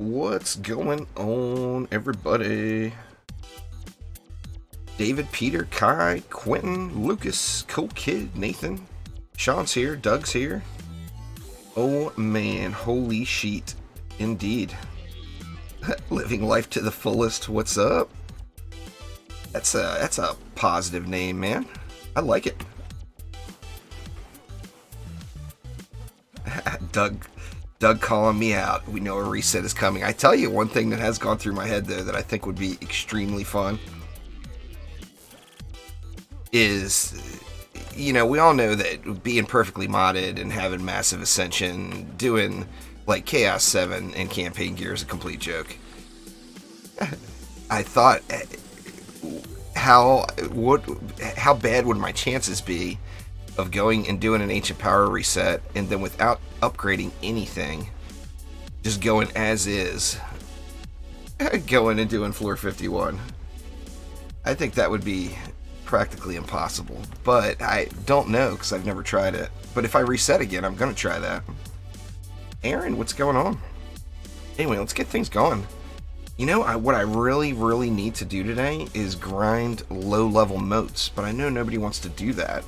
What's going on, everybody? David, Peter, Kai, Quentin, Lucas, Cool Kid, Nathan, Sean's here, Doug's here. Oh man, holy sheet, indeed. Living life to the fullest. What's up? That's a positive name, man. I like it. Doug calling me out. We know a reset is coming. I tell you, one thing that has gone through my head, though, that I think would be extremely fun is, you know, we all know that being perfectly modded and having massive Ascension, doing, like, Chaos 7 and campaign gear is a complete joke. I thought, how bad would my chances be of going and doing an Ancient Power reset, and then without upgrading anything, just going as is, going and doing floor 51. I think that would be practically impossible, but I don't know because I've never tried it. But if I reset again, I'm going to try that. Aaron, what's going on? Anyway, let's get things going. You know, what I really need to do today is grind low-level moats, but I know nobody wants to do that.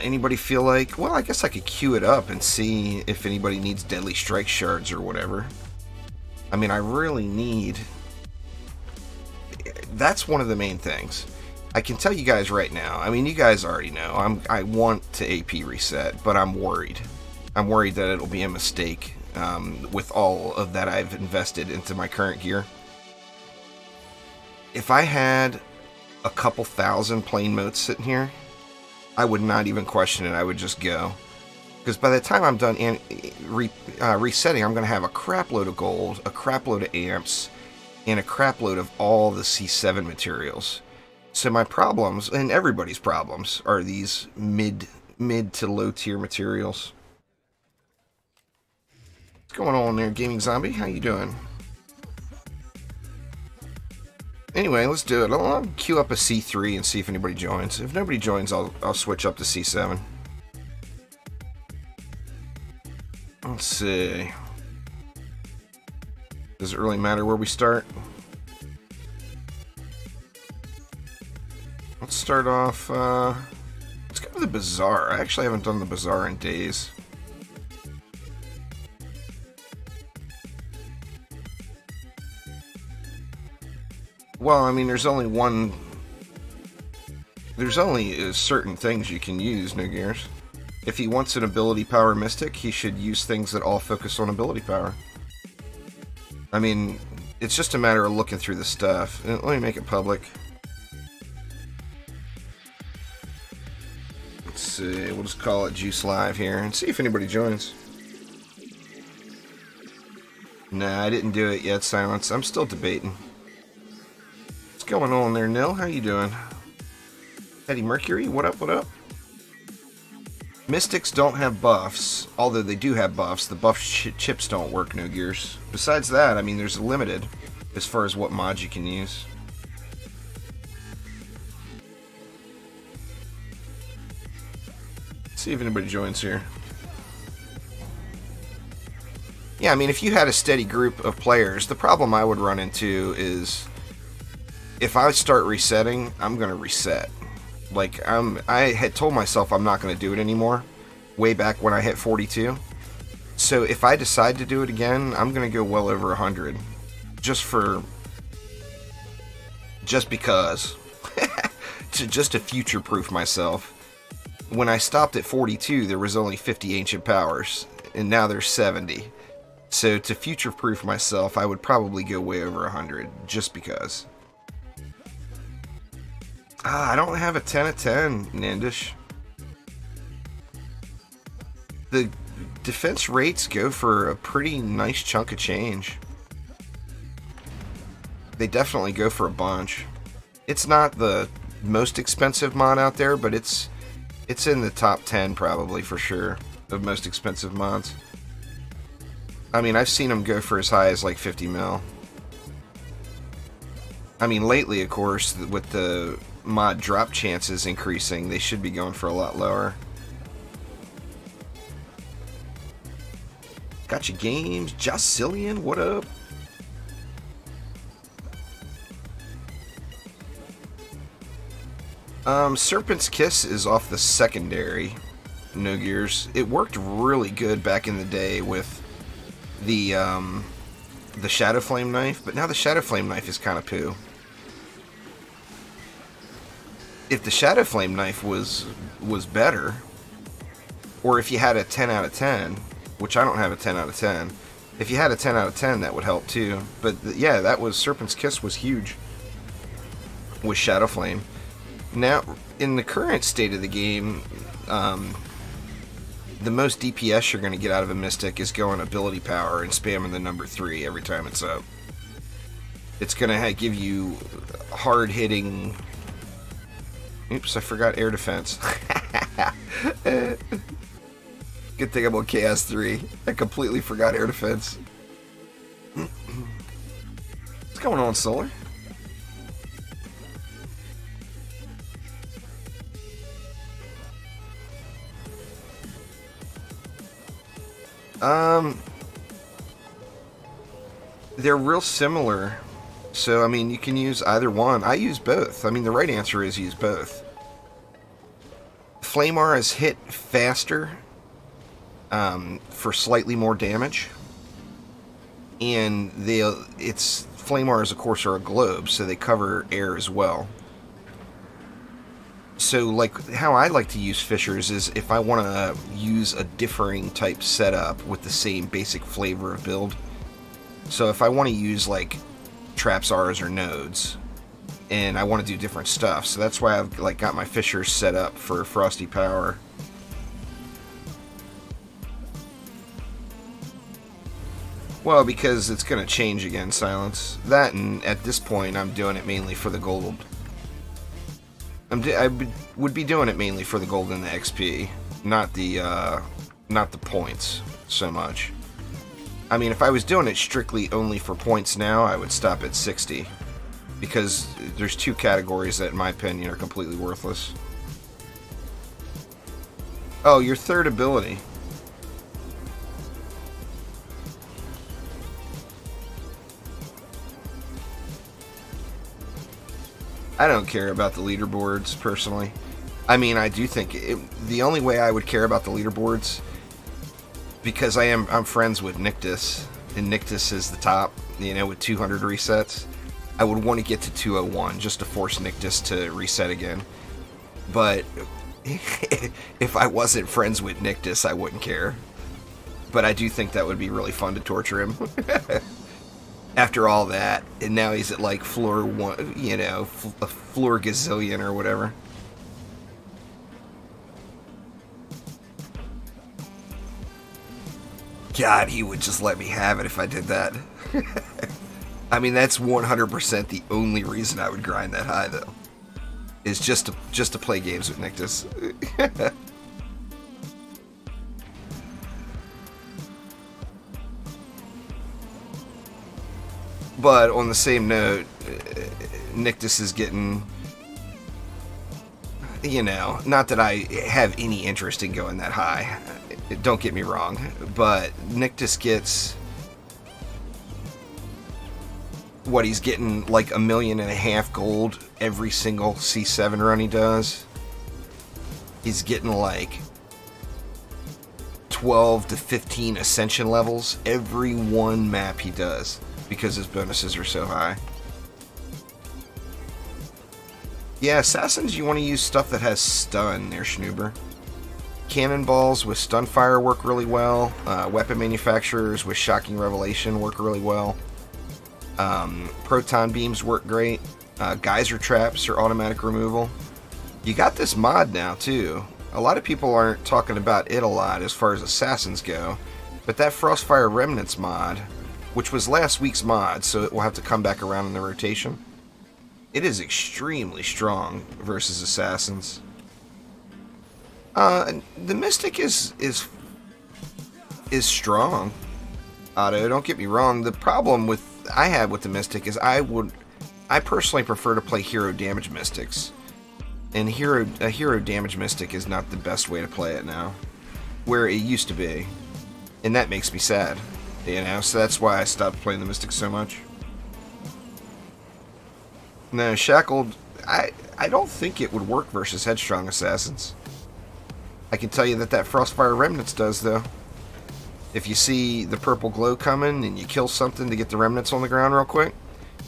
Anybody feel like, well, I guess I could queue it up and see if anybody needs Deadly Strike shards or whatever. I mean, I really need... That's one of the main things. I can tell you guys right now, I mean, you guys already know, I want to AP reset, but I'm worried. I'm worried that it'll be a mistake with all of that I've invested into my current gear. If I had a couple thousand plain moats sitting here, I would not even question it. I would just go. Because by the time I'm done resetting, I'm going to have a crap load of gold, a crap load of amps, and a crap load of all the C7 materials. So my problems, and everybody's problems, are these mid to low tier materials. What's going on there, Gaming Zombie? How you doing? Anyway, let's do it. I'll queue up a C3 and see if anybody joins. If nobody joins, I'll switch up to C7. Let's see. Does it really matter where we start? Let's start off, let's go to the Bazaar. I actually haven't done the Bazaar in days. Well, I mean, there's only certain things you can use, No Gears. If he wants an ability power mystic, he should use things that all focus on ability power. I mean, it's just a matter of looking through the stuff. Let me make it public. Let's see, we'll just call it Juice Live here and see if anybody joins. Nah, I didn't do it yet, Silence. I'm still debating. What's going on there, Nil? How you doing? Eddie Mercury, what up, what up? Mystics don't have buffs, although they do have buffs. The buff chips don't work, No Gears. Besides that, I mean, there's a limited as far as what mods you can use. Let's see if anybody joins here. Yeah, I mean, if you had a steady group of players, the problem I would run into is if I start resetting, I'm going to reset. Like, I had told myself I'm not going to do it anymore way back when I hit 42. So if I decide to do it again, I'm going to go well over 100. Just because. Just to future-proof myself. When I stopped at 42, there was only 50 Ancient Powers, and now there's 70. So to future-proof myself, I would probably go way over 100, just because. I don't have a 10 of 10, Nandish. The defense rates go for a pretty nice chunk of change. They definitely go for a bunch. It's not the most expensive mod out there, but it's in the top 10 probably for sure of most expensive mods. I mean, I've seen them go for as high as like 50 mil. I mean, lately, of course, with the mod drop chances increasing, they should be going for a lot lower. Gotcha Games, Jocillian, what up? Serpent's Kiss is off the secondary. No Gears. It worked really good back in the day with the Shadow Flame knife, but now the Shadow Flame knife is kind of poo. If the Shadow Flame knife was better, or if you had a 10 out of 10, which I don't have a 10 out of 10, if you had a 10 out of 10, that would help too. But yeah, that was Serpent's Kiss was huge with Shadow Flame. Now, in the current state of the game, the most DPS you're going to get out of a Mystic is going ability power and spamming the number 3 every time it's up. It's going to give you hard-hitting... Oops, I forgot air defense. Good thing I'm on Chaos 3. I completely forgot air defense. What's going on, Solar? They're real similar. So, I mean, you can use either one. I use both. I mean, the right answer is use both. Flame Auras hit faster for slightly more damage. And Flame Auras, of course, are a globe, so they cover air as well. So, like, how I like to use Fissures is if I want to use a differing type setup with the same basic flavor of build. So if I want to use, like, Traps, Auras, or Nodes, and I want to do different stuff, so that's why I've, like, got my Fissures set up for Frosty Power. Well, because it's going to change again, Silence. That, and at this point, I'm doing it mainly for the gold. I would be doing it mainly for the gold and the XP, not the points so much. I mean, if I was doing it strictly only for points now, I would stop at 60, because there's two categories that, in my opinion, are completely worthless. Oh, your third ability. I don't care about the leaderboards, personally. I mean, I do think the only way I would care about the leaderboards, because I'm friends with Nictus, and Nictus is the top, you know, with 200 resets. I would want to get to 201 just to force Nictus to reset again. But if I wasn't friends with Nictus, I wouldn't care. But I do think that would be really fun to torture him. After all that, and now he's at like floor 1, you know, a floor gazillion or whatever. God, he would just let me have it if I did that. I mean, that's 100% the only reason I would grind that high, though, is just to play games with Nictus. But on the same note, Nictus is getting, you know, not that I have any interest in going that high, don't get me wrong, but Nictus gets, what, he's getting like 1.5 million gold every single C7 run he does. He's getting like 12 to 15 Ascension levels every one map he does, because his bonuses are so high. Yeah, Assassins, you want to use stuff that has stun there, Schnuber. Cannonballs with stun fire work really well. Weapon manufacturers with shocking revelation work really well. Proton beams work great. Geyser traps are automatic removal. You got this mod now, too. A lot of people aren't talking about it a lot as far as Assassins go, but that Frostfire Remnants mod, which was last week's mod, so it will have to come back around in the rotation. It is extremely strong versus Assassins. The Mystic is strong. Otto, don't get me wrong. The problem I have with the Mystic is I personally prefer to play hero damage Mystics, and a hero damage Mystic is not the best way to play it now, where it used to be. And that makes me sad, you know, so that's why I stopped playing the Mystic so much. No, Shackled, I don't think it would work versus Headstrong Assassins. I can tell you that Frostfire Remnants does, though. If you see the purple glow coming and you kill something to get the remnants on the ground real quick,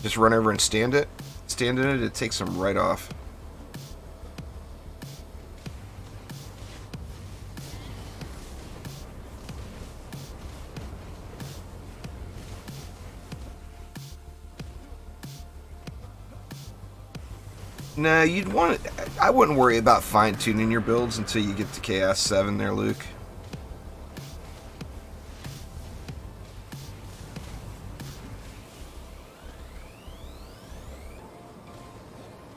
just run over and stand in it, it takes them right off. No, I wouldn't worry about fine-tuning your builds until you get to Chaos 7 there, Luke.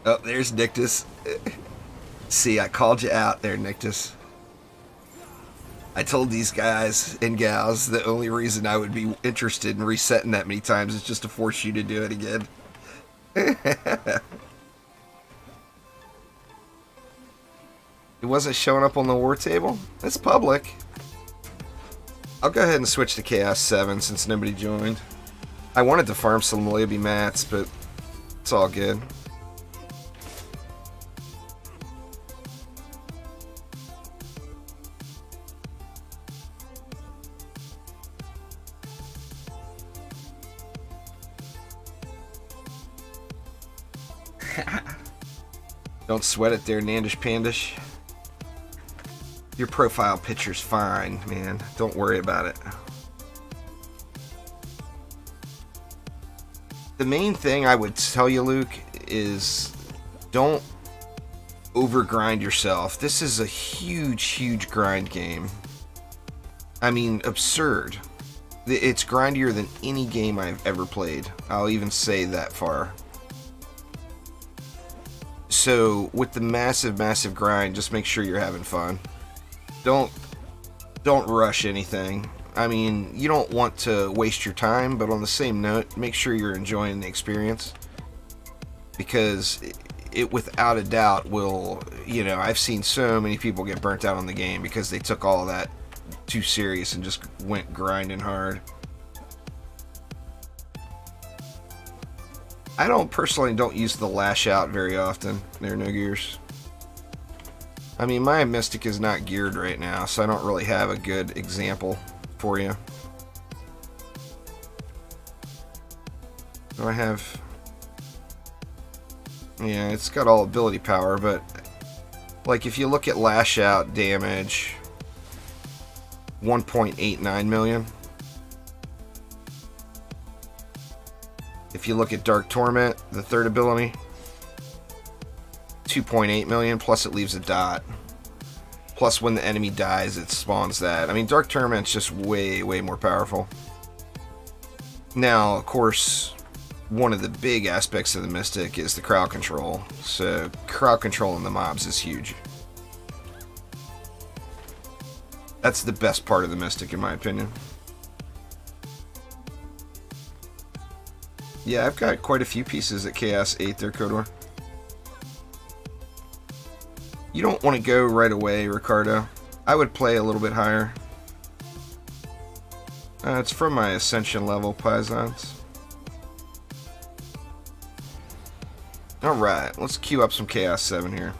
Oh, there's Nictus. See, I called you out there, Nictus. I told these guys and gals the only reason I would be interested in resetting that many times is just to force you to do it again. It wasn't showing up on the war table? It's public. I'll go ahead and switch to Chaos 7 since nobody joined. I wanted to farm some Libby mats, but it's all good. Don't sweat it there, Nandish Pandish. Your profile picture's fine, man. Don't worry about it. The main thing I would tell you, Luke, is don't overgrind yourself. This is a huge, huge grind game. I mean, absurd. It's grindier than any game I've ever played. I'll even say that far. So, with the massive, massive grind, just make sure you're having fun. Don't rush anything. I mean, you don't want to waste your time, but on the same note, make sure you're enjoying the experience. Because it without a doubt will, you know, I've seen so many people get burnt out on the game because they took all that too serious and just went grinding hard. I personally don't use the lash out very often. There, no gears. I mean, my Mystic is not geared right now, so I don't really have a good example for you. Do I have... Yeah, it's got all ability power, but... Like, if you look at lash out damage... 1.89 million. If you look at Dark Torment, the third ability, 2.8 million, plus it leaves a dot. Plus when the enemy dies, it spawns that. I mean, Dark Torment's just way, way more powerful. Now, of course, one of the big aspects of the Mystic is the crowd control. So, crowd control in the mobs is huge. That's the best part of the Mystic, in my opinion. Yeah, I've got quite a few pieces at Chaos 8 there, Kodor. You don't want to go right away, Ricardo. I would play a little bit higher. It's from my Ascension level, Pythons. Alright, let's queue up some Chaos 7 here.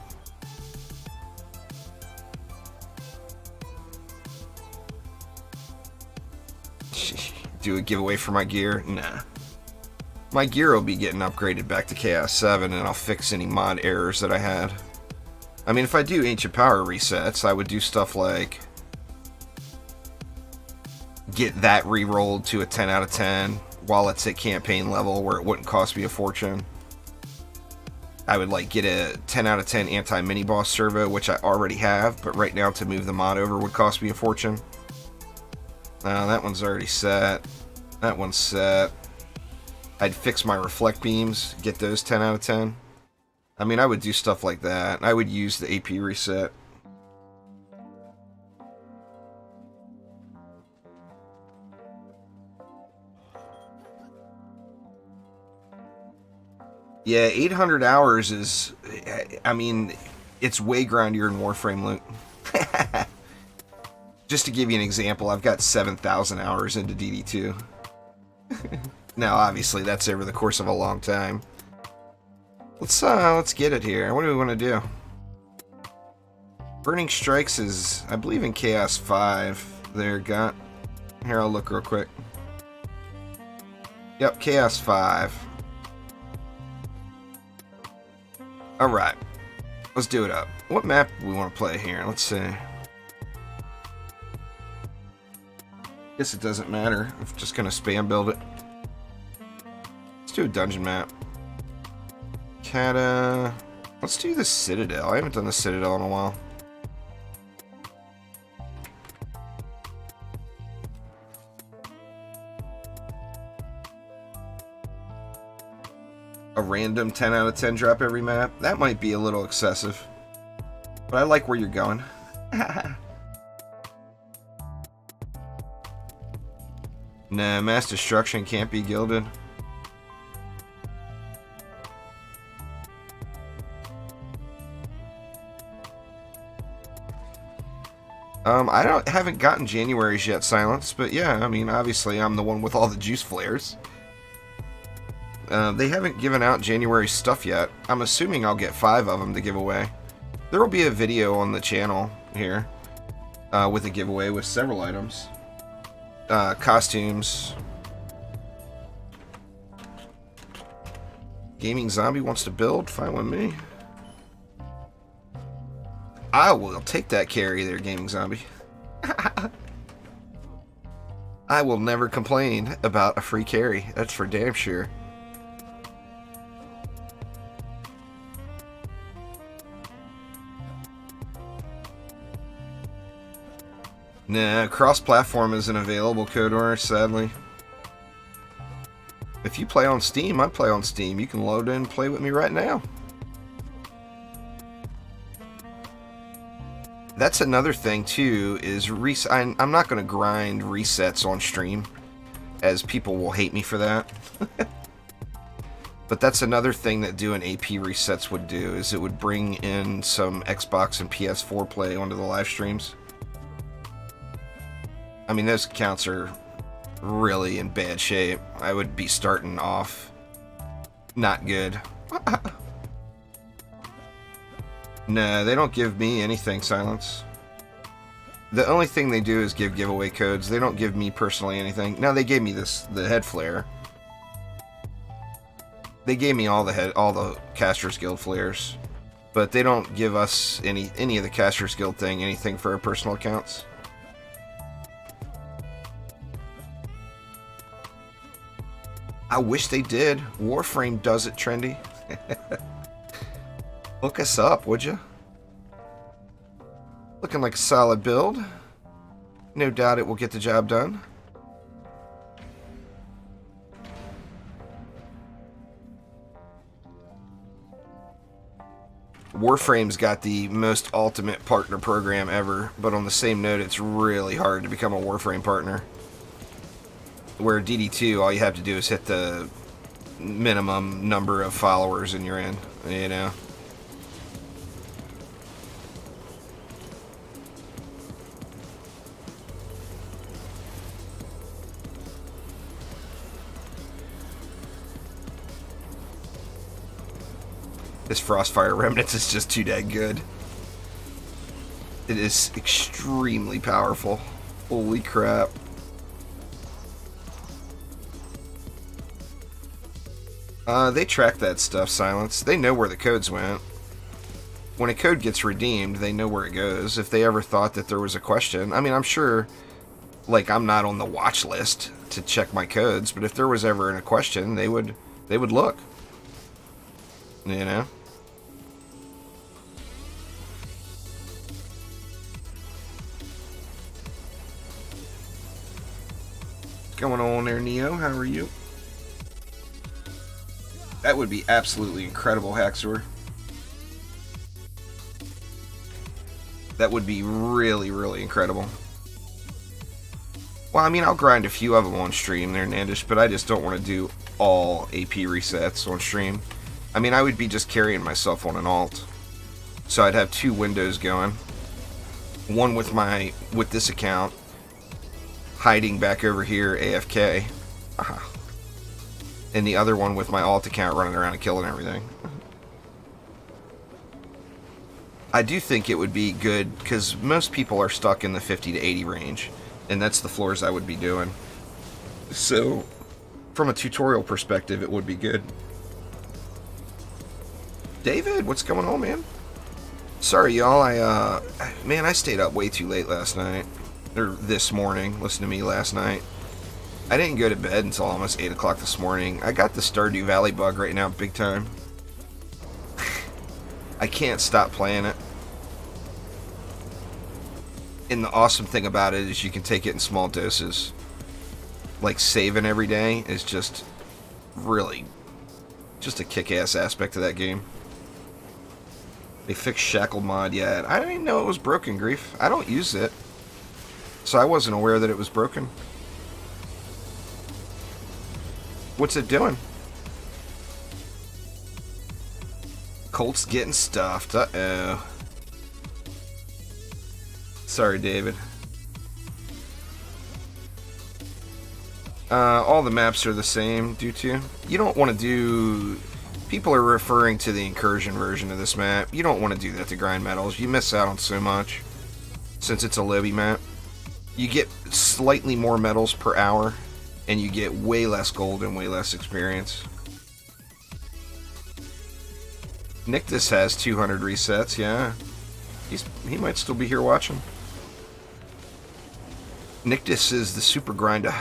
Do a giveaway for my gear? Nah. My gear will be getting upgraded back to Chaos 7, and I'll fix any mod errors that I had. I mean, if I do Ancient Power resets, I would do stuff like get that re-rolled to a 10 out of 10 while it's at campaign level where it wouldn't cost me a fortune. I would like get a 10 out of 10 anti-mini-boss servo, which I already have, but right now to move the mod over would cost me a fortune. That one's already set. That one's set. I'd fix my reflect beams, get those 10 out of 10. I mean, I would do stuff like that. I would use the AP reset. Yeah, 800 hours is... I mean, it's way grindier in Warframe, Luke. Just to give you an example, I've got 7,000 hours into DD2. Now, obviously, that's over the course of a long time. Let's get it here. What do we want to do? Burning Strikes is, I believe, in Chaos 5. There, got. Here, I'll look real quick. Yep, Chaos 5. Alright. Let's do it up. What map do we want to play here? Let's see. Guess it doesn't matter. I'm just going to spam build it. Let's do a dungeon map. Kata. Let's do the Citadel. I haven't done the Citadel in a while. A random 10 out of 10 drop every map? That might be a little excessive. But I like where you're going. Nah, Mass Destruction can't be gilded. I haven't gotten January's yet, Silence, but yeah, I mean, obviously I'm the one with all the juice flares. They haven't given out January stuff yet. I'm assuming I'll get 5 of them to give away. There will be a video on the channel here with a giveaway with several items. Costumes. Gaming Zombie wants to build? Fine with me. I will take that carry there, Gaming Zombie. I will never complain about a free carry. That's for damn sure. Nah, cross-platform isn't available, Kodor, sadly. If you play on Steam, I play on Steam. You can load in and play with me right now. That's another thing, too, is I'm not going to grind resets on stream, as people will hate me for that. But that's another thing that doing AP resets would do, is it would bring in some Xbox and PS4 play onto the live streams. I mean, those accounts are really in bad shape. I would be starting off not good. No, they don't give me anything, Silence. The only thing they do is give giveaway codes. They don't give me personally anything. Now, they gave me the head flare. They gave me all the Caster's Guild flares. But they don't give us any of the Caster's Guild thing, anything for our personal accounts. I wish they did. Warframe does it, Trendy. Hook us up, would you? Looking like a solid build. No doubt it will get the job done. Warframe's got the most ultimate partner program ever, but on the same note, it's really hard to become a Warframe partner. Where DD2, all you have to do is hit the minimum number of followers and you're in, you know. This Frostfire Remnants is just too dang good. It is extremely powerful. Holy crap. They track that stuff, Silence. They know where the codes went. When a code gets redeemed, they know where it goes. If they ever thought that there was a question, I mean, I'm sure, like, I'm not on the watch list to check my codes, but if there was ever a question, they would look. You know? What's going on there, Neo? How are you? That would be absolutely incredible, Haxor. That would be really, really incredible. Well, I mean, I'll grind a few of them on stream there, Nandish, but I just don't want to do all AP resets on stream. I mean, I would be just carrying myself on an alt. So I'd have 2 windows going. One with this account hiding back over here AFK. And the other one with my alt account running around and killing everything. I do think it would be good because most people are stuck in the 50 to 80 range, and that's the floors I would be doing. So from a tutorial perspective, it would be good. David, what's going on, man? Sorry, y'all. Man, I stayed up way too late last night, or this morning. Listen to me last night. I didn't go to bed until almost 8 o'clock this morning. I got the Stardew Valley bug right now, big time. I can't stop playing it. And the awesome thing about it is you can take it in small doses. Like saving every day is just really just a kick-ass aspect of that game. They fixed Shackle mod yet. I didn't even know it was broken, Grief. I don't use it. So I wasn't aware that it was broken. What's it doing? Colt's getting stuffed. Uh-oh. Sorry, David. All the maps are the same, due to. You don't want to do... People are referring to the incursion version of this map. You don't want to do that to grind medals. You miss out on so much. Since it's a lobby map. You get slightly more medals per hour. And you get way less gold and way less experience. Nictus has 200 resets, yeah. He might still be here watching. Nictus is the super grinder.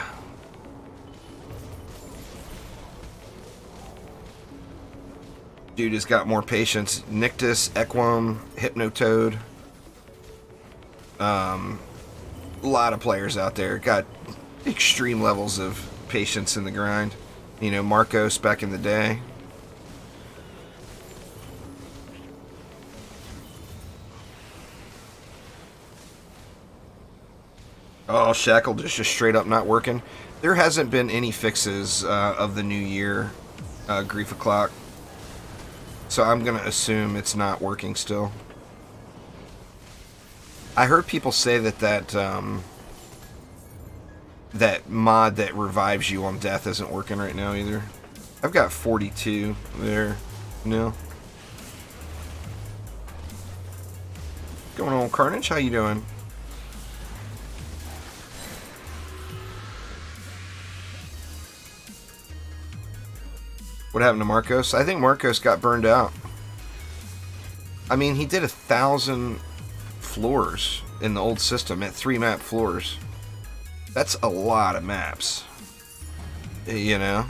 Dude has got more patience. Nictus, Equum, Hypnotoad. A lot of players out there got extreme levels of patience in the grind. You know, Marcos back in the day. Oh, Shackled is just straight up not working. There hasn't been any fixes of the new year, Grief O'Clock. So I'm going to assume it's not working still. I heard people say that that mod that revives you on death isn't working right now either. I've got 42 there. No. What's going on, Carnage? How you doing? What happened to Marcos? I think Marcos got burned out. I mean, he did 1,000 floors in the old system at 3 map floors. That's a lot of maps. You know?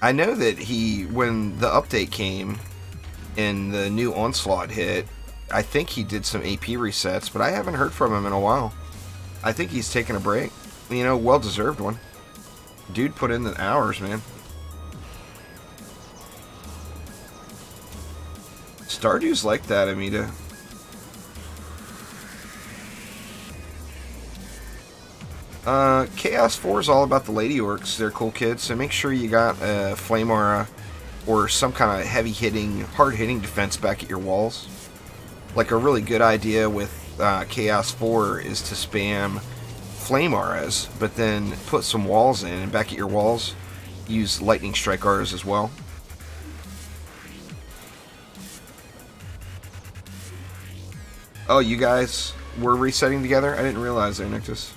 I know that when the update came and the new Onslaught hit, I think he did some AP resets, but I haven't heard from him in a while. I think he's taking a break. You know, well-deserved one. Dude put in the hours, man. Stardew's like that, Amita. Chaos 4 is all about the Lady Orcs. They're cool kids, so make sure you got a Flame Aura or some kind of heavy-hitting, hard-hitting defense back at your walls. Like a really good idea with Chaos 4 is to spam Flame Auras, but then put some walls in, and back at your walls, use Lightning Strike Auras as well. Oh, you guys were resetting together? I didn't realize there, Nictus.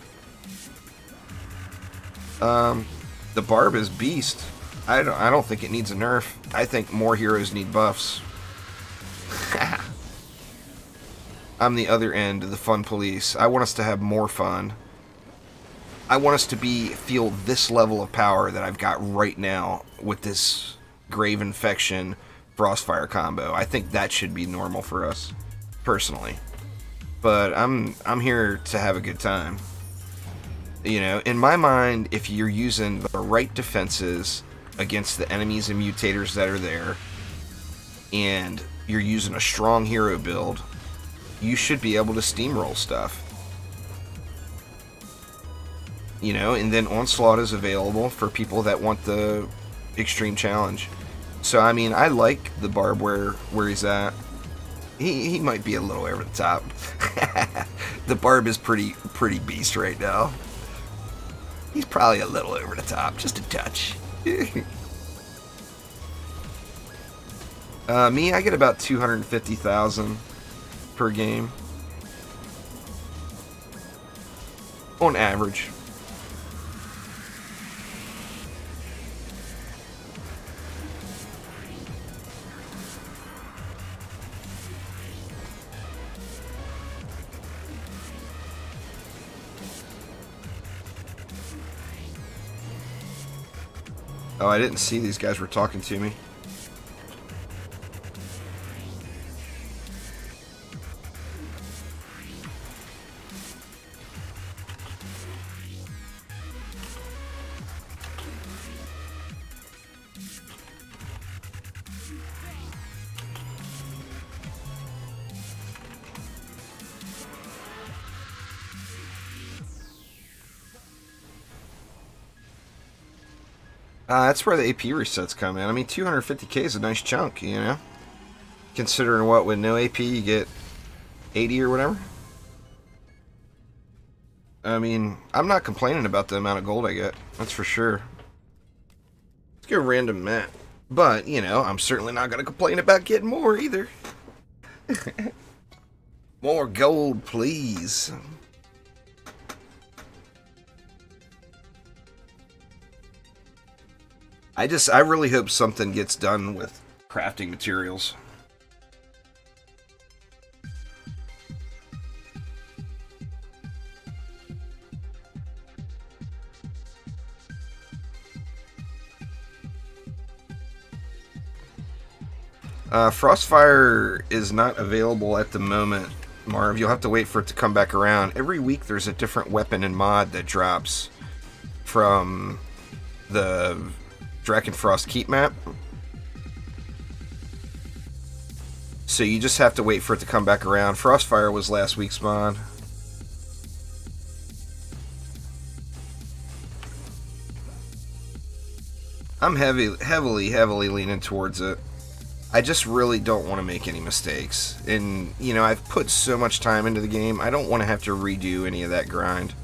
The Barb is beast. I don't think it needs a nerf. I think more heroes need buffs. I'm the other end of the fun police. I want us to have more fun. I want us to feel this level of power that I've got right now with this Grave Infection Frostfire combo. I think that should be normal for us, personally. But I'm here to have a good time. You know, in my mind, if you're using the right defenses against the enemies and mutators that are there, and you're using a strong hero build, you should be able to steamroll stuff. You know, and then Onslaught is available for people that want the extreme challenge. So, I mean, I like the Barb where he's at. He might be a little over the top. The barb is pretty beast right now. He's probably a little over the top, just a touch. Me, I get about 250,000 per game. On average. Oh, I didn't see these guys were talking to me. That's where the AP resets come in. I mean, 250k is a nice chunk, you know? Considering what, with no AP you get 80 or whatever? I mean, I'm not complaining about the amount of gold I get. That's for sure. Let's go random map. But, you know, I'm certainly not going to complain about getting more either. More gold, please. I really hope something gets done with crafting materials. Frostfire is not available at the moment, Marv. You'll have to wait for it to come back around. Every week there's a different weapon and mod that drops from the Drakenfrost Keep map. So you just have to wait for it to come back around. Frostfire was last week's mod. I'm heavily leaning towards it. I just really don't want to make any mistakes. And, you know, I've put so much time into the game, I don't want to have to redo any of that grind.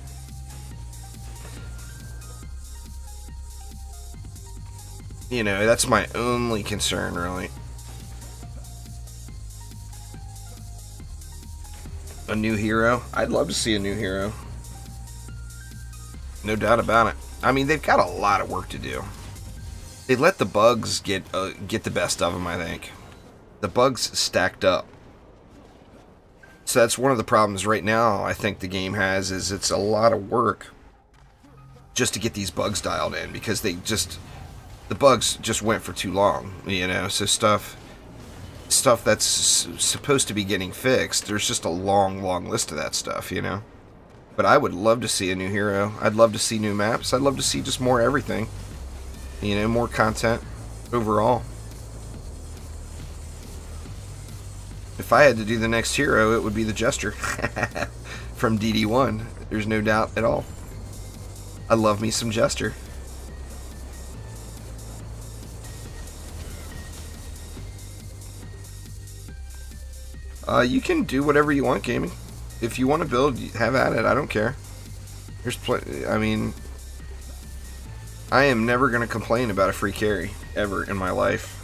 You know, that's my only concern, really. A new hero? I'd love to see a new hero. No doubt about it. I mean, they've got a lot of work to do. They let the bugs get the best of them, I think. The bugs stacked up. So that's one of the problems right now I think the game has, is it's a lot of work just to get these bugs dialed in, because the bugs just went for too long, you know. So stuff that's supposed to be getting fixed, there's just a long list of that stuff, you know. But I would love to see a new hero. I'd love to see new maps. I'd love to see just more everything. You know, more content overall. If I had to do the next hero, it would be the Jester from DD1. There's no doubt at all. I love me some Jester. You can do whatever you want, gaming. If you want to build, have at it. I don't care. There's I mean, I am never going to complain about a free carry, ever in my life.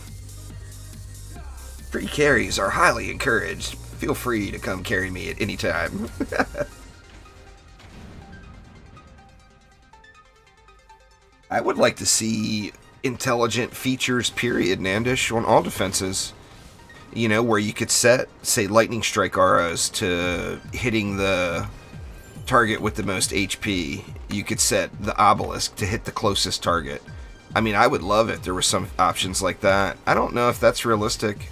Free carries are highly encouraged. Feel free to come carry me at any time. I would like to see intelligent features, period, Nandish, on all defenses. You know, where you could set, say, lightning strike arrows to hitting the target with the most HP. You could set the obelisk to hit the closest target. I mean, I would love it. There were some options like that. I don't know if that's realistic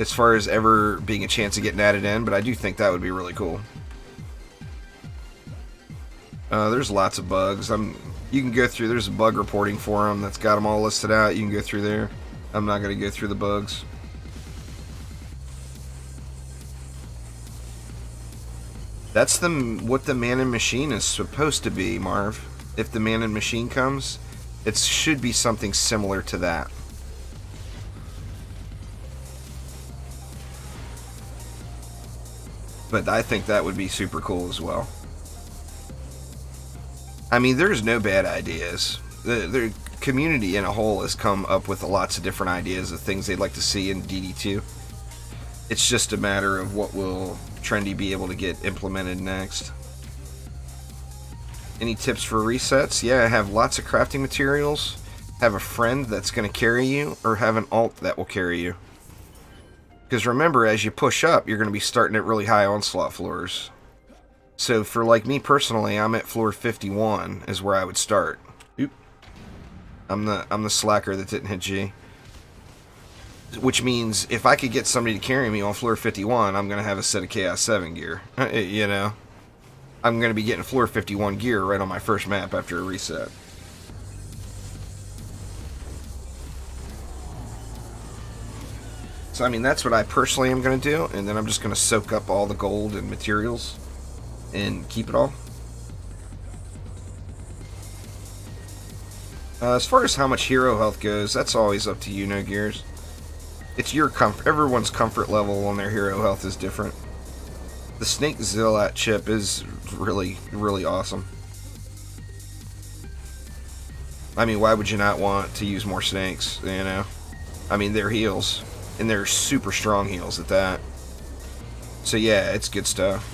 as far as ever being a chance of getting added in, but I do think that would be really cool. There's lots of bugs. You can go through, there's a bug reporting forum that's got them all listed out. You can go through there. I'm not going to go through the bugs. That's what the man and machine is supposed to be, Marv. If the man and machine comes, it should be something similar to that. But I think that would be super cool as well. I mean, there's no bad ideas. The community in a whole has come up with lots of different ideas of things they'd like to see in DD2. It's just a matter of what will Trendy be able to get implemented next. Any tips for resets? Yeah, have lots of crafting materials, have a friend that's going to carry you, or have an alt that will carry you. Because remember, as you push up, you're going to be starting at really high Onslaught floors. So for like me personally, I'm at floor 51 is where I would start. Oop. I'm the slacker that didn't hit G. Which means if I could get somebody to carry me on floor 51, I'm going to have a set of Chaos 7 gear. You know? I'm going to be getting floor 51 gear right on my first map after a reset. So, I mean, that's what I personally am going to do, and then I'm just going to soak up all the gold and materials and keep it all. As far as how much hero health goes, that's always up to you, No Gears. It's your comfort. Everyone's comfort level on their hero health is different. The Snake Zillat chip is really, really awesome. I mean, why would you not want to use more snakes, you know? I mean, they're heals. And they're super strong heals at that. So yeah, it's good stuff.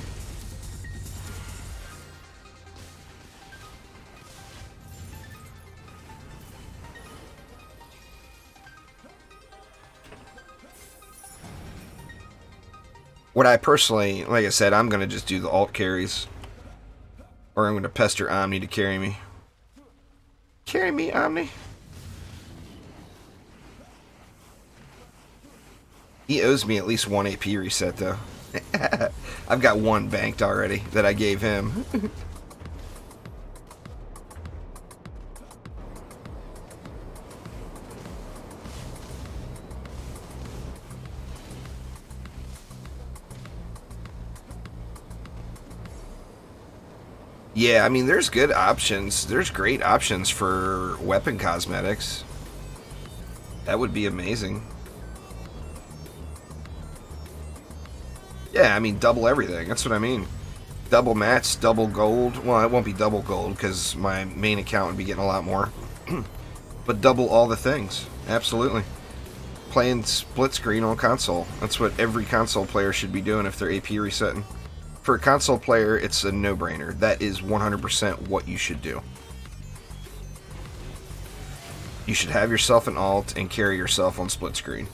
What I personally, like I said, I'm going to just do the alt carries. Or I'm going to pester Omni to carry me. Carry me, Omni. He owes me at least 1 AP reset, though. I've got 1 banked already that I gave him. Yeah, I mean, there's good options. There's great options for weapon cosmetics. That would be amazing. Yeah, I mean, double everything. That's what I mean. Double mats, double gold. Well, it won't be double gold because my main account would be getting a lot more. But double all the things. Absolutely. Playing split screen on console. That's what every console player should be doing if they're AP resetting. For a console player, it's a no-brainer. That is 100% what you should do. You should have yourself an alt and carry yourself on split screen.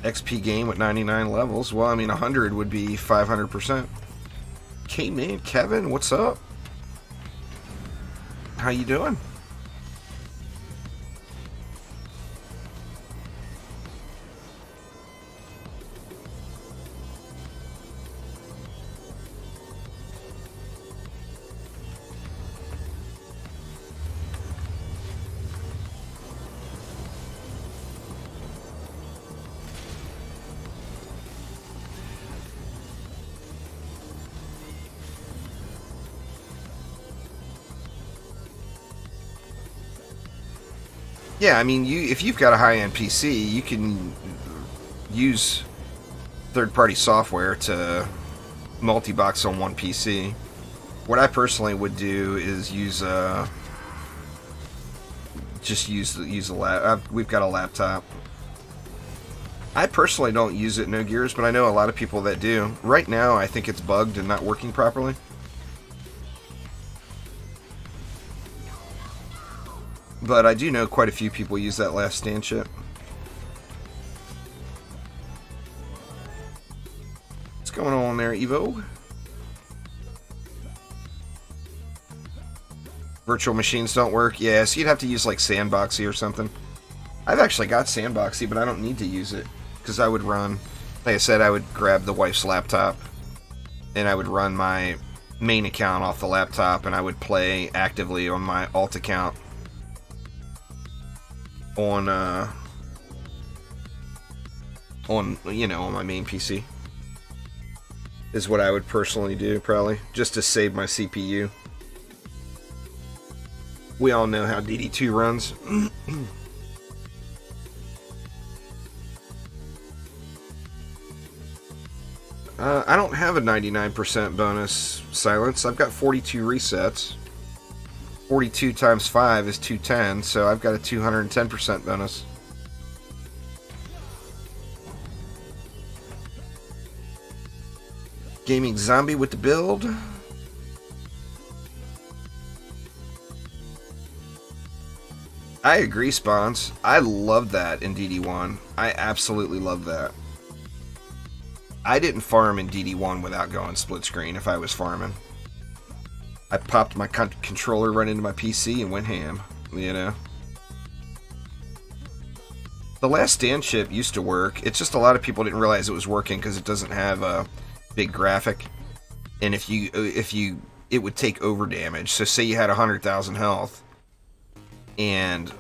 XP game with 99 levels. Well, I mean, 100 would be 500%. Okay, man, Kevin, what's up? How you doing? Yeah, I mean, if you've got a high-end PC, you can use third-party software to multi-box on one PC. What I personally would do is use use a lap. We've got a laptop. I personally don't use it, No Gears, but I know a lot of people that do. Right now, I think it's bugged and not working properly. But I do know quite a few people use that last stand shit. What's going on there, Evo? Virtual machines don't work? Yeah, so you'd have to use like Sandboxy or something. I've actually got Sandboxy, but I don't need to use it. Because I would run, like I said, I would grab the wife's laptop. And I would run my main account off the laptop, and I would play actively on my alt account. On you know, on my main PC is what I would personally do, probably, just to save my CPU. We all know how DD2 runs. I don't have a 99% bonus silence. I've got 42 resets. 42 times 5 is 210, so I've got a 210% bonus. Gaming Zombie with the build. I agree, Spawns. I love that in DD1. I absolutely love that. I didn't farm in DD1 without going split screen if I was farming. I popped my controller right into my PC and went ham, you know. The Last Stand ship used to work. It's just a lot of people didn't realize it was working because it doesn't have a big graphic. And it would take over damage. So say you had 100,000 health and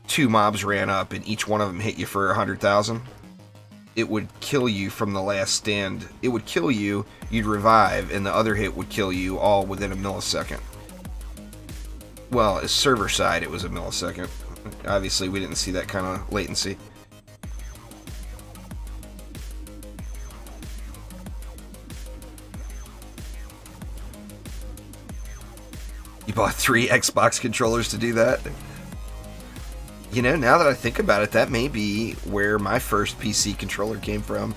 2 mobs ran up and each one of them hit you for 100,000. It would kill you from the Last Stand. It would kill you, you'd revive, and the other hit would kill you all within a millisecond. Well, as server side, it was a millisecond. Obviously, we didn't see that kind of latency. You bought 3 Xbox controllers to do that? You know, now that I think about it, that may be where my first PC controller came from.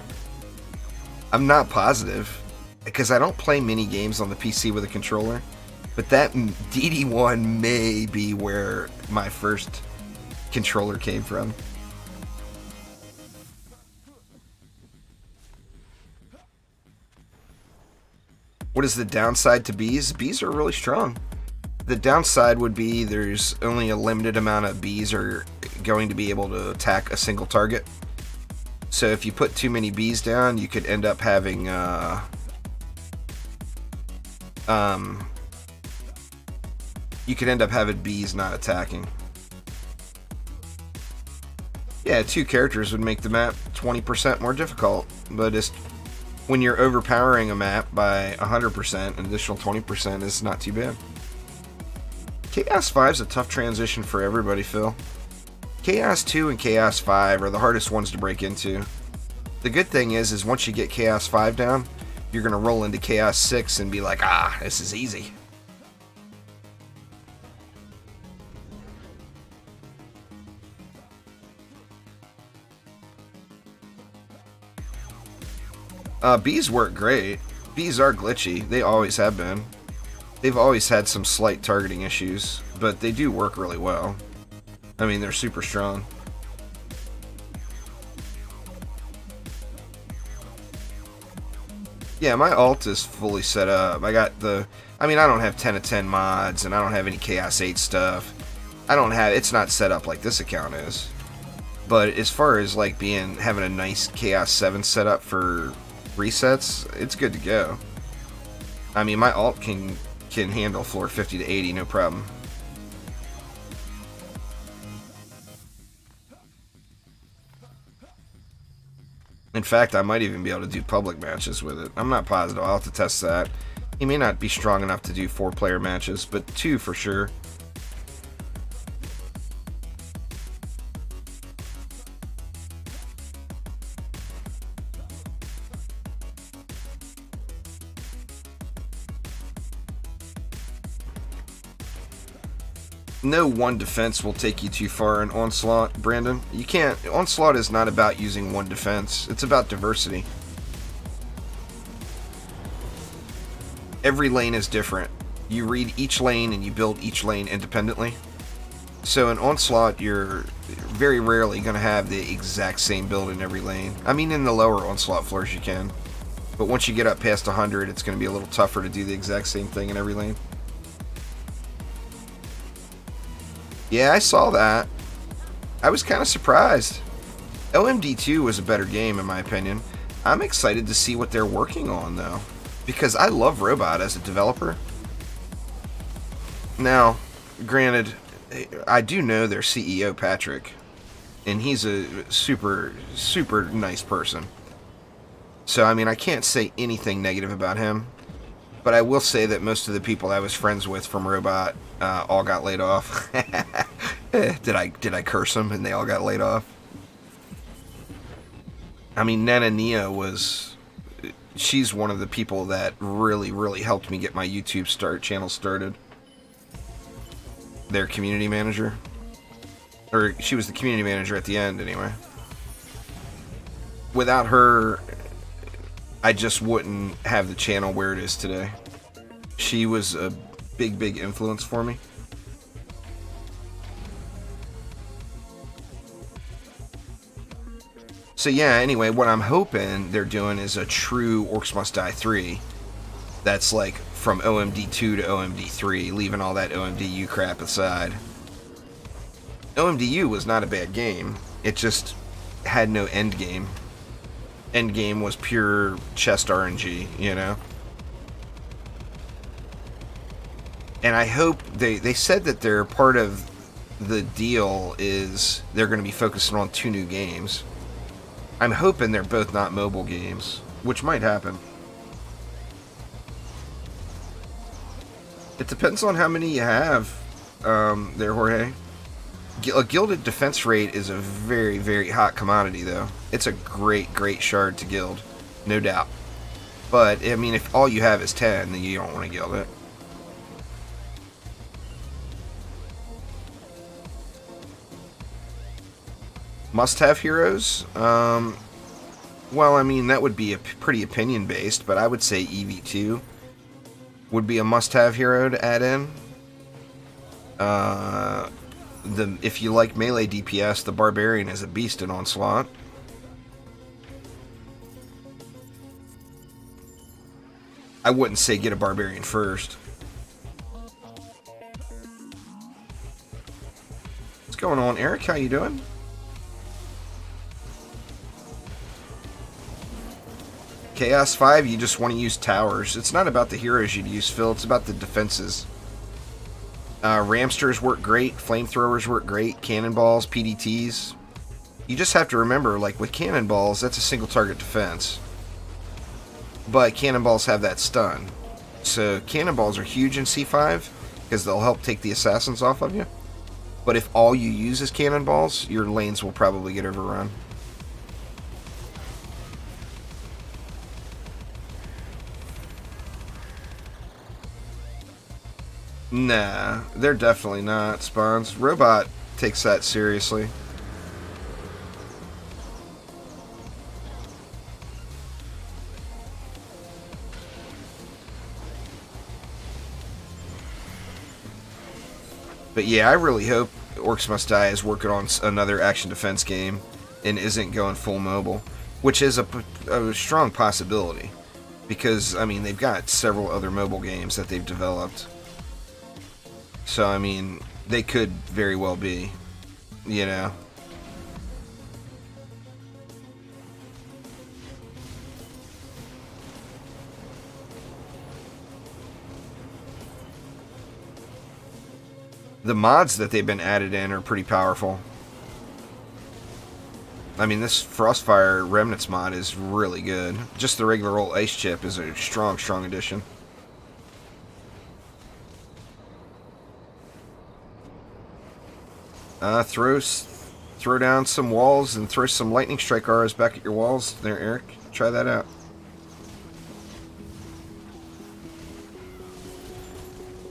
I'm not positive, because I don't play many games on the PC with a controller, but that DD1 may be where my first controller came from. What is the downside to bees? Bees are really strong. The downside would be there's only a limited amount of bees are going to be able to attack a single target. So if you put too many bees down, you could end up having bees not attacking. Yeah, 2 characters would make the map 20% more difficult, but it's, when you're overpowering a map by 100%, an additional 20% is not too bad. Chaos 5 is a tough transition for everybody, Phil. Chaos 2 and Chaos 5 are the hardest ones to break into. The good thing is once you get Chaos 5 down, you're going to roll into Chaos 6 and be like, ah, this is easy. Bees work great. Bees are glitchy. They always have been. They've always had some slight targeting issues, but they do work really well. I mean, they're super strong. Yeah, my alt is fully set up. I got the... I mean, I don't have 10 of 10 mods, and I don't have any Chaos 8 stuff. It's not set up like this account is. But as far as, like, having a nice Chaos 7 setup for resets, it's good to go. I mean, my alt can handle floor 50 to 80, no problem. In fact, I might even be able to do public matches with it. I'm not positive. I'll have to test that. He may not be strong enough to do 4-player matches, but 2 for sure. No one defense will take you too far in Onslaught, Brandon. You can't. Onslaught is not about using one defense. It's about diversity. Every lane is different. You read each lane and you build each lane independently. So in Onslaught, you're very rarely going to have the exact same build in every lane. I mean, in the lower Onslaught floors you can. But once you get up past 100, it's going to be a little tougher to do the exact same thing in every lane. Yeah, I saw that. I was kind of surprised. LMD2 was a better game, in my opinion. I'm excited to see what they're working on, though, because I love Robot as a developer. Now, granted, I do know their CEO, Patrick, and he's a super, super nice person. So, I mean, I can't say anything negative about him. But I will say that most of the people I was friends with from Robot all got laid off. Did I curse them and they all got laid off? I mean, Nana Nia was... She's one of the people that really helped me get my YouTube channel started. Their community manager. Or she was the community manager at the end, anyway. Without her, I just wouldn't have the channel where it is today. She was a big influence for me. So yeah, anyway, what I'm hoping they're doing is a true Orcs Must Die 3 that's like from OMD2 to OMD3, leaving all that OMDU crap aside. OMDU was not a bad game, it just had no end game. End game was pure chest RNG, you know? And I hope they said that they're part of the deal is they're going to be focusing on 2 new games. I'm hoping they're both not mobile games, which might happen. It depends on how many you have there, Jorge. A gilded defense rate is a very hot commodity, though. It's a great shard to gild, no doubt. But, I mean, if all you have is 10, then you don't want to gild it. Must-have heroes? Well, I mean, that would be a pretty opinion-based, but I would say EV2 would be a must-have hero to add in. If you like melee DPS, the Barbarian is a beast in Onslaught. I wouldn't say get a Barbarian first. What's going on, Eric? How you doing? Chaos 5, you just want to use towers. It's not about the heroes you'd use, Phil. It's about the defenses. Ramsters work great. Flamethrowers work great. Cannonballs, PDTs. You just have to remember, like with cannonballs, that's a single target defense. But cannonballs have that stun. So cannonballs are huge in C5 because they'll help take the assassins off of you. But if all you use is cannonballs, your lanes will probably get overrun. Nah, they're definitely not spawns. Robot takes that seriously. But yeah, I really hope Orcs Must Die is working on another action defense game and isn't going full mobile, which is a strong possibility. Because, I mean, they've got several other mobile games that they've developed. So, I mean, they could very well be, you know. The mods that they've been added in are pretty powerful. I mean, this Frostfire Remnants mod is really good. Just the regular old ice chip is a strong addition. Throw down some walls and throw some lightning strike auras back at your walls there, Eric. Try that out.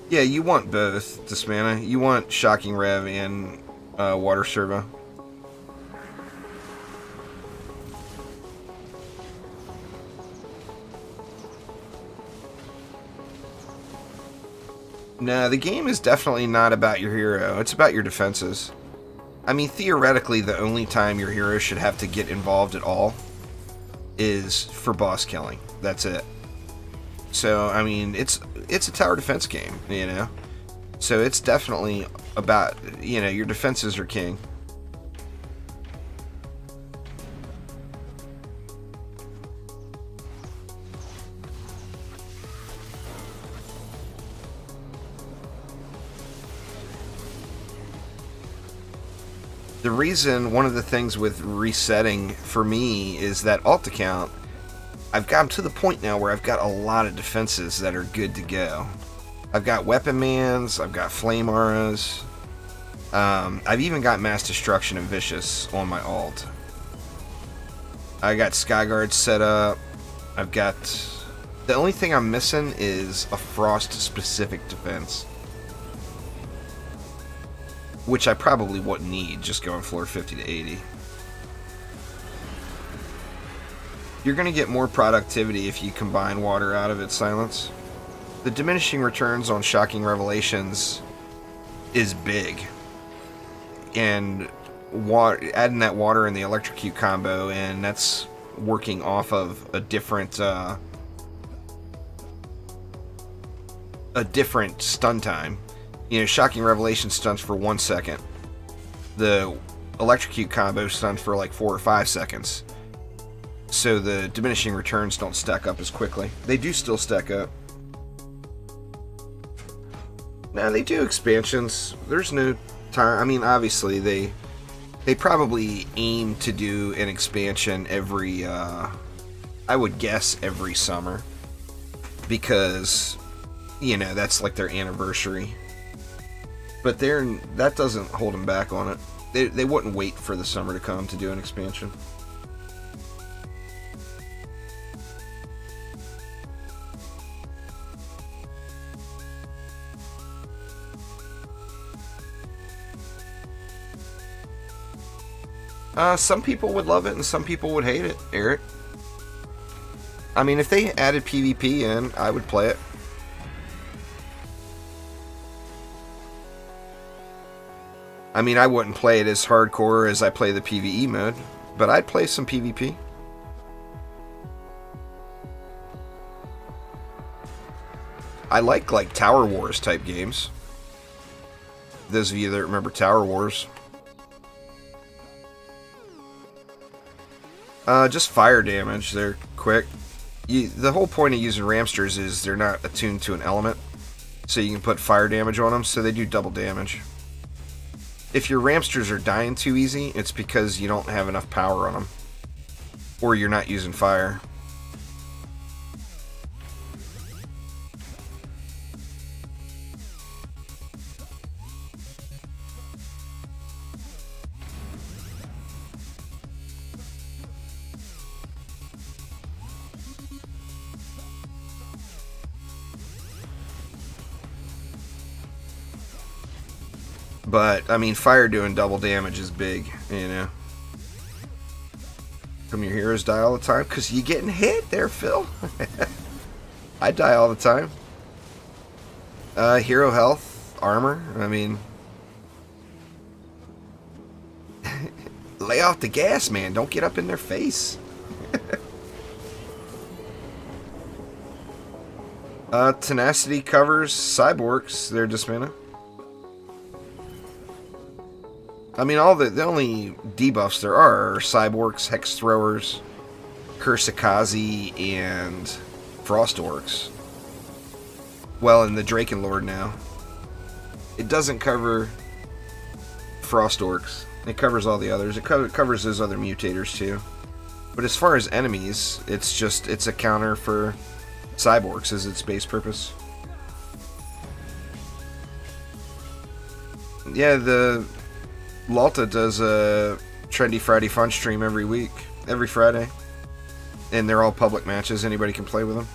Yeah, you want both, Dismana. You want Shocking Rev and Water Servo. Nah, the game is definitely not about your hero. It's about your defenses. I mean, theoretically, the only time your hero should have to get involved at all is for boss killing. That's it. So, I mean, it's a tower defense game, you know? So it's definitely about, you know, your defenses are king. The reason, one of the things with resetting for me is that alt account, I've gotten to the point now where I've got a lot of defenses that are good to go. I've got Weapon Mans, I've got Flame Auras, I've even got Mass Destruction and Vicious on my alt. I got Skyguard set up. I've got... The only thing I'm missing is a frost-specific defense. Which I probably wouldn't need, just going floor 50 to 80. You're going to get more productivity if you combine water out of its silence. The diminishing returns on Shocking Revelations is big. And adding that water and the electrocute combo, and that's working off of a different stun time. You know, Shocking Revelation stuns for 1 second. The electrocute combo stuns for like 4 or 5 seconds. So the diminishing returns don't stack up as quickly. They do still stack up. Now they do expansions. There's no time. I mean, obviously they probably aim to do an expansion every, I would guess every summer, because, you know, that's like their anniversary. But that doesn't hold them back on it. They wouldn't wait for the summer to come to do an expansion. Some people would love it and some people would hate it, Eric. I mean, if they added PvP in, I would play it. I mean, I wouldn't play it as hardcore as I play the PvE mode, but I'd play some PvP. I like Tower Wars type games. Those of you that remember Tower Wars. Just fire damage. They're quick. The whole point of using Ramsters is they're not attuned to an element, so you can put fire damage on them, so they do double damage. If your Ramsters are dying too easy, it's because you don't have enough power on them, or you're not using fire. But, I mean, fire doing double damage is big, you know. Come your heroes die all the time? Because you getting hit there, Phil. I die all the time. Hero health, armor, I mean... Lay off the gas, man. Don't get up in their face. Tenacity covers cyborgs, they're dismana. I mean, the only debuffs there are Cyborgs, Hex Throwers, Kursakazi, and Frost Orcs. Well, and the Drakenlord now. It doesn't cover Frost Orcs. It covers all the others. It covers those other mutators too. But as far as enemies, it's a counter for Cyborgs as its base purpose. Yeah, the Lalta does a Trendy Friday Fun stream every Friday. And they're all public matches, anybody can play with them.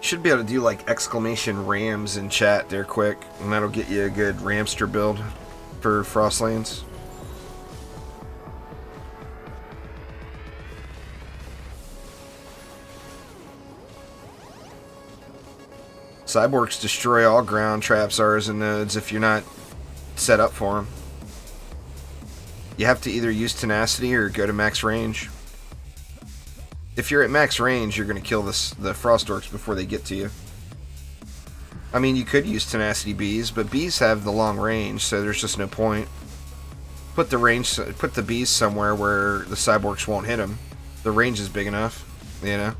Should be able to do like exclamation Rams in chat there quick, and that'll get you a good Ramster build for Frostlands. Cyborgs destroy all ground traps, Rs, and nodes if you're not set up for them. You have to either use tenacity or go to max range. If you're at max range, you're going to kill the Frost Orcs before they get to you. I mean, you could use tenacity bees, but bees have the long range, so there's just no point. Put the bees somewhere where the Cyborgs won't hit them. The range is big enough, you know.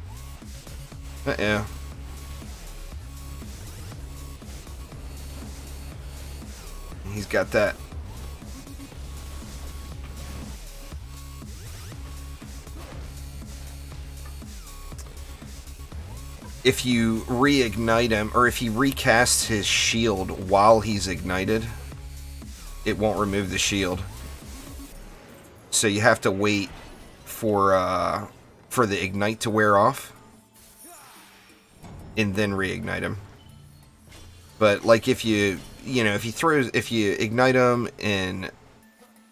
Yeah. He's got that. if you reignite him, or if he recasts his shield while he's ignited, it won't remove the shield. So you have to wait for the ignite to wear off, and then reignite him. But like if you ignite him and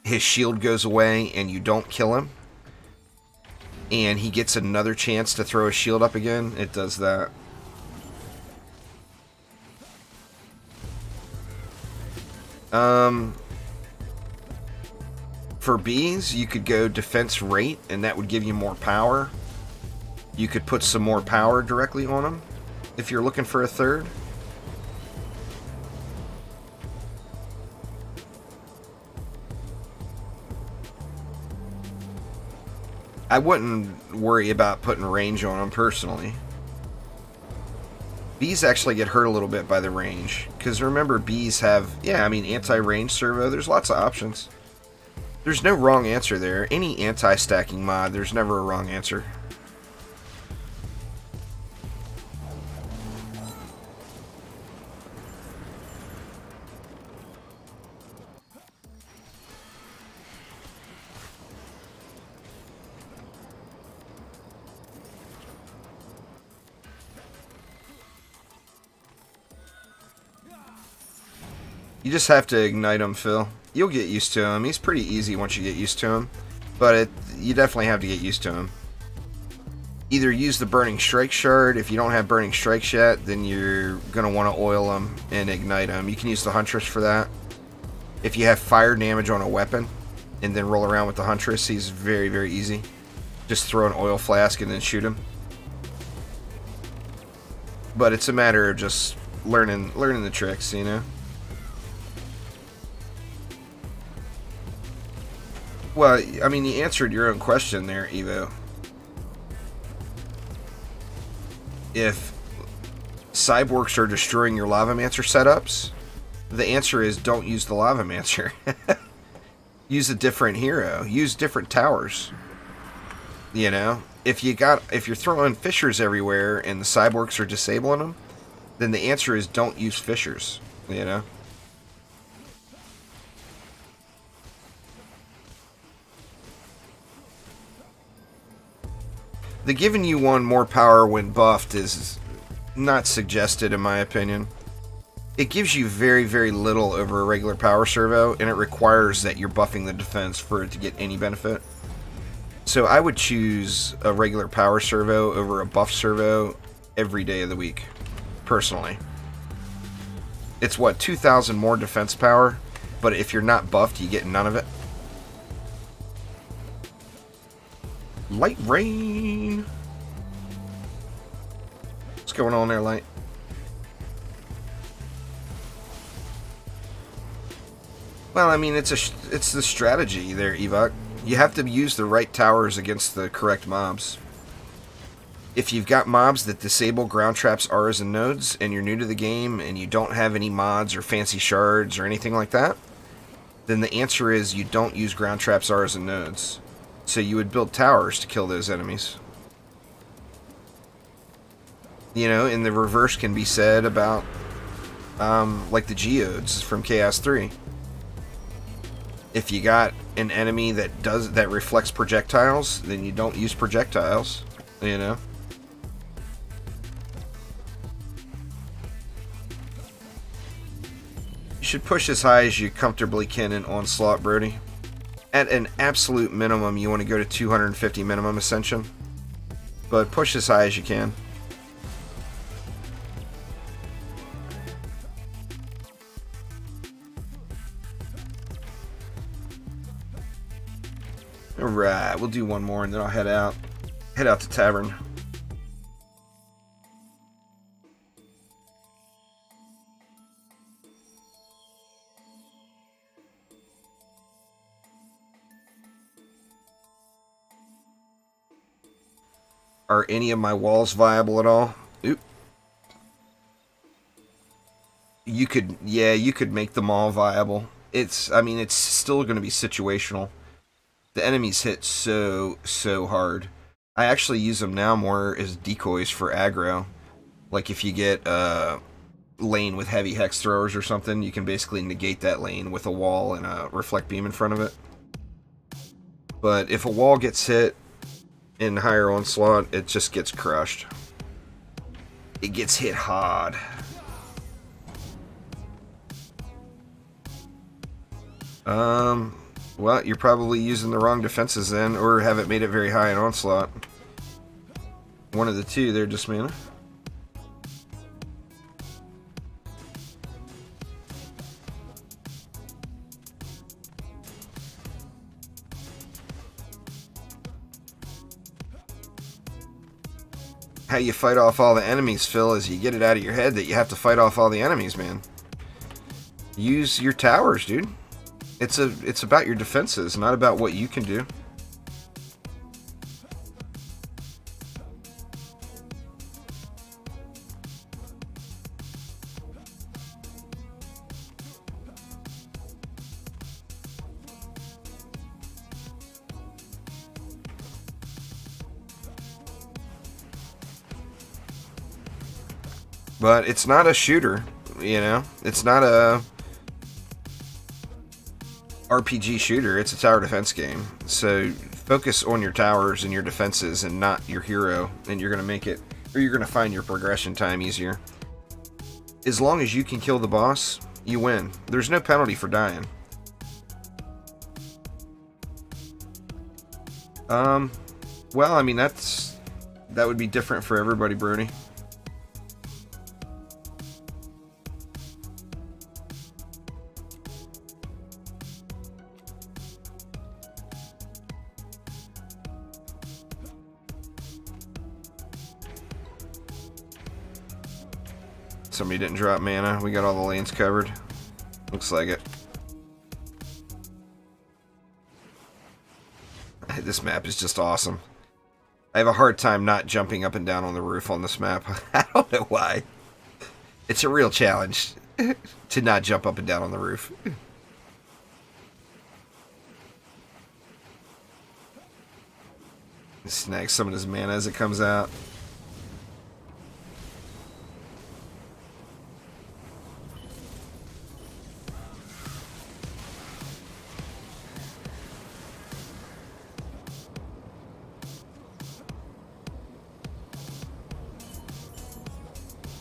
his shield goes away and you don't kill him, and he gets another chance to throw his shield up again, it does that. For bees, you could go defense rate, and that would give you more power. You could put some more power directly on them if you're looking for a third. I wouldn't worry about putting range on them personally. Bees actually get hurt a little bit by the range, because remember, bees have, anti-range servo. There's lots of options. There's no wrong answer there. Any anti-stacking mod, there's never a wrong answer. You just have to ignite him, Phil. You'll get used to him. He's pretty easy once you get used to him. But you definitely have to get used to him. Either use the Burning Strike Shard. If you don't have Burning Strikes yet, then you're going to want to oil him and ignite him. You can use the Huntress for that. If you have fire damage on a weapon, and then roll around with the Huntress, he's very, very easy. Just throw an oil flask and then shoot him. But it's a matter of just learning the tricks, you know? Well, I mean, you answered your own question there, Evo. If cyborgs are destroying your Lavamancer setups, the answer is don't use the Lavamancer. Use a different hero. Use different towers. You know? If you're throwing fissures everywhere and the cyborgs are disabling them, then the answer is don't use fissures. You know? The giving you one more power when buffed is not suggested, in my opinion. It gives you very, very little over a regular power servo, and it requires that you're buffing the defense for it to get any benefit. So I would choose a regular power servo over a buff servo every day of the week, personally. It's what, 2,000 more defense power, but if you're not buffed, you get none of it. Lightrayne. What's going on there, Light? Well, I mean, it's the strategy there, Evok. You have to use the right towers against the correct mobs. If you've got mobs that disable ground traps, auras, and nodes, and you're new to the game, and you don't have any mods or fancy shards or anything like that, then the answer is you don't use ground traps, auras, and nodes. So you would build towers to kill those enemies. You know, and the reverse can be said about, like the geodes from Chaos 3. If you got an enemy that reflects projectiles, then you don't use projectiles, you know. You should push as high as you comfortably can in Onslaught, Brody. At an absolute minimum, you want to go to 250 minimum Ascension. But push as high as you can. Alright, we'll do one more and then I'll head out. Head out to Tavern. Are any of my walls viable at all? Oop. You could make them all viable. I mean, it's still going to be situational. The enemies hit so hard. I actually use them now more as decoys for aggro. Like if you get a lane with heavy hex throwers or something, you can basically negate that lane with a wall and a reflect beam in front of it. But if a wall gets hit in higher Onslaught, it just gets crushed. It gets hit hard. Well, you're probably using the wrong defenses then, or haven't made it very high in Onslaught. One of the two there, just mana. How you fight off all the enemies, Phil, is you get it out of your head that you have to fight off all the enemies, man. Use your towers, dude. It's about your defenses, not about what you can do. But it's not a shooter, you know? It's not a RPG shooter, it's a tower defense game. So focus on your towers and your defenses and not your hero, and you're going to make it, or you're going to find your progression time easier. As long as you can kill the boss, you win. There's no penalty for dying. Well, I mean, that would be different for everybody, Brody. Somebody didn't drop mana. We got all the lanes covered. Looks like it. This map is just awesome. I have a hard time not jumping up and down on the roof on this map. I don't know why. It's a real challenge to not jump up and down on the roof. Snag some of his mana as it comes out.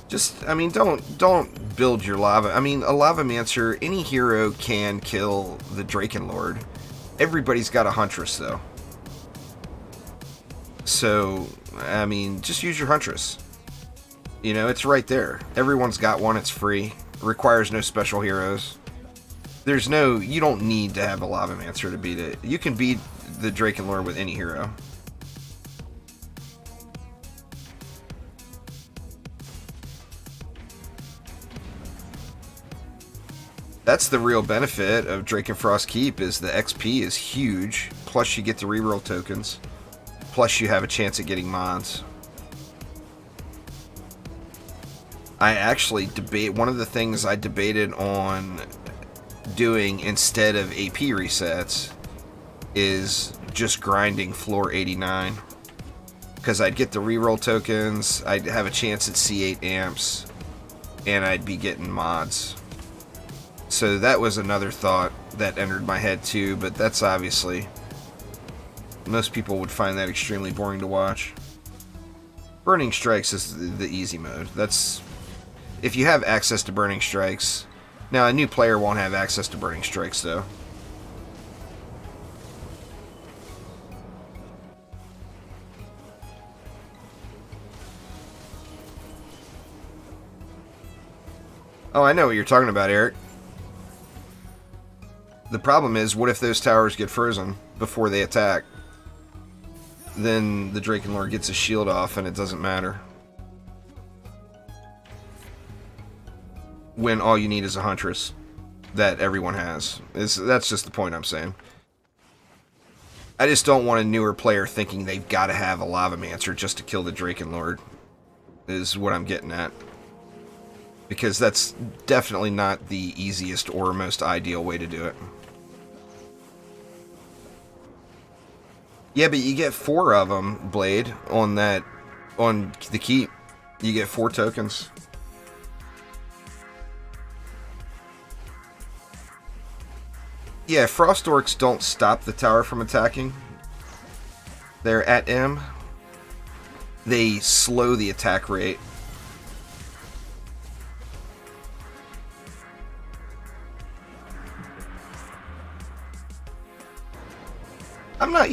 Just, I mean, don't build your lava. I mean, a Lavamancer, any hero can kill the Drakenlord. Everybody's got a Huntress, though. So, I mean, just use your Huntress. You know, it's right there. Everyone's got one, it's free. It requires no special heroes. There's no, you don't need to have a Lavamancer to beat it. You can beat the Drakenlord with any hero. That's the real benefit of Drakenfrost Keep, is the XP is huge, plus you get the reroll tokens, plus you have a chance at getting mods. I actually one of the things I debated on doing instead of AP resets is just grinding floor 89. Because I'd get the reroll tokens, I'd have a chance at C8 amps, and I'd be getting mods. So that was another thought that entered my head too, but that's obviously, most people would find that extremely boring to watch. Burning Strikes is the easy mode. That's, if you have access to Burning Strikes. Now, a new player won't have access to Burning Strikes though. Oh, I know what you're talking about, Eric. The problem is, what if those towers get frozen before they attack? Then the Drakenlord gets his shield off and it doesn't matter. When all you need is a Huntress that everyone has. That's just the point I'm saying. I just don't want a newer player thinking they've got to have a Lavamancer just to kill the Drakenlord, is what I'm getting at. Because that's definitely not the easiest or most ideal way to do it. Yeah, but you get 4 of them, Blade, on the keep. You get 4 tokens. Yeah, Frost Orcs don't stop the tower from attacking. They're at M. They slow the attack rate.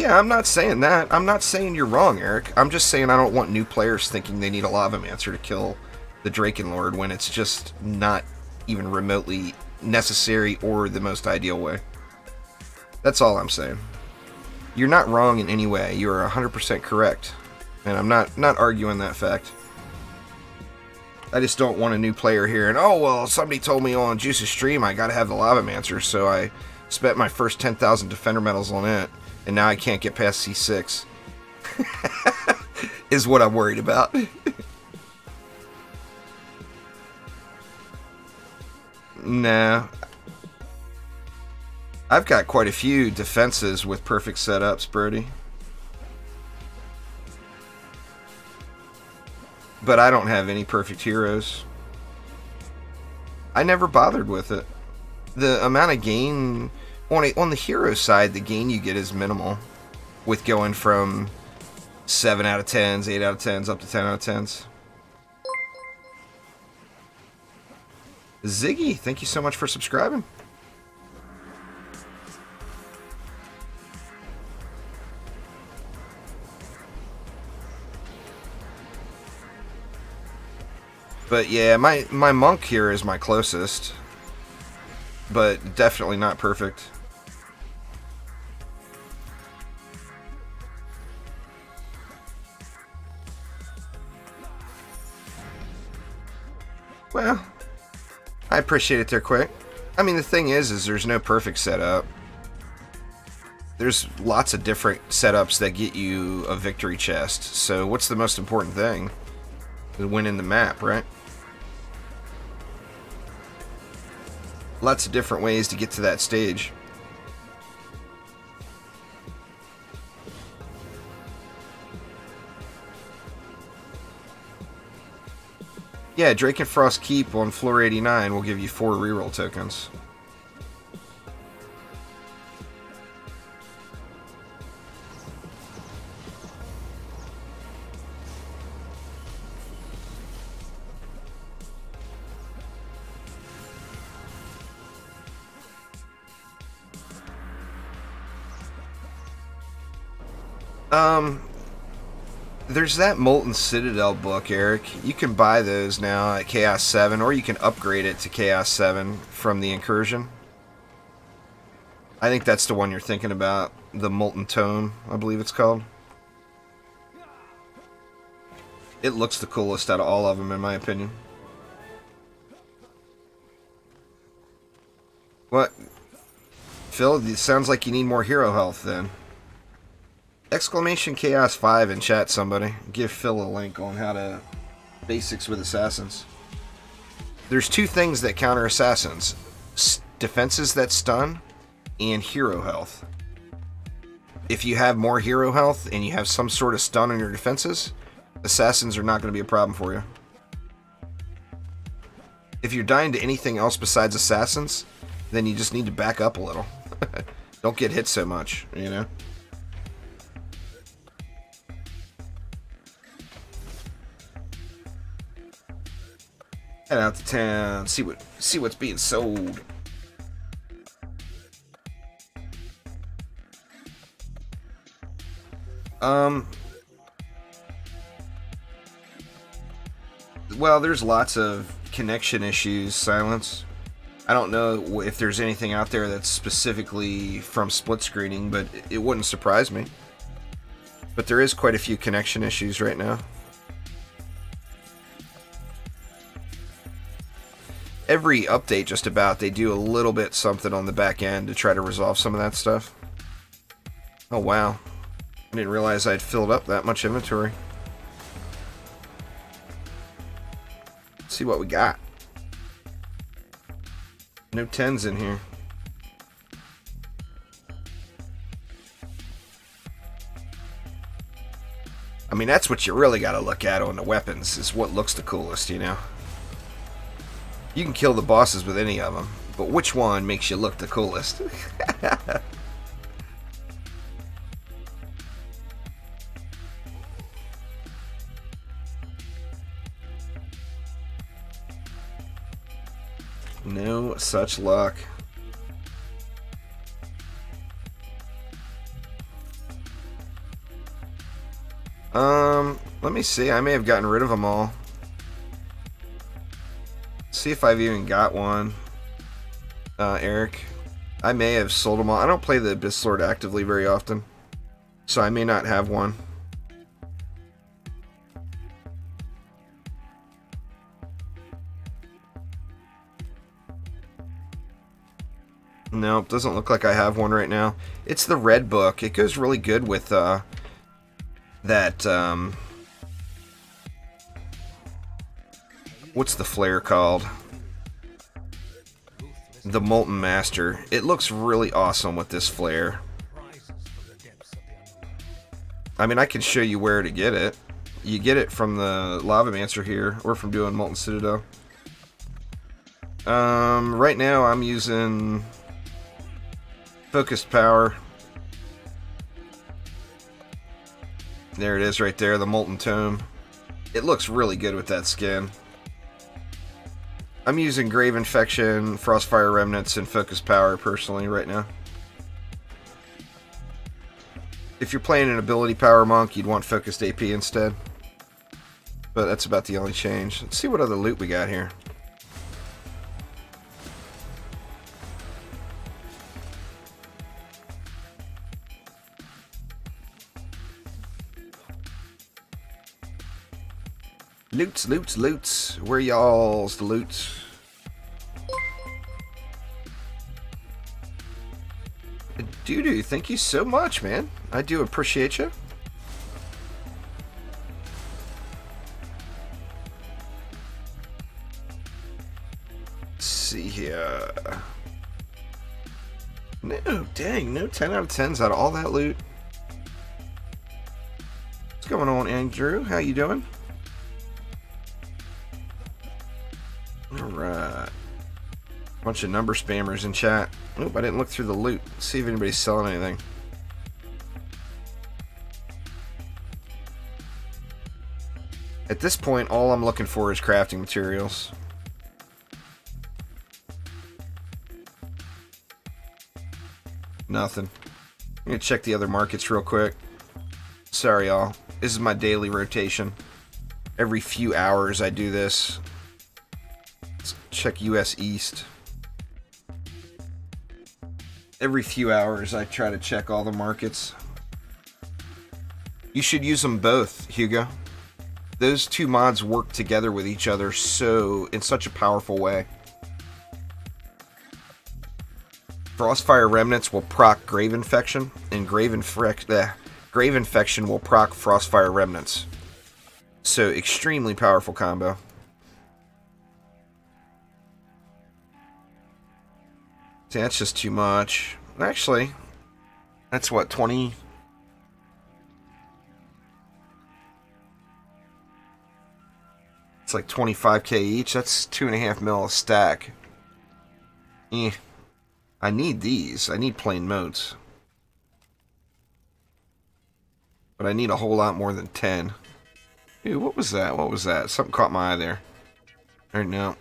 I'm not saying that. I'm not saying you're wrong, Eric. I'm just saying I don't want new players thinking they need a Lavamancer to kill the Drakenlord when it's just not even remotely necessary or the most ideal way. That's all I'm saying. You're not wrong in any way. You are 100% correct. And I'm not arguing that fact. I just don't want a new player here and, oh, well, somebody told me on Juice's stream I gotta have the Lavamancer, so I spent my first 10,000 Defender medals on it, and now I can't get past C6. Is what I'm worried about. Nah. I've got quite a few defenses with perfect setups, Brody. But I don't have any perfect heroes. I never bothered with it. The amount of gain on the hero side, the gain you get is minimal, with going from 7 out of 10s, 8 out of 10s, up to 10 out of 10s. Ziggy, thank you so much for subscribing. But yeah, my monk here is my closest, but definitely not perfect. Well, I appreciate it there, Quick. I mean, the thing is there's no perfect setup. There's lots of different setups that get you a victory chest. So what's the most important thing? Winning the map, right? Lots of different ways to get to that stage. Yeah, Drakenfrost Keep on floor 89 will give you 4 reroll tokens. There's that Molten Citadel book, Eric. You can buy those now at Chaos 7, or you can upgrade it to Chaos 7 from the Incursion. I think that's the one you're thinking about. The Molten Tome, I believe it's called. It looks the coolest out of all of them, in my opinion. What? Phil, it sounds like you need more hero health, then. Exclamation Chaos 5 in chat, somebody. Give Phil a link on how to basics with assassins. There's 2 things that counter assassins. Defenses that stun and hero health. If you have more hero health and you have some sort of stun on your defenses, assassins are not going to be a problem for you. If you're dying to anything else besides assassins, then you just need to back up a little. Don't get hit so much, you know? Head out to town, see what's being sold. Well, there's lots of connection issues, Silence. I don't know if there's anything out there that's specifically from split screening, but it wouldn't surprise me. But there is quite a few connection issues right now. Every update, just about, they do a little bit something on the back end to try to resolve some of that stuff. Oh wow, I didn't realize I'd filled up that much inventory. Let's see what we got. No 10s in here. I mean, that's what you really got to look at on the weapons, is what looks the coolest, you know? You can kill the bosses with any of them, but which one makes you look the coolest? No such luck. Let me see. I may have gotten rid of them all. See if I've even got one. Eric. I may have sold them all. I don't play the Abyss Lord actively very often, so I may not have one. Nope, doesn't look like I have one right now. It's the red book. It goes really good with that, what's the flare called? The Molten Master. It looks really awesome with this flare. I mean, I can show you where to get it. You get it from the Lavamancer here, or from doing Molten Citadel. Right now I'm using Focused Power. There it is right there, the Molten Tome. It looks really good with that skin. I'm using Grave Infection, Frostfire Remnants, and Focused Power personally right now. If you're playing an Ability Power Monk, you'd want Focused AP instead. But that's about the only change. Let's see what other loot we got here. Loots, loots, loots. Where y'all's the loots? Doo-doo, thank you so much, man. I do appreciate you. Let's see here. No, dang, no 10 out of 10s out of all that loot. What's going on, Andrew? How you doing? Alright. Bunch of number spammers in chat. Oop, I didn't look through the loot. Let's see if anybody's selling anything. At this point, all I'm looking for is crafting materials. Nothing. I'm gonna check the other markets real quick. Sorry, y'all. This is my daily rotation. Every few hours I do this. Let's check US East. Every few hours I try to check all the markets. You should use them both, Hugo. Those two mods work together with each other in such a powerful way. Frostfire Remnants will proc Grave Infection, and Grave Infection will proc Frostfire Remnants. So, extremely powerful combo. See, that's just too much. Actually, that's what, 20? It's like 25k each. That's 2.5 mil a stack. I need these. I need plain motes. But I need a whole lot more than 10. Dude, what was that? What was that? Something caught my eye there. Or no.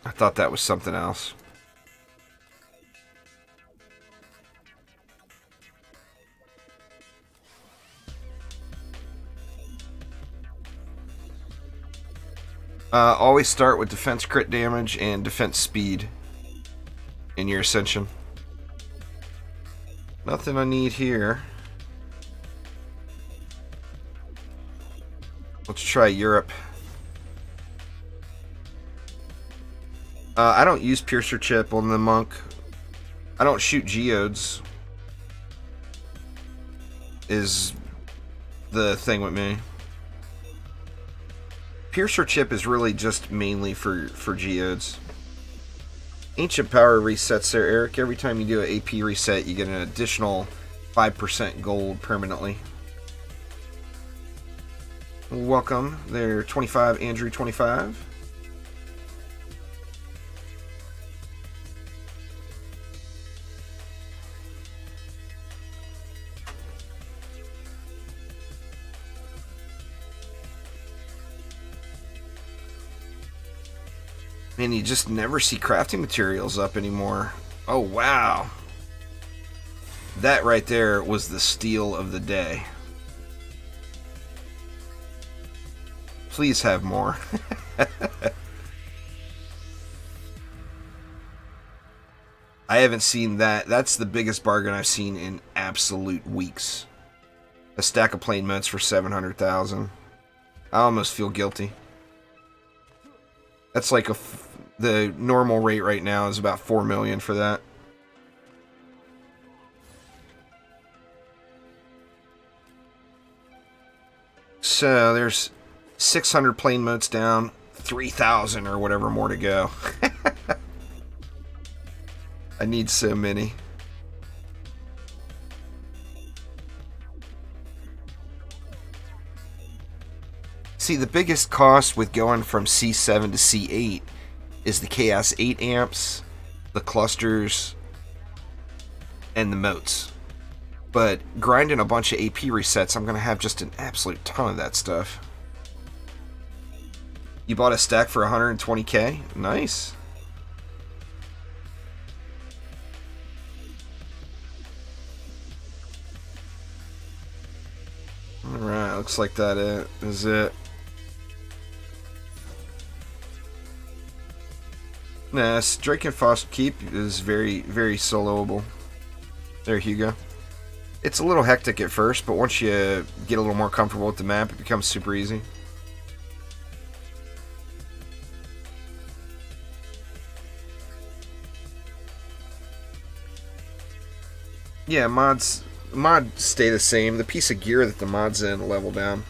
I thought that was something else. Always start with defense crit damage and defense speed in your Ascension. Nothing I need here. Let's try Europe. I don't use Piercer Chip on the Monk. I don't shoot Geodes. Is the thing with me. Piercer Chip is really just mainly for Geodes. Ancient Power resets there, Eric. Every time you do an AP reset, you get an additional 5% gold permanently. Welcome there, 25 Andrew 25. And you just never see crafting materials up anymore. Oh, wow. That right there was the steal of the day. Please have more. I haven't seen that. That's the biggest bargain I've seen in absolute weeks. A stack of plain motes for 700,000. I almost feel guilty. That's like the normal rate right now is about 4 million for that. So there's 600 plain motes down, 3,000 or whatever more to go. I need so many. See, the biggest cost with going from C7 to C8 is the Chaos 8 amps, the clusters, and the motes. But grinding a bunch of AP resets, I'm going to have just an absolute ton of that stuff. You bought a stack for 120k? Nice. Alright, looks like that is it. Nah, Drake and Frost Keep is very, very soloable. There, Hugo. It's a little hectic at first, but once you get a little more comfortable with the map, it becomes super easy. Yeah, mods stay the same. The piece of gear that the mod's in level down.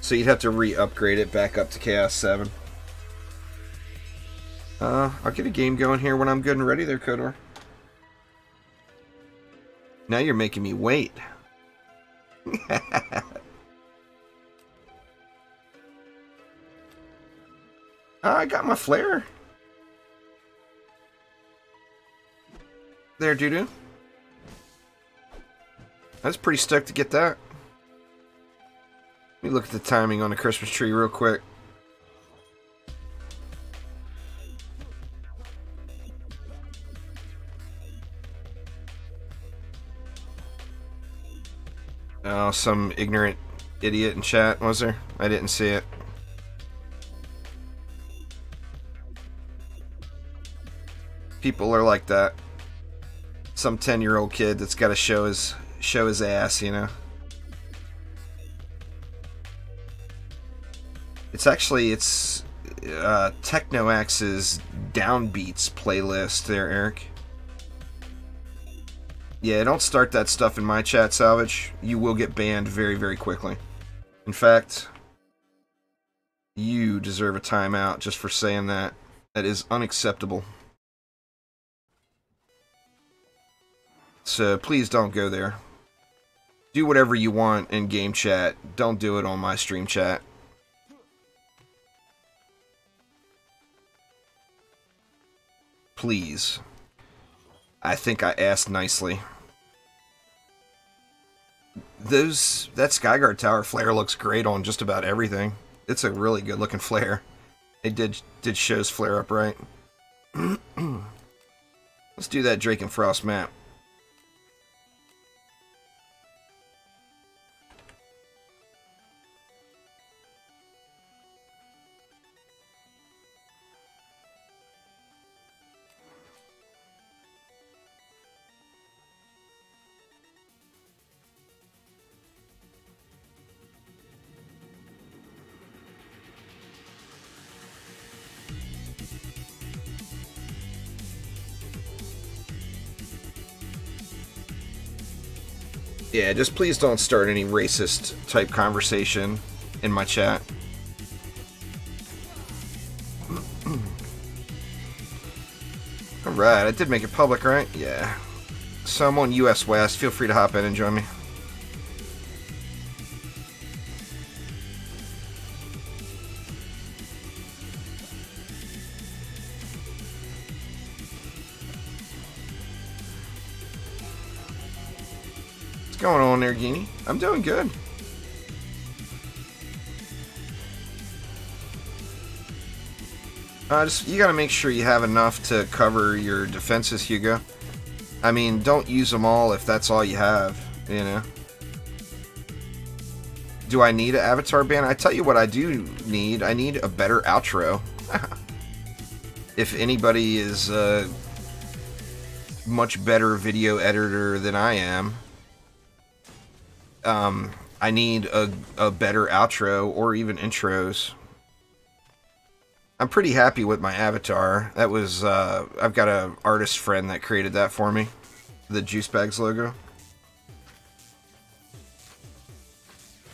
So you'd have to re-upgrade it back up to Chaos 7. I'll get a game going here when I'm good and ready there, Kodor. Now you're making me wait. I got my flare. There, Doo-Doo. I was pretty stoked to get that. Let me look at the timing on the Christmas tree real quick. Oh, some ignorant idiot in chat, was there? I didn't see it. People are like that. Some 10-year-old kid that's got to show his ass, you know. It's Technoaxe's Downbeats playlist there, Eric. Yeah, don't start that stuff in my chat, Salvage. You will get banned very, very quickly. In fact, you deserve a timeout just for saying that. That is unacceptable. So please don't go there. Do whatever you want in game chat. Don't do it on my stream chat. Please. I think I asked nicely. That Skyguard Tower flare looks great on just about everything. It's a really good looking flare. It did shows flare up right. Let's do that Drake and Frost map. Yeah, just please don't start any racist type conversation in my chat. Alright, I did make it public, right? Yeah. So I'm on US West. Feel free to hop in and join me. What's going on there, Guinea? I'm doing good. You gotta make sure you have enough to cover your defenses, Hugo. I mean, don't use them all if that's all you have, you know. Do I need an avatar ban? I tell you what I do need. I need a better outro. If anybody is a much better video editor than I am, I need a better outro or even intros. I'm pretty happy with my avatar. That was, I've got an artist friend that created that for me. The Juice Bags logo.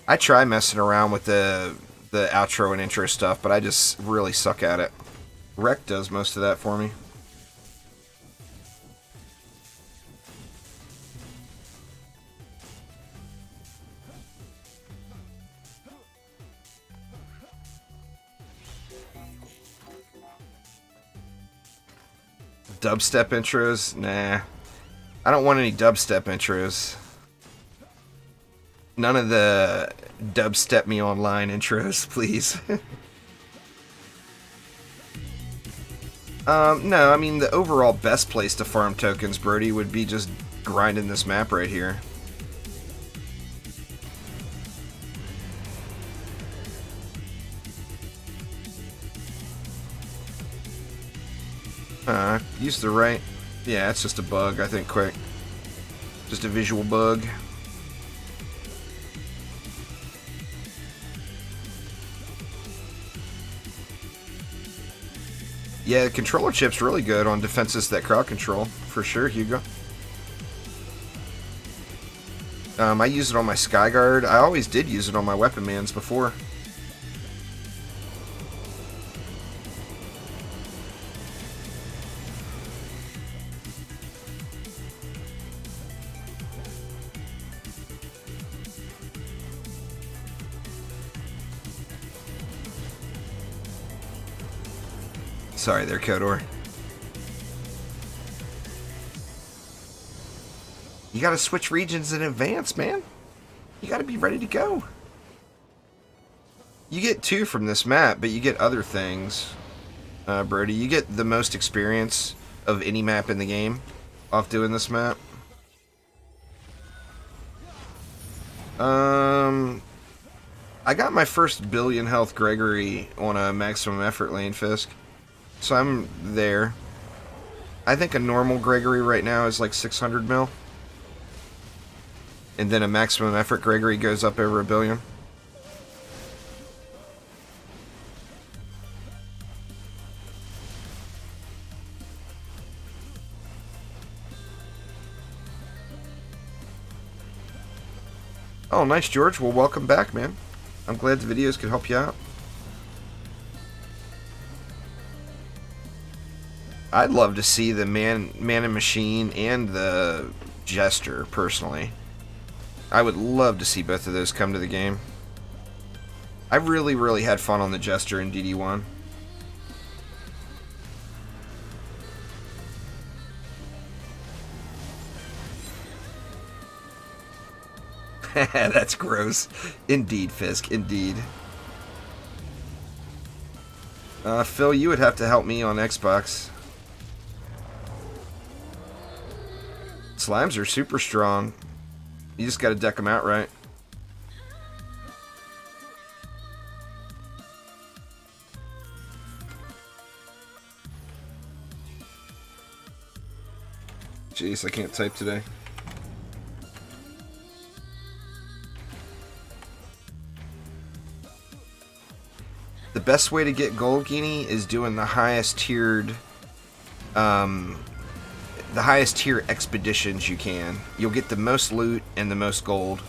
I try messing around with the outro and intro stuff, but I just really suck at it. Rec does most of that for me. Dubstep intros? Nah. I don't want any dubstep intros. None of the dubstep me online intros, please. No, I mean, the overall best place to farm tokens, Brody, would be just grinding this map right here. Use the right... Yeah, it's just a bug, I think, quick. Just a visual bug. Yeah, the controller chip's really good on defenses that crowd control, for sure, Hugo. I use it on my Skyguard. I always did use it on my Weapon Mans before. Sorry there, Kodor. You gotta switch regions in advance, man. You gotta be ready to go. You get 2 from this map, but you get other things, Brody. You get the most experience of any map in the game off doing this map. I got my first billion health Gregory on a maximum effort lane, Fisk. So I'm there. I think a normal Gregory right now is like 600 mil. And then a maximum effort Gregory goes up over 1 billion. Oh, nice, George. Well, welcome back, man. I'm glad the videos could help you out. I'd love to see the man and machine and the jester, personally. I would love to see both of those come to the game. I really had fun on the jester in DD1. That's gross. Indeed, Fisk, indeed. Phil, you would have to help me on Xbox. Slimes are super strong. You just gotta deck them out right. Jeez, I can't type today. The best way to get gold, Guinea, is doing the highest tiered expeditions you can. You'll get the most loot and the most gold.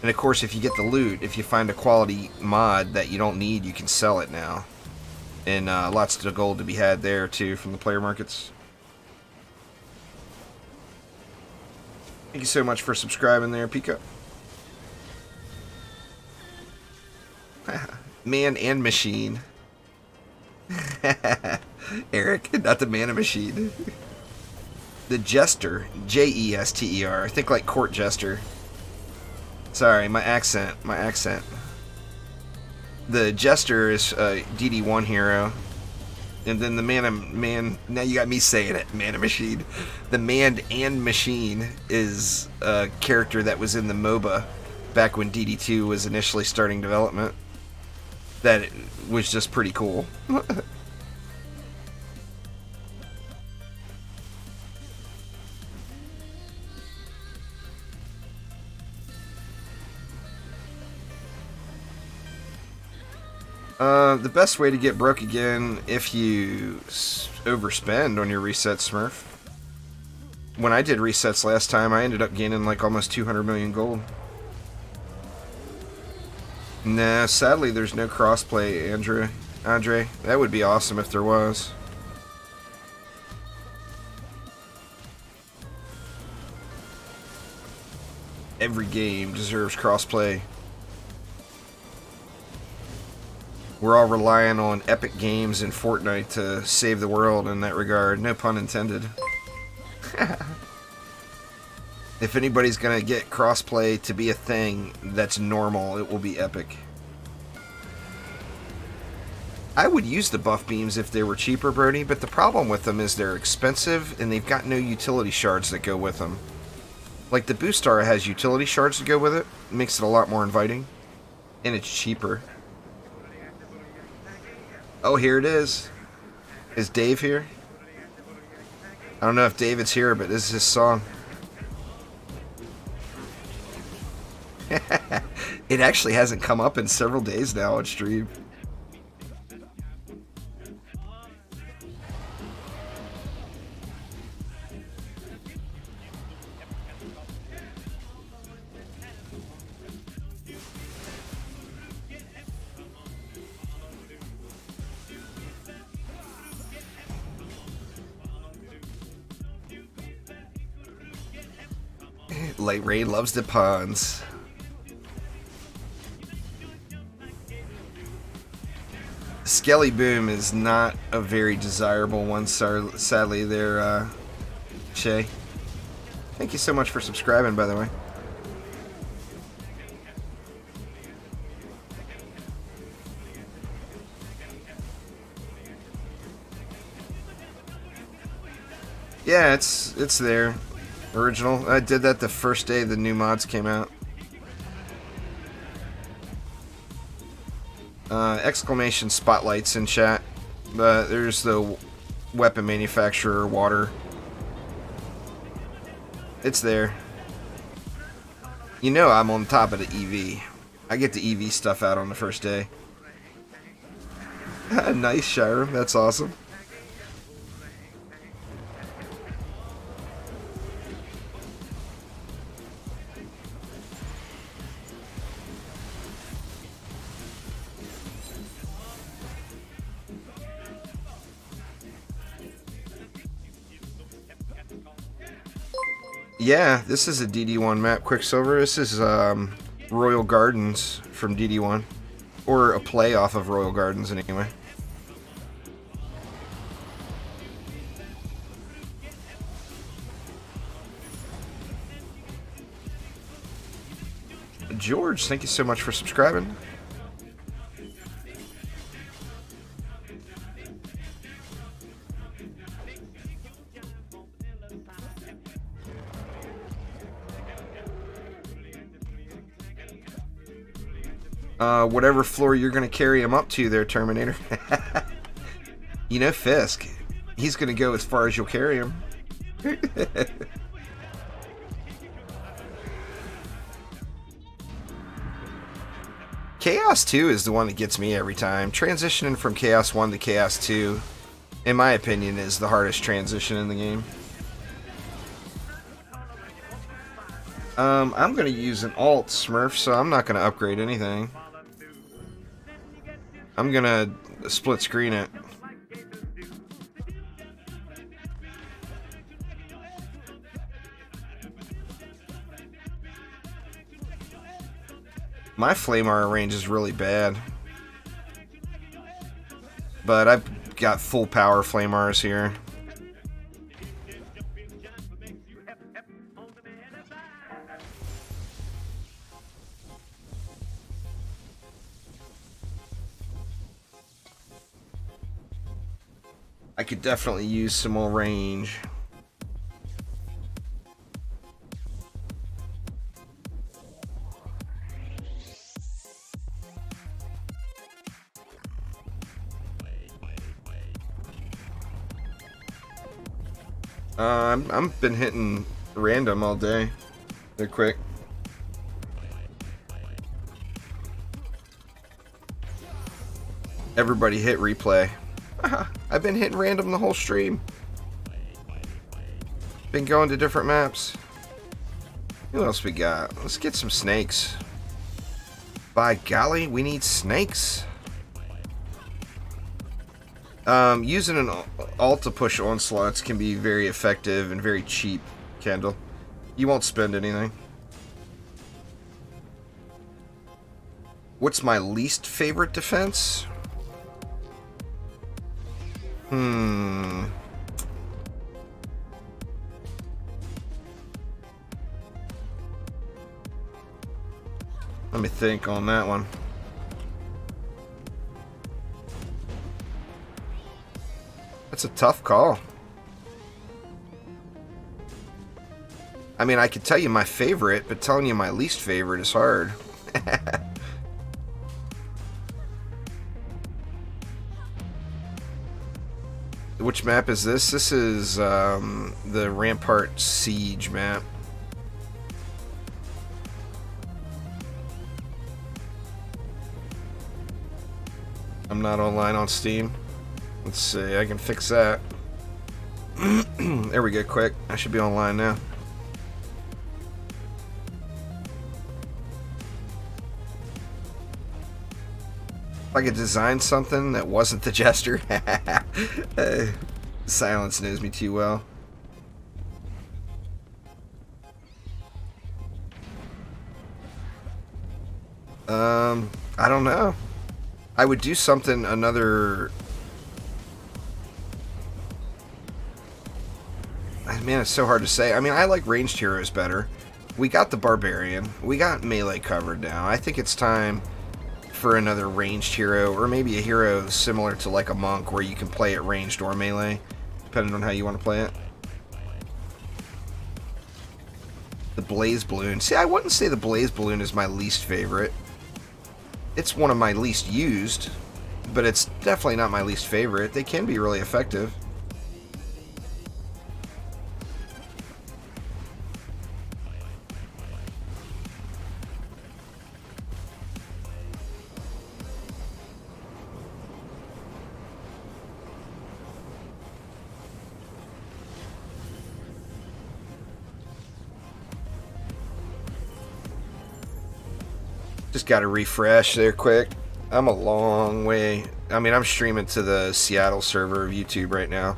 And of course, if you get the loot, if you find a quality mod that you don't need, you can sell it now. And lots of gold to be had there too from the player markets. Thank you so much for subscribing there, Pico. Man and machine. Eric, not the man and machine. The Jester, Jester. I think like court jester. Sorry, my accent. The Jester is a DD1 hero. And then the man, now you got me saying it, man and machine. The man and machine is a character that was in the MOBA back when DD2 was initially starting development. That was just pretty cool. The best way to get broke again if you overspend on your reset, Smurf. When I did resets last time, I ended up gaining like almost 200 million gold. Nah, sadly there's no crossplay, Andre. That would be awesome if there was. Every game deserves crossplay. We're all relying on Epic Games and Fortnite to save the world in that regard. No pun intended. If anybody's gonna get crossplay to be a thing that's normal, it will be Epic. I would use the buff beams if they were cheaper, Brody, but the problem with them is they're expensive and they've got no utility shards that go with them. Like the Boost Star has utility shards to go with it. It makes it a lot more inviting. And it's cheaper. Oh, here it is. Is Dave here? I don't know if David's here, but this is his song. It actually hasn't come up in several days now on stream. Lightrayne loves the puns. Skelly Boom is not a very desirable one, sadly there, Shay. Thank you so much for subscribing, by the way. Yeah, it's there. Original. I did that the first day the new mods came out. Exclamation spotlights in chat. There's the weapon manufacturer water. It's there. You know I'm on top of the EV. I get the EV stuff out on the first day. Nice, Shiram. That's awesome. Yeah, this is a DD1 map, Quicksilver. This is Royal Gardens from DD1. Or a play off of Royal Gardens, anyway. George, thank you so much for subscribing. Whatever floor you're going to carry him up to there, Terminator. You know Fisk. He's going to go as far as you'll carry him. Chaos 2 is the one that gets me every time. Transitioning from Chaos 1 to Chaos 2, in my opinion, is the hardest transition in the game. I'm going to use an alt Smurf, so I'm not going to upgrade anything. I'm going to split screen it. My Flamar range is really bad. But I've got full power Flamars here. I could definitely use some more range. I'm been hitting random all day. They're quick. Everybody hit replay. I've been hitting random the whole stream. Been going to different maps. Who else we got? Let's get some snakes. By golly, we need snakes. Using an alt to push onslaughts can be very effective and very cheap, Kendall. You won't spend anything. What's my least favorite defense? Let me think on that one. That's a tough call. I mean, I could tell you my favorite, but telling you my least favorite is hard. Which map is this? This is the Rampart Siege map. I'm not online on Steam. Let's see, I can fix that. There we go, quick. I should be online now. If I could design something that wasn't the Jester. Silence knows me too well. I don't know. I would do something another... Man, it's so hard to say. I mean, I like ranged heroes better. We got the Barbarian. We got melee covered now. I think it's time for another ranged hero, or maybe a hero similar to like a monk where you can play it ranged or melee, depending on how you want to play it. The Blaze Balloon. See, I wouldn't say the Blaze Balloon is my least favorite. It's one of my least used, but it's definitely not my least favorite. They can be really effective. Just got to refresh there quick. I'm a long way. I mean, I'm streaming to the Seattle server of YouTube right now.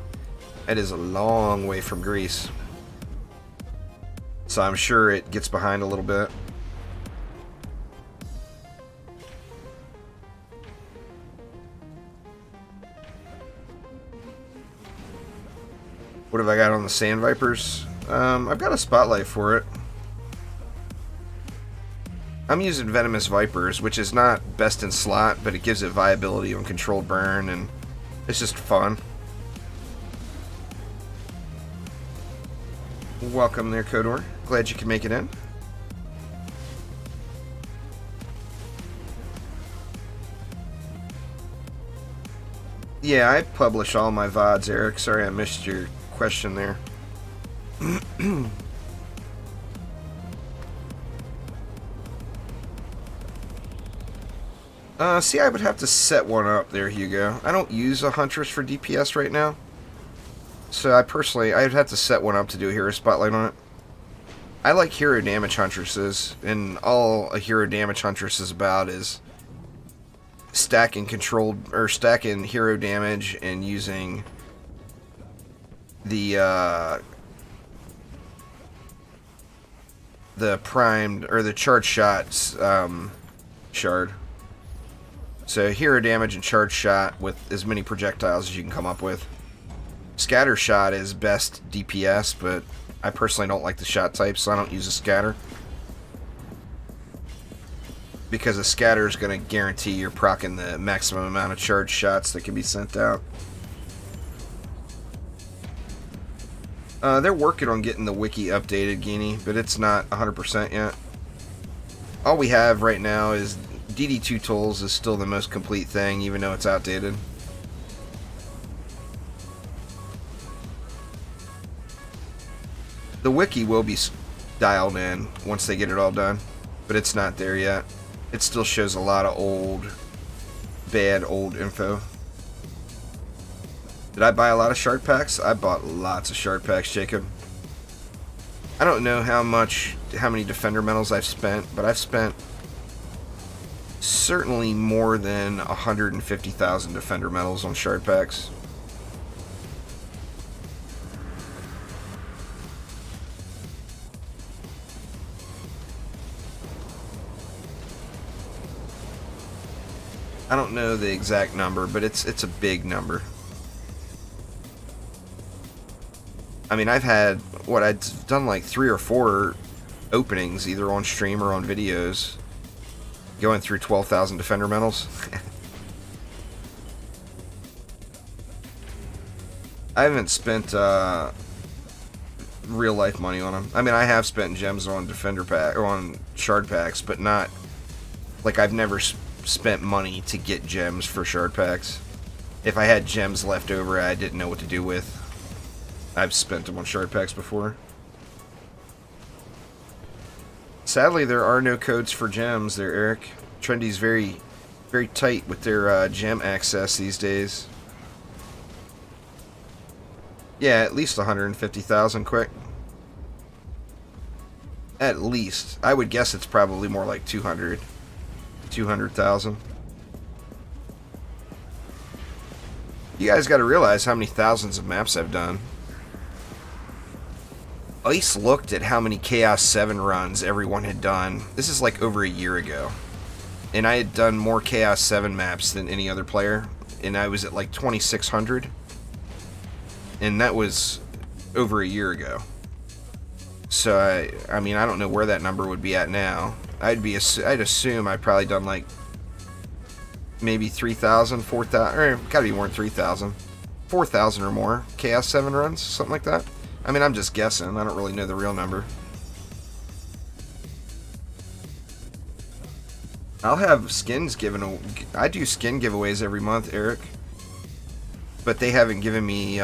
It is a long way from Greece. So I'm sure it gets behind a little bit. What have I got on the Sand Vipers? I've got a spotlight for it. I'm using Venomous Vipers, which is not best in slot, but it gives it viability on controlled burn, and it's just fun. Welcome there, Kodor. Glad you can make it in. Yeah, I publish all my VODs, Eric. Sorry I missed your question there. See, I would have to set one up there, Hugo. I don't use a Huntress for DPS right now. So I would have to set one up to do a hero spotlight on it. I like hero damage Huntresses, and all a hero damage Huntress is about is stacking hero damage and using the primed, or the charge shots, shard. So hero damage and charge shot with as many projectiles as you can come up with. Scatter shot is best DPS, but I personally don't like the shot type, so I don't use a scatter. Because a scatter is going to guarantee you're proccing the maximum amount of charge shots that can be sent out. They're working on getting the wiki updated, Guinea, but it's not 100% yet. All we have right now is DD2 tools is still the most complete thing, even though it's outdated. The wiki will be dialed in once they get it all done, but it's not there yet. It still shows a lot of bad old info. Did I buy a lot of shard packs? I bought lots of shard packs, Jacob. I don't know how many defender medals I've spent, but I've spent certainly more than 150,000 defender medals on shard packs. I don't know the exact number, but it's a big number. I mean, I've done like 3 or 4 openings, either on stream or on videos, going through 12,000 defender medals. I haven't spent real life money on them. I mean, I have spent gems on defender pack or on shard packs, but not like I've never spent money to get gems for shard packs. If I had gems left over I didn't know what to do with, I've spent them on shard packs before. Sadly, there are no codes for gems there, Eric. Trendy's very, very tight with their gem access these days. Yeah, at least 150,000 quick. At least. I would guess it's probably more like 200,000. You guys got to realize how many thousands of maps I've done. Ice looked at how many Chaos 7 runs everyone had done. This is like over a year ago. And I had done more Chaos 7 maps than any other player. And I was at like 2,600. And that was over a year ago. So, I mean, I don't know where that number would be at now. I'd assume I'd probably done like maybe 3,000, 4,000, or gotta be more than 3,000. 4,000 or more Chaos 7 runs, something like that. I mean, I'm just guessing. I don't really know the real number. I'll have skins given away. I do skin giveaways every month, Eric. But they haven't given me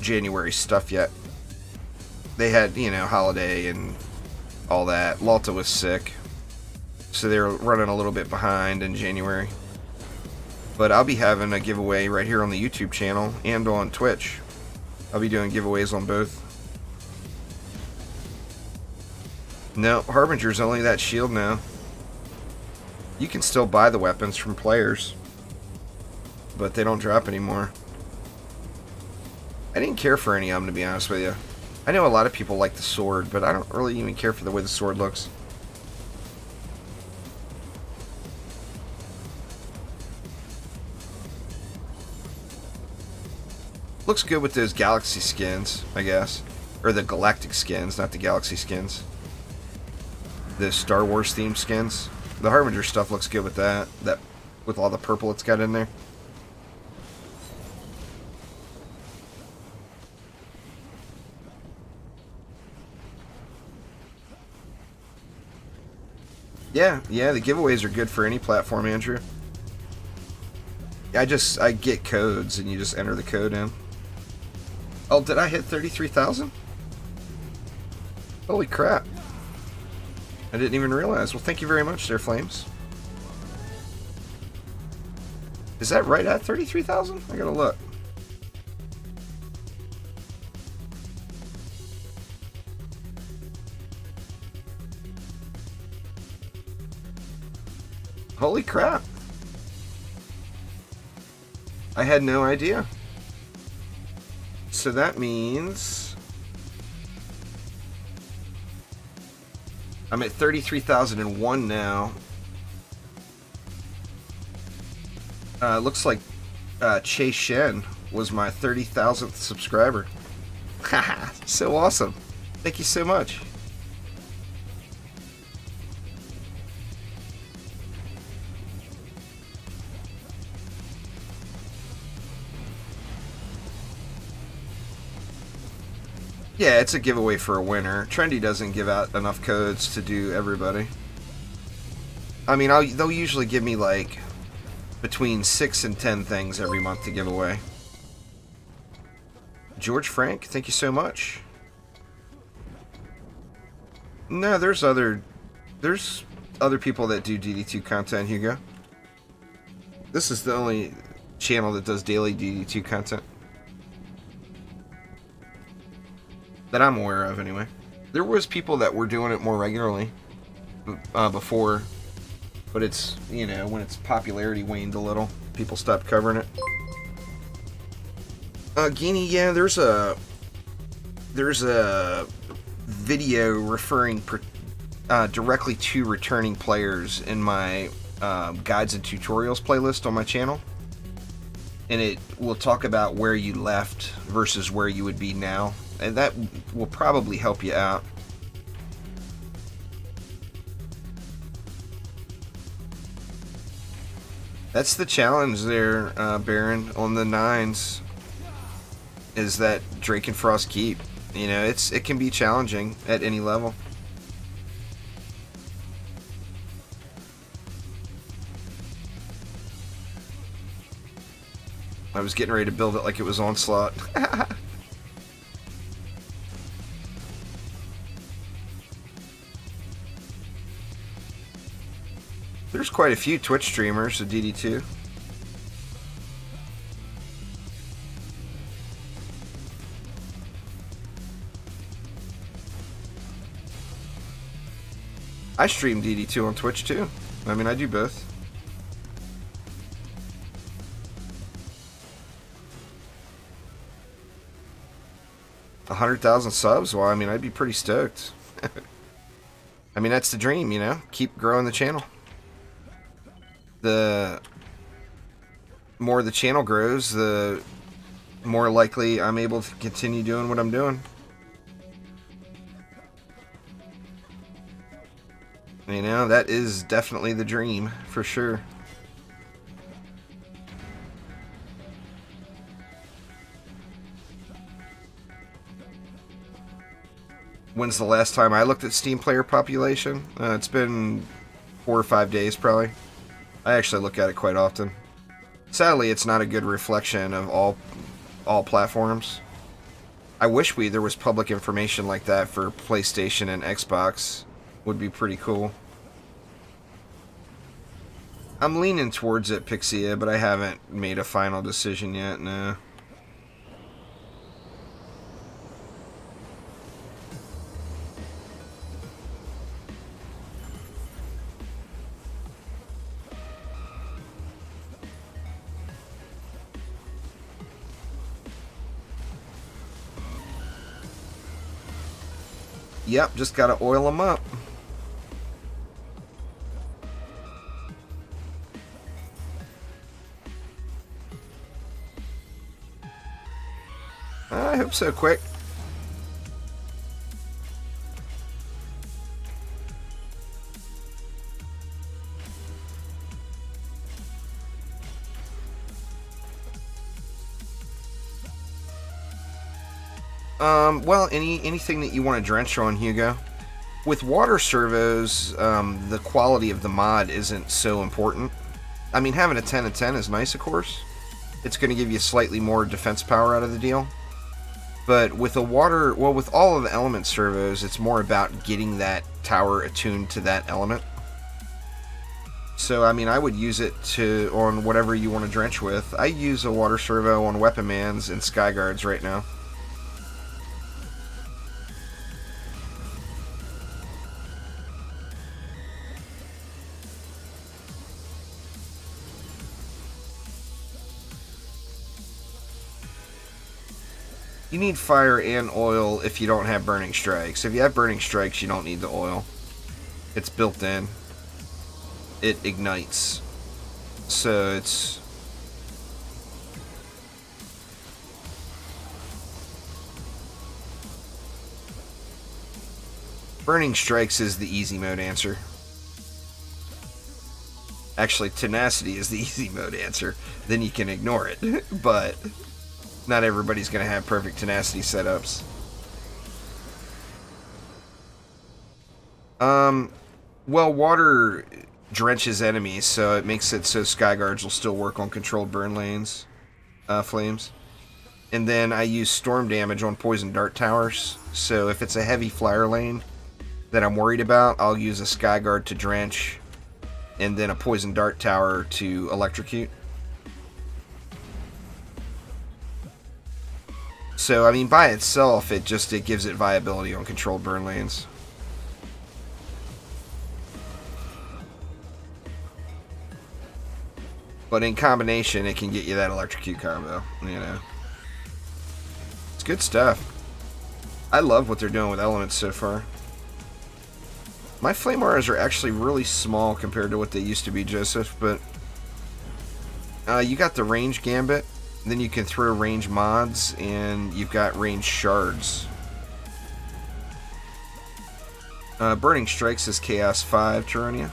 January stuff yet. They had, you know, holiday and all that. Lalta was sick. So they were running a little bit behind in January. But I'll be having a giveaway right here on the YouTube channel and on Twitch. I'll be doing giveaways on both. No, Harbinger's only that shield now. You can still buy the weapons from players, but they don't drop anymore. I didn't care for any of them, to be honest with you. I know a lot of people like the sword, but I don't really even care for the way the sword looks. Looks good with those galaxy skins, I guess. Or the galactic skins, not the galaxy skins. The Star Wars themed skins. The Harbinger stuff looks good with that. With all the purple it's got in there. Yeah, the giveaways are good for any platform, Andrew. I get codes and you just enter the code in. Oh, did I hit 33,000? Holy crap. I didn't even realize. Well, thank you very much there, Flames. Is that right at 33,000? I gotta look. Holy crap. I had no idea. So that means I'm at 33,001 now. Looks like Chase Shen was my 30,000th subscriber. Haha, so awesome. Thank you so much. Yeah, it's a giveaway for a winner. Trendy doesn't give out enough codes to do everybody. I mean, they'll usually give me like between 6 and 10 things every month to give away. George Frank, thank you so much. No, there's other people that do DD2 content, Hugo. This is the only channel that does daily DD2 content that I'm aware of, anyway. There was people that were doing it more regularly before, but it's, you know, when its popularity waned a little, people stopped covering it. Guinea, yeah, there's a video referring directly to returning players in my guides and tutorials playlist on my channel, and it will talk about where you left versus where you would be now, and that will probably help you out. That's the challenge there, Baron, on the 9s, is that Drake and Frost keep. You know, it can be challenging at any level. I was getting ready to build it like it was Onslaught. There's quite a few Twitch streamers of DD2. I stream DD2 on Twitch too. I mean, I do both. A 100,000 subs? Well, I mean, I'd be pretty stoked. I mean, that's the dream, you know? Keep growing the channel. The more the channel grows, the more likely I'm able to continue doing what I'm doing. You know, that is definitely the dream, for sure. When's the last time I looked at Steam player population? It's been 4 or 5 days, probably. I actually look at it quite often. Sadly, it's not a good reflection of all platforms. I wish there was public information like that for PlayStation and Xbox. Would be pretty cool. I'm leaning towards it, Pixia, but I haven't made a final decision yet, no. Yep, just gotta oil them up. I hope so, quick. Well, anything that you want to drench on, Hugo. With water servos, the quality of the mod isn't so important. I mean, having a 10 and 10 is nice, of course. It's going to give you slightly more defense power out of the deal. But with with all of the element servos, it's more about getting that tower attuned to that element. So, I mean, I would use it on whatever you want to drench with. I use a water servo on Weapon Mans and Skyguards right now. You need fire and oil if you don't have burning strikes. If you have burning strikes, you don't need the oil. It's built in. It ignites. So it's Burning Strikes is the easy mode answer. Actually, Tenacity is the easy mode answer. Then you can ignore it. But not everybody's going to have perfect Tenacity setups. Well, water drenches enemies, so it makes it so Skyguards will still work on controlled burn lanes, flames. And then I use storm damage on poison dart towers, so if it's a heavy flyer lane that I'm worried about, I'll use a Skyguard to drench, and then a poison dart tower to electrocute. So, I mean, by itself, it gives it viability on controlled burn lanes. But in combination, it can get you that electrocute combo, you know. It's good stuff. I love what they're doing with elements so far. My flame auras are actually really small compared to what they used to be, Joseph, but you got the range gambit, then you can throw range mods, and you've got range shards. Burning Strikes is Chaos 5, Tyronia.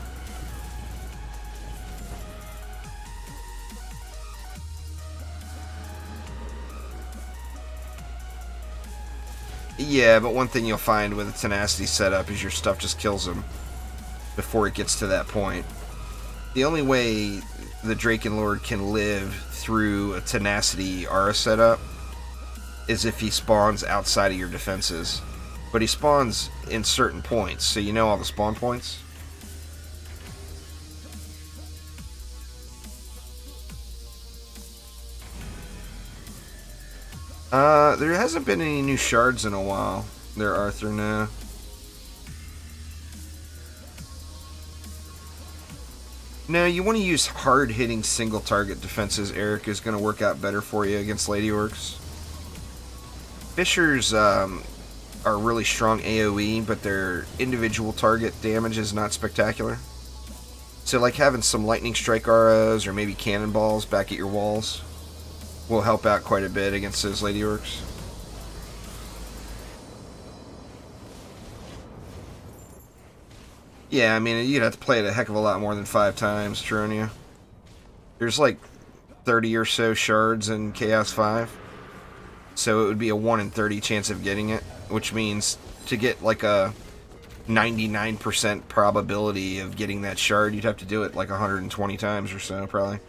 Yeah, but one thing you'll find with a Tenacity setup is your stuff just kills them before it gets to that point. The only way the Drakenlord can live through a Tenacity Aura setup is if he spawns outside of your defenses. But he spawns in certain points, so you know all the spawn points. There hasn't been any new shards in a while. There, Arthur, no. No, you want to use hard-hitting single-target defenses. Eric is going to work out better for you against Lady Orcs. Fishers are really strong AoE, but their individual target damage is not spectacular. So, like having some lightning strike auras or maybe cannonballs back at your walls will help out quite a bit against those Lady Orcs. Yeah, I mean, you'd have to play it a heck of a lot more than 5 times, Tronia. There's like 30 or so shards in Chaos 5. So it would be a 1 in 30 chance of getting it, which means to get like a 99% probability of getting that shard, you'd have to do it like 120 times or so, probably.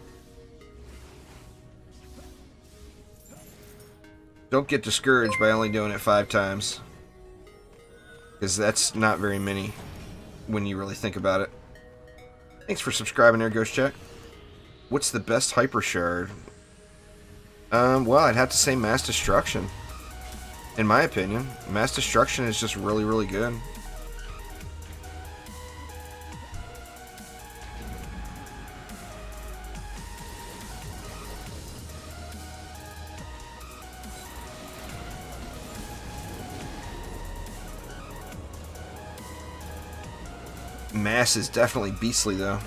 Don't get discouraged by only doing it 5 times, because that's not very many when you really think about it. Thanks for subscribing there, Ghost Check. What's the best Hyper Shard? Well, I'd have to say Mass Destruction. In my opinion, Mass Destruction is just really, really good. Mass is definitely beastly, though.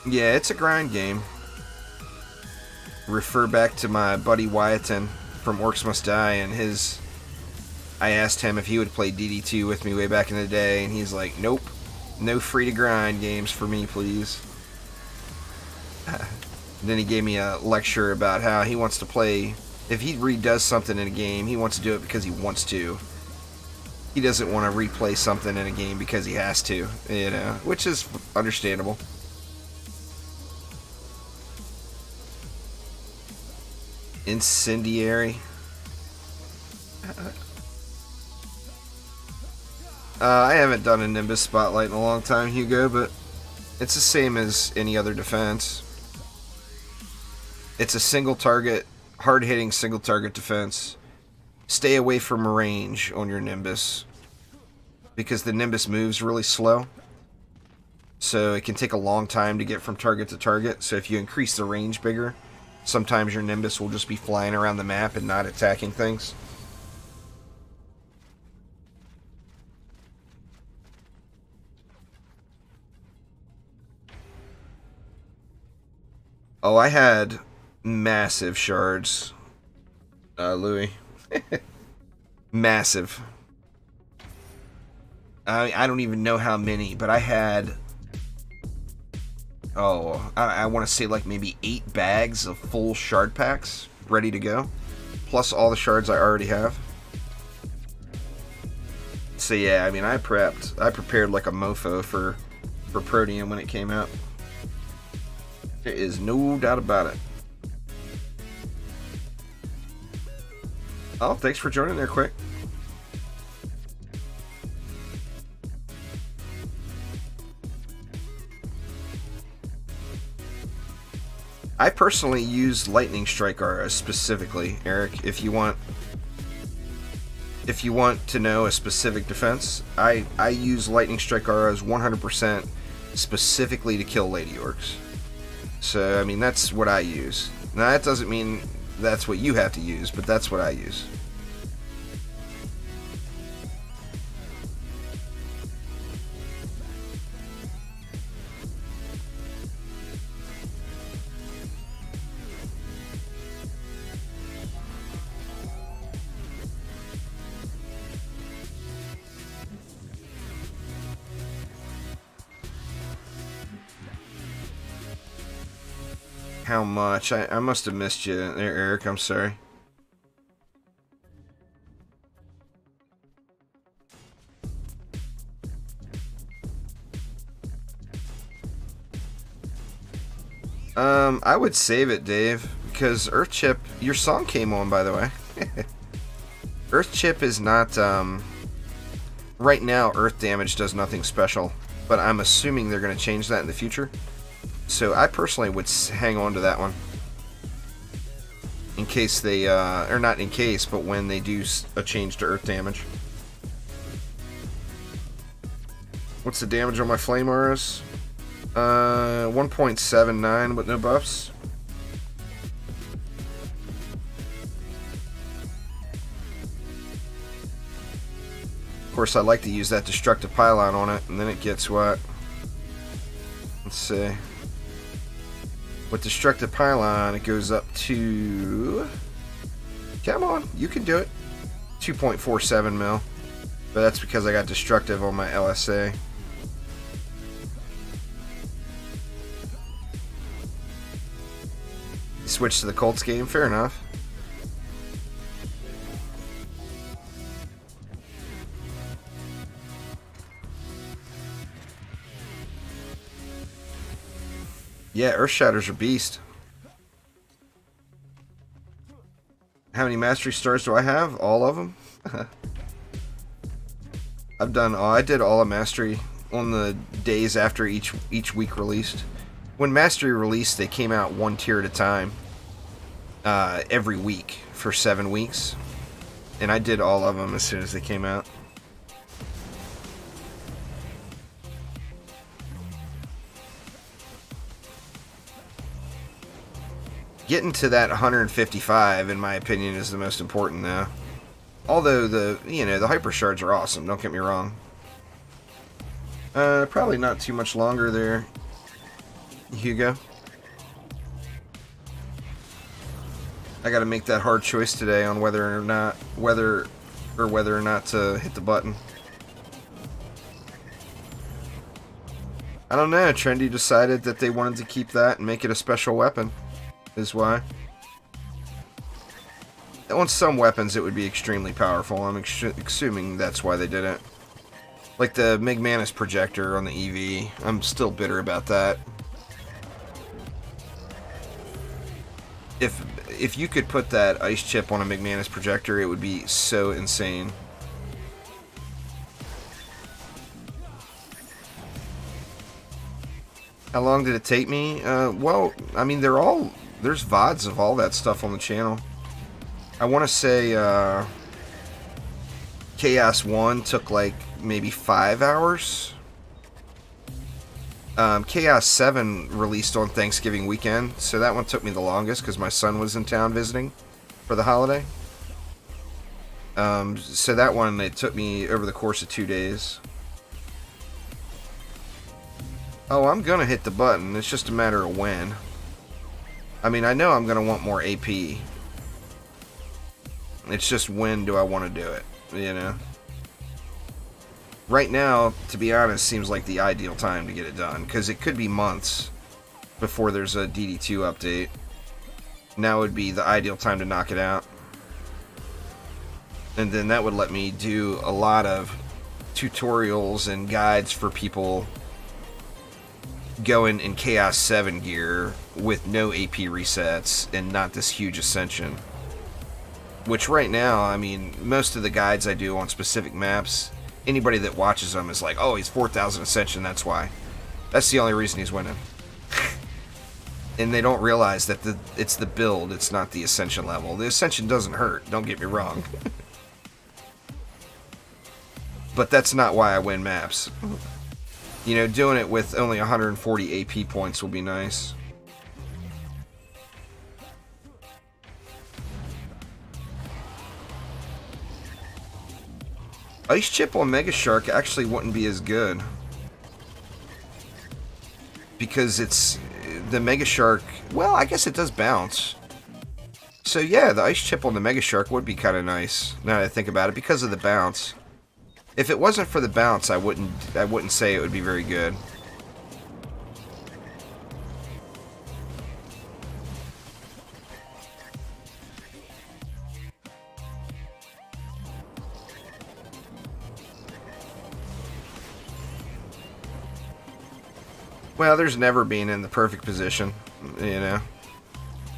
Yeah, it's a grind game. Refer back to my buddy Wyattton from Orcs Must Die, and I asked him if he would play DD2 with me way back in the day, and he's like, nope, no free-to-grind games for me, please. Then he gave me a lecture about how he wants to play. If he redoes something in a game, he wants to do it because he wants to. He doesn't want to replay something in a game because he has to, you know, which is understandable. Incendiary. I haven't done a Nimbus Spotlight in a long time, Hugo, but it's the same as any other defense. It's a single target, hard-hitting single target defense. Stay away from range on your Nimbus, because the Nimbus moves really slow. So it can take a long time to get from target to target. So if you increase the range bigger, sometimes your Nimbus will just be flying around the map and not attacking things. Oh, I had massive shards Louis. Massive. I don't even know how many, but I had... Oh, I want to say like maybe 8 bags of full shard packs ready to go. Plus all the shards I already have. So yeah, I mean, I prepared like a mofo for Protean when it came out. There is no doubt about it. Oh, thanks for joining there quick. I personally use lightning strike auras specifically, Eric. If you want to know a specific defense, I use lightning strike auras 100% specifically to kill lady orcs. So I mean, that's what I use. Now that doesn't mean that's what you have to use, but that's what I use. How much? I must have missed you there, Eric. I'm sorry. I would save it, Dave, because Earthchip, your song came on, by the way. Earthchip is not, right now, earth damage does nothing special, but I'm assuming they're going to change that in the future. So I personally would hang on to that one. In case they, or not in case, but when they do a change to earth damage. What's the damage on my flame auras? 1.79 with no buffs. Of course, I like to use that destructive pylon on it, and then it gets what? Let's see. With destructive pylon, it goes up to... Come on, you can do it. 2.47 mil. But that's because I got destructive on my LSA. Switch to the Colts game, fair enough. Yeah, Earth Shatters are beast. How many mastery stars do I have? All of them? I've done all. I did all of mastery on the days after each week released. When mastery released, they came out one tier at a time, every week for 7 weeks, and I did all of them as soon as they came out. Getting to that 155, in my opinion, is the most important, though. Although the hyper shards are awesome. Don't get me wrong. Probably not too much longer there, Hugo. I got to make that hard choice today on whether or not to hit the button. I don't know. Trendy decided that they wanted to keep that and make it a special weapon. Is why. On some weapons it would be extremely powerful. I'm assuming that's why they did it. Like the Migmanus projector on the EV. I'm still bitter about that. If you could put that ice chip on a Migmanus projector, it would be so insane. How long did it take me? Well, I mean, there's VODs of all that stuff on the channel. I want to say Chaos 1 took like maybe 5 hours. Chaos 7 released on Thanksgiving weekend, so that one took me the longest because my son was in town visiting for the holiday. So that one, it took me over the course of 2 days. Oh, I'm gonna hit the button. It's just a matter of when. I mean, I know I'm gonna want more AP. It's just when do I want to do it, you know? Right now, to be honest, seems like the ideal time to get it done, because it could be months before there's a DD2 update. Now would be the ideal time to knock it out. And then that would let me do a lot of tutorials and guides for people going in Chaos 7 gear with no AP resets and not this huge Ascension. Which right now, I mean, most of the guides I do on specific maps, anybody that watches them is like, oh, he's 4,000 Ascension, that's why. That's the only reason he's winning. And they don't realize that it's the build, it's not the Ascension level. The Ascension doesn't hurt, don't get me wrong. But that's not why I win maps. You know, doing it with only 140 AP points will be nice. Ice Chip on Mega Shark actually wouldn't be as good. Because it's... the Mega Shark... well, I guess it does bounce. So yeah, the Ice Chip on the Mega Shark would be kind of nice, now that I think about it, because of the bounce. If it wasn't for the bounce, I wouldn't say it would be very good. Well, there's never been in the perfect position, you know.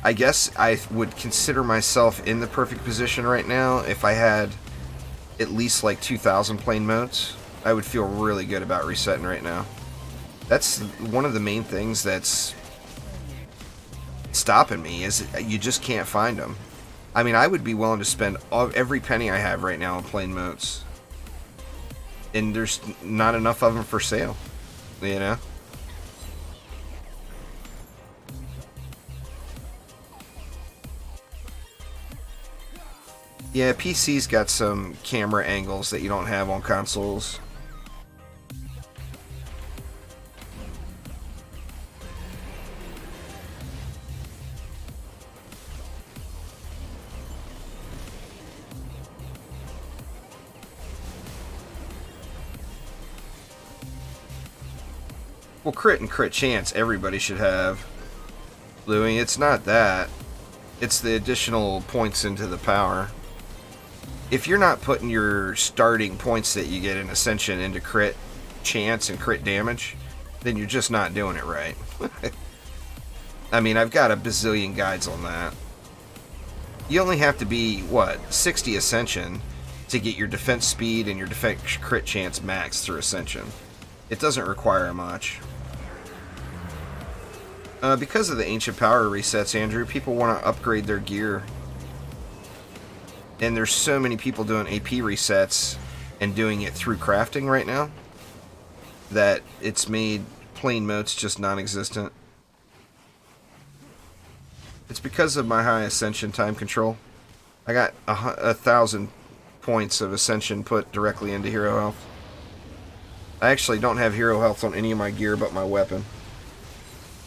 I guess I would consider myself in the perfect position right now if I had at least like 2,000 plane modes. I would feel really good about resetting right now. That's one of the main things that's stopping me, is you just can't find them. I mean, I would be willing to spend every penny I have right now on plane modes. And there's not enough of them for sale, you know? Yeah, PC's got some camera angles that you don't have on consoles. Well, crit and crit chance everybody should have. Louie, it's not that. It's the additional points into the power. If you're not putting your starting points that you get in Ascension into crit chance and crit damage, then you're just not doing it right. I mean, I've got a bazillion guides on that. You only have to be, what, 60 Ascension to get your defense speed and your defense crit chance max through Ascension. It doesn't require much. Because of the ancient power resets, Andrew, people want to upgrade their gear. And there's so many people doing AP resets and doing it through crafting right now that it's made plane modes just non-existent. It's because of my high Ascension time control. I got 1,000 points of Ascension put directly into hero health. I actually don't have hero health on any of my gear but my weapon.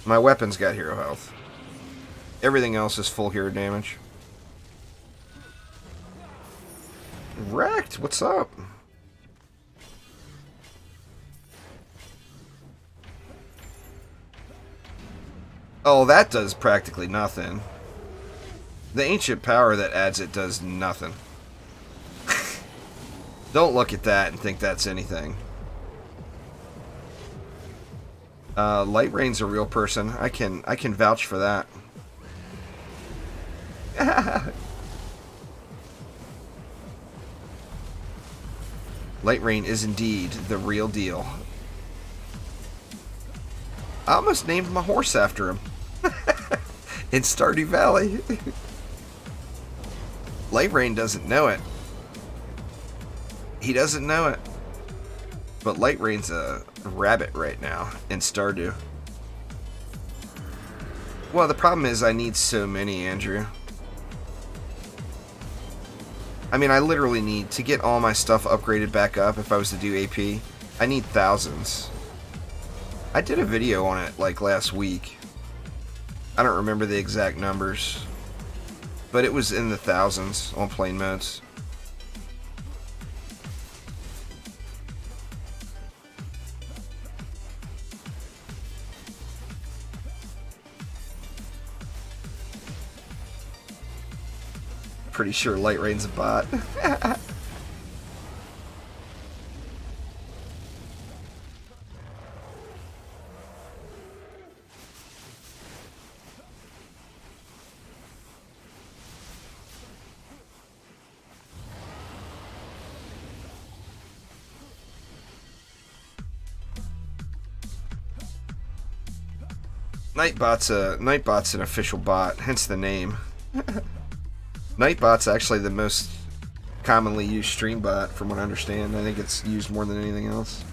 My weapon's got hero health. Everything else is full hero damage. Wrecked, what's up? Oh, that does practically nothing. The ancient power that adds it does nothing. Don't look at that and think that's anything. Lightrayne's a real person. I can vouch for that. Lightrayne is indeed the real deal. I almost named my horse after him. In Stardew Valley. Lightrayne doesn't know it. He doesn't know it. But Lightrayne's a rabbit right now in Stardew. Well, the problem is I need so many, Andrew. I mean, I literally need to get all my stuff upgraded back up if I was to do AP. I need thousands. I did a video on it like last week. I don't remember the exact numbers. but it was in the thousands on plane modes. Pretty sure Lightrayne's a bot. Nightbot's an official bot, hence the name. Nightbot's actually the most commonly used stream bot, from what I understand. I think it's used more than anything else.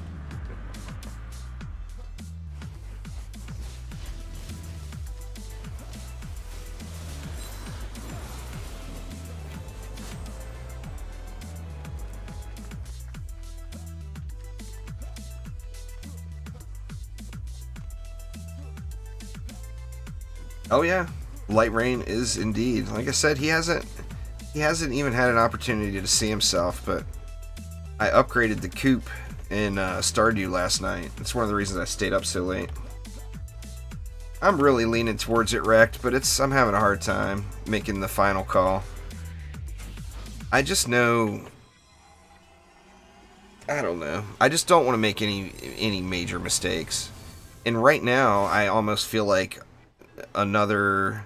Oh yeah, Lightrayne is indeed. Like I said, he hasn't even had an opportunity to see himself, but I upgraded the coupe in Stardew last night. It's one of the reasons I stayed up so late. I'm really leaning towards it wrecked, but I'm having a hard time making the final call. I just know, I don't know. I just don't want to make any major mistakes. And right now, I almost feel like another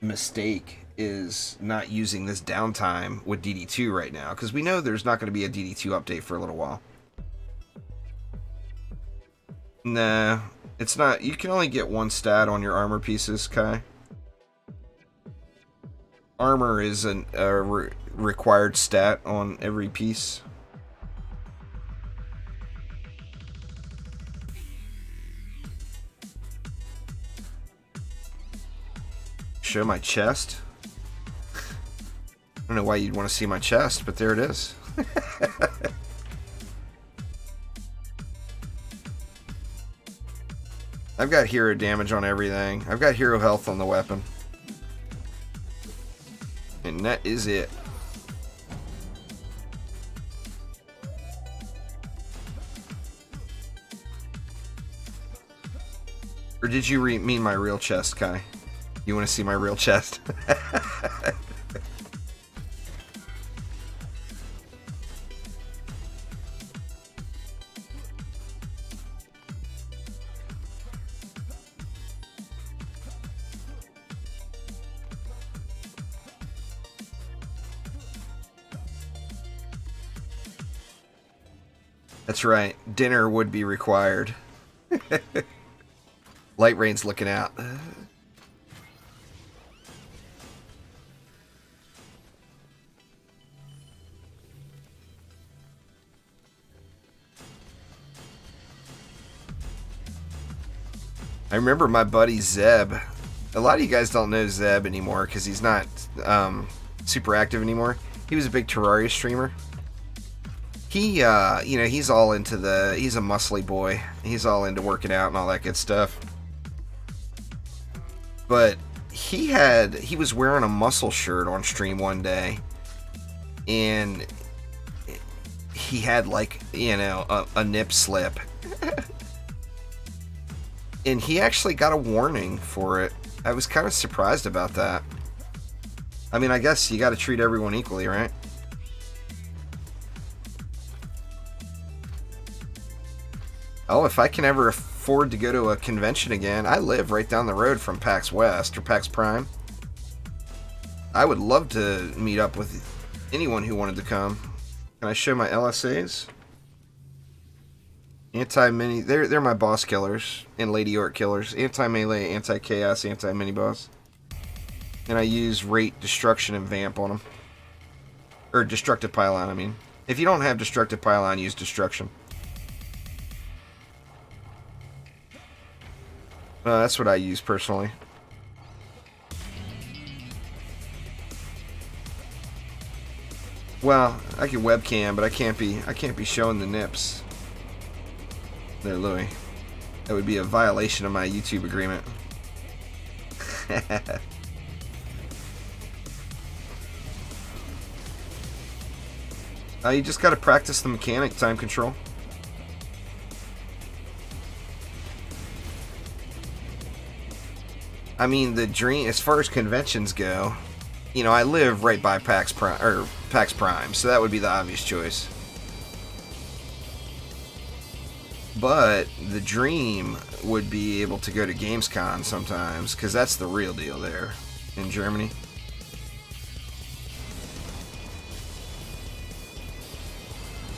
mistake is not using this downtime with DD2 right now, because we know there's not going to be a DD2 update for a little while. Nah, it's not. You can only get one stat on your armor pieces, Kai. Armor is a required stat on every piece. Show my chest. I don't know why you'd want to see my chest, but there it is. I've got hero damage on everything. I've got hero health on the weapon. And that is it. Or did you mean my real chest, Kai? You want to see my real chest? That's right. Dinner would be required. Lightrayne's looking out. I remember my buddy Zeb. A lot of you guys don't know Zeb anymore because he's not super active anymore. He was a big Terraria streamer. He, you know, he's all into he's a muscly boy. He's all into working out and all that good stuff. But he was wearing a muscle shirt on stream one day, and he had, like, you know, a nip slip. And he actually got a warning for it. I was kind of surprised about that. I mean, I guess you got to treat everyone equally, right? Oh, if I can ever afford to go to a convention again, I live right down the road from PAX West or PAX Prime. I would love to meet up with anyone who wanted to come. Can I show my LSAs? Anti-mini, they're my boss killers and Lady Orc killers. Anti-melee, anti-chaos, anti-mini-boss. And I use rate, destruction, and vamp on them. Or destructive pylon, I mean. If you don't have destructive pylon, use destruction. That's what I use personally. Well, I can webcam, but I can't be showing the nips. There, Louis. That would be a violation of my YouTube agreement. You just gotta practice the mechanic time control. I mean, the dream, as far as conventions go, you know, I live right by PAX Prime, so that would be the obvious choice. But the dream would be able to go to Gamescom sometimes, because that's the real deal there in Germany.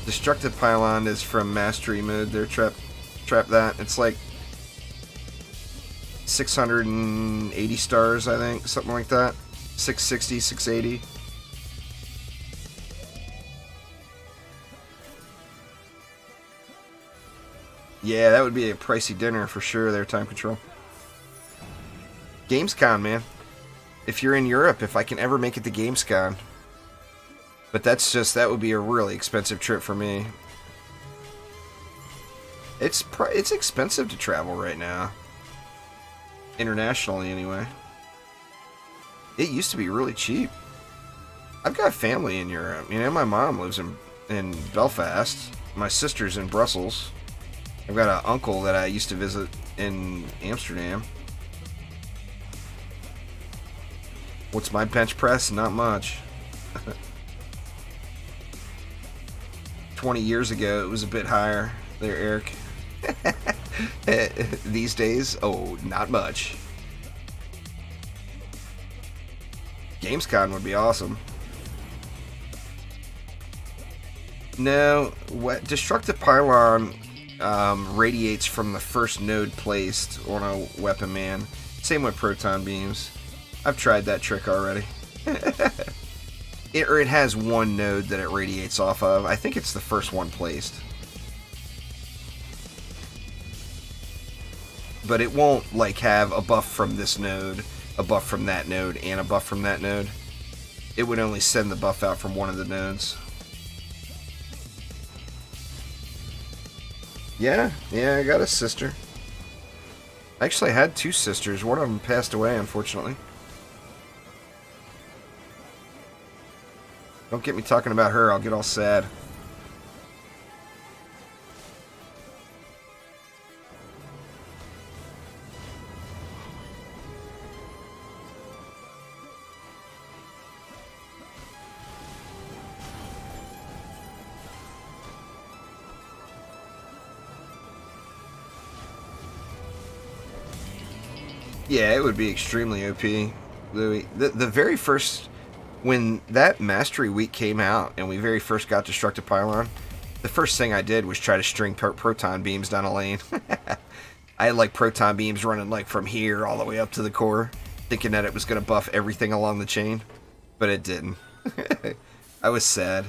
Destructive Pylon is from Mastery mode. They're trap that. It's like 680 stars, I think, something like that. 660, 680. Yeah, that would be a pricey dinner for sure, their time control. Gamescom, man. If you're in Europe, if I can ever make it to Gamescom. But that would be a really expensive trip for me. It's expensive to travel right now. Internationally, anyway. It used to be really cheap. I've got family in Europe. You know, my mom lives in Belfast. My sister's in Brussels. I've got an uncle that I used to visit in Amsterdam. What's my bench press? Not much. 20 years ago, it was a bit higher. There, Eric. These days, oh, not much. Gamescom would be awesome. No, what Destructive Pylon radiates from the first node placed on a weapon man. Same with proton beams. I've tried that trick already. It has one node that it radiates off of. I think it's the first one placed. But it won't like have a buff from this node, a buff from that node, and a buff from that node. It would only send the buff out from one of the nodes. Yeah, I got a sister. Actually, I had two sisters. One of them passed away, unfortunately. Don't get me talking about her, I'll get all sad. Yeah, it would be extremely OP, Louis. The very first... When that Mastery Week came out and we very first got Destructive Pylon, the first thing I did was try to string proton beams down a lane. I had like proton beams running like from here all the way up to the core, thinking that it was going to buff everything along the chain, but it didn't. I was sad.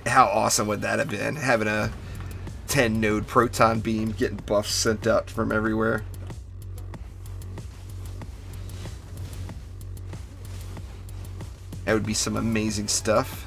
How awesome would that have been, having a 10 node proton beam getting buffs sent out from everywhere? That would be some amazing stuff.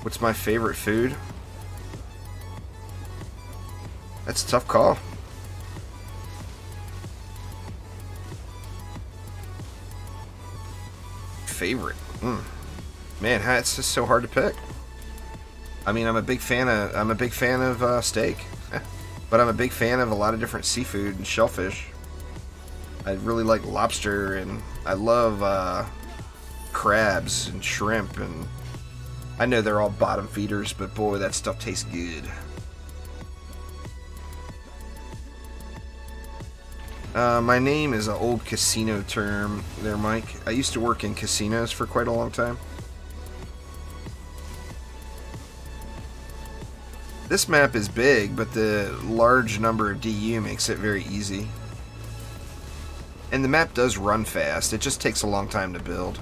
What's my favorite food? That's a tough call. Favorite? Man, it's just so hard to pick. I mean, I'm a big fan of steak, but I'm a big fan of a lot of different seafood and shellfish. I really like lobster, and I love crabs and shrimp, and I know they're all bottom feeders, but boy, that stuff tastes good. My name is an old casino term there, Mike. I used to work in casinos for quite a long time. This map is big, but the large number of DU makes it very easy. And the map does run fast. It just takes a long time to build.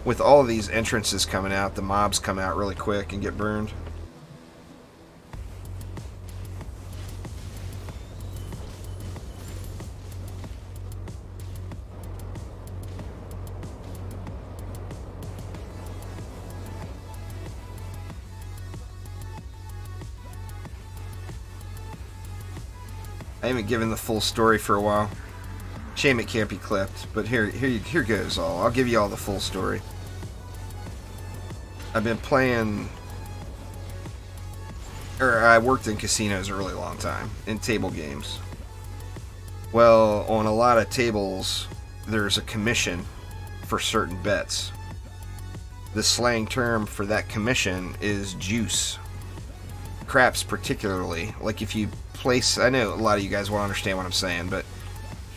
With all of these entrances coming out, the mobs come out really quick and get burned. I haven't given the full story for a while. Shame it can't be clipped, but here goes all. I'll give you all the full story. I've been playing, or I worked in casinos a really long time, in table games. Well, on a lot of tables, there's a commission for certain bets. The slang term for that commission is juice. Craps particularly. Like if you place, I know a lot of you guys won't understand what I'm saying, but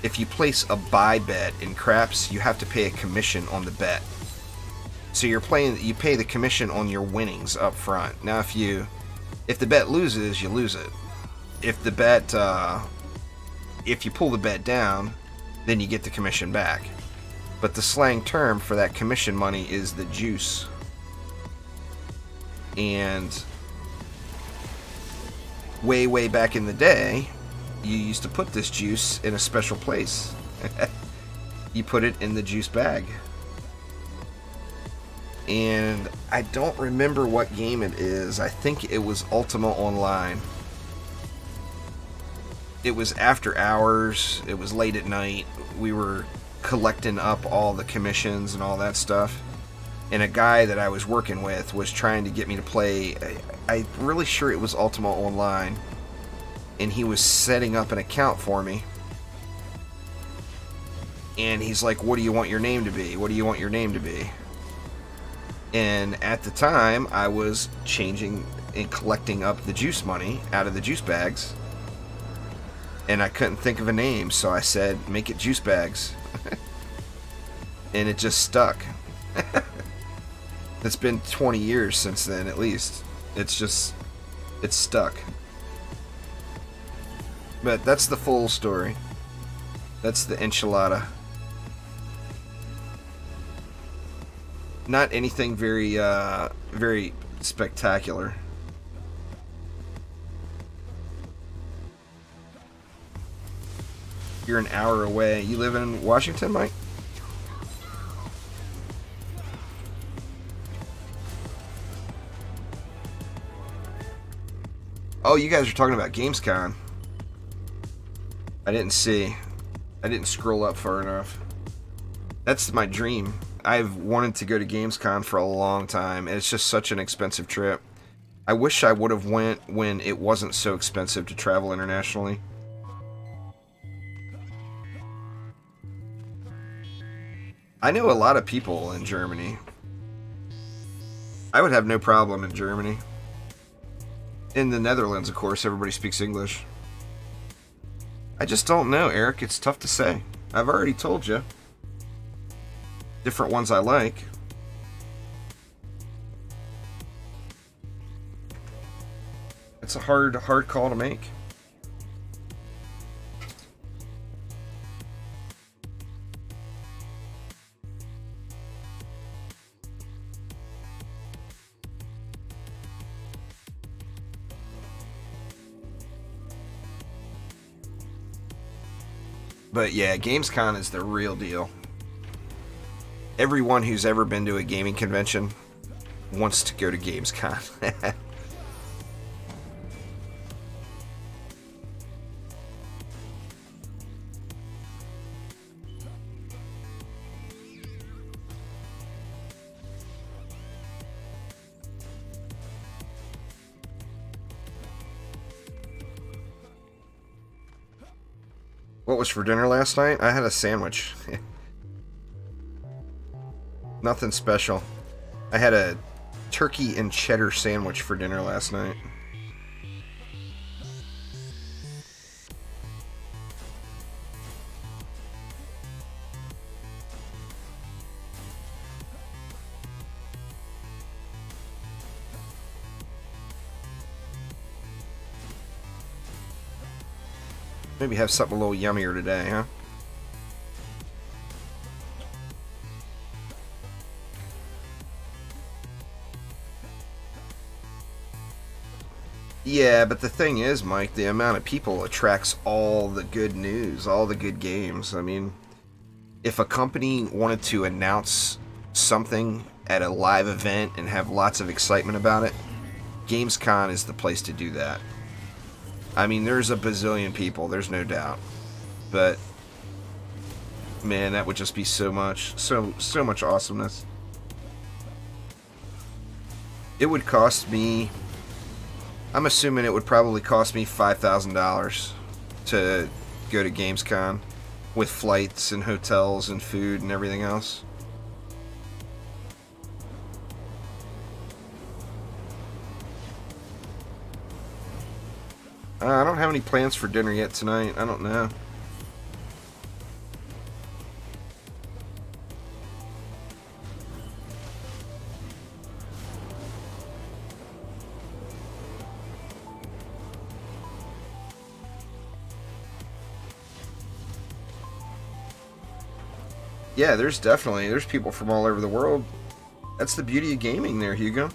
if you place a buy bet in craps, you have to pay a commission on the bet. So you pay the commission on your winnings up front. Now if the bet loses, you lose it. If the bet if you pull the bet down, then you get the commission back. But the slang term for that commission money is the juice. And way back in the day, you used to put this juice in a special place. You put it in the juice bag. And I don't remember what game it is. I think it was Ultima Online. It was after hours. It was late at night. We were collecting up all the commissions and all that stuff. And a guy that I was working with was trying to get me to play. I'm really sure it was Ultima Online. And he was setting up an account for me. And he's like, what do you want your name to be? What do you want your name to be? And at the time, I was changing and collecting up the juice money out of the juice bags. And I couldn't think of a name, so I said, make it juice bags. And it just stuck. It's been 20 years since then, at least. It's stuck. But that's the full story. That's the enchilada. Not anything very, very spectacular. You're an hour away. You live in Washington, Mike? Oh, you guys are talking about Gamescom. I didn't see. I didn't scroll up far enough. That's my dream. I've wanted to go to Gamescom for a long time, and it's just such an expensive trip. I wish I would have went when it wasn't so expensive to travel internationally. I know a lot of people in Germany. I would have no problem in Germany. In the Netherlands, of course, everybody speaks English. I just don't know, Eric. It's tough to say. I've already told you. Different ones I like. It's a hard call to make. But yeah, Gamescom is the real deal. Everyone who's ever been to a gaming convention wants to go to Gamescom. What was for dinner last night? I had a sandwich. Nothing special. I had a turkey and cheddar sandwich for dinner last night. Maybe have something a little yummier today, huh? Yeah, but the thing is, Mike, the amount of people attracts all the good news, all the good games. I mean, if a company wanted to announce something at a live event and have lots of excitement about it, Gamescom is the place to do that. I mean, there's a bazillion people, there's no doubt. But, man, that would just be so much awesomeness. It would cost me... I'm assuming it would probably cost me $5,000 to go to Gamescom with flights and hotels and food and everything else. I don't have any plans for dinner yet tonight. I don't know. Yeah, there's people from all over the world. That's the beauty of gaming there, Hugo.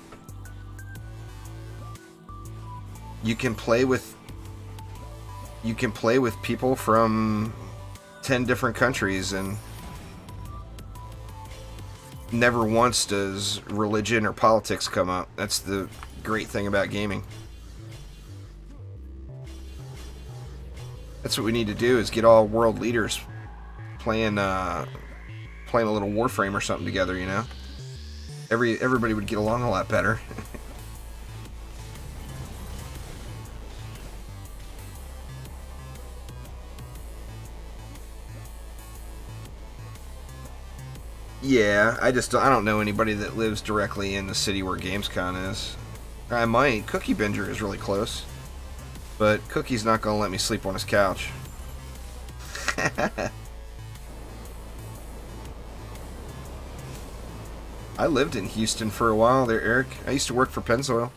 You can play with people from 10 different countries, and never once does religion or politics come up. That's the great thing about gaming. That's what we need to do, is get all world leaders playing a little Warframe or something together, you know? Everybody would get along a lot better. Yeah, I don't know anybody that lives directly in the city where Gamescom is. I might. Cookie Binger is really close. But Cookie's not going to let me sleep on his couch. I lived in Houston for a while there, Eric. I used to work for Pennzoil.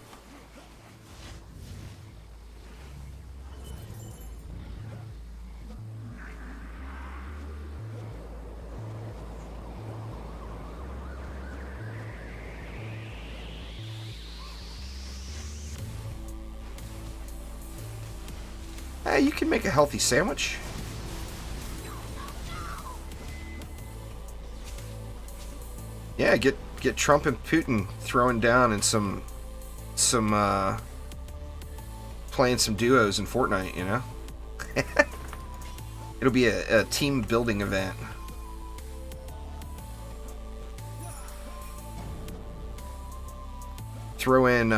Hey, you can make a healthy sandwich. Yeah, get Trump and Putin throwing down and some playing some duos in Fortnite, you know? It'll be a team building event. Throw in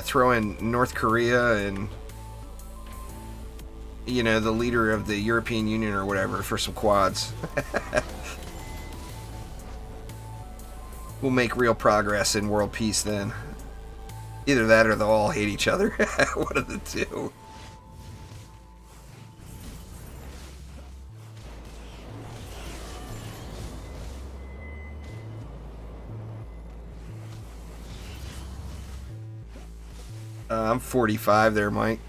throw in North Korea and, you know, the leader of the European Union or whatever for some quads. We'll make real progress in world peace then. Either that or they'll all hate each other. One of the two. I'm 45 there, Mike.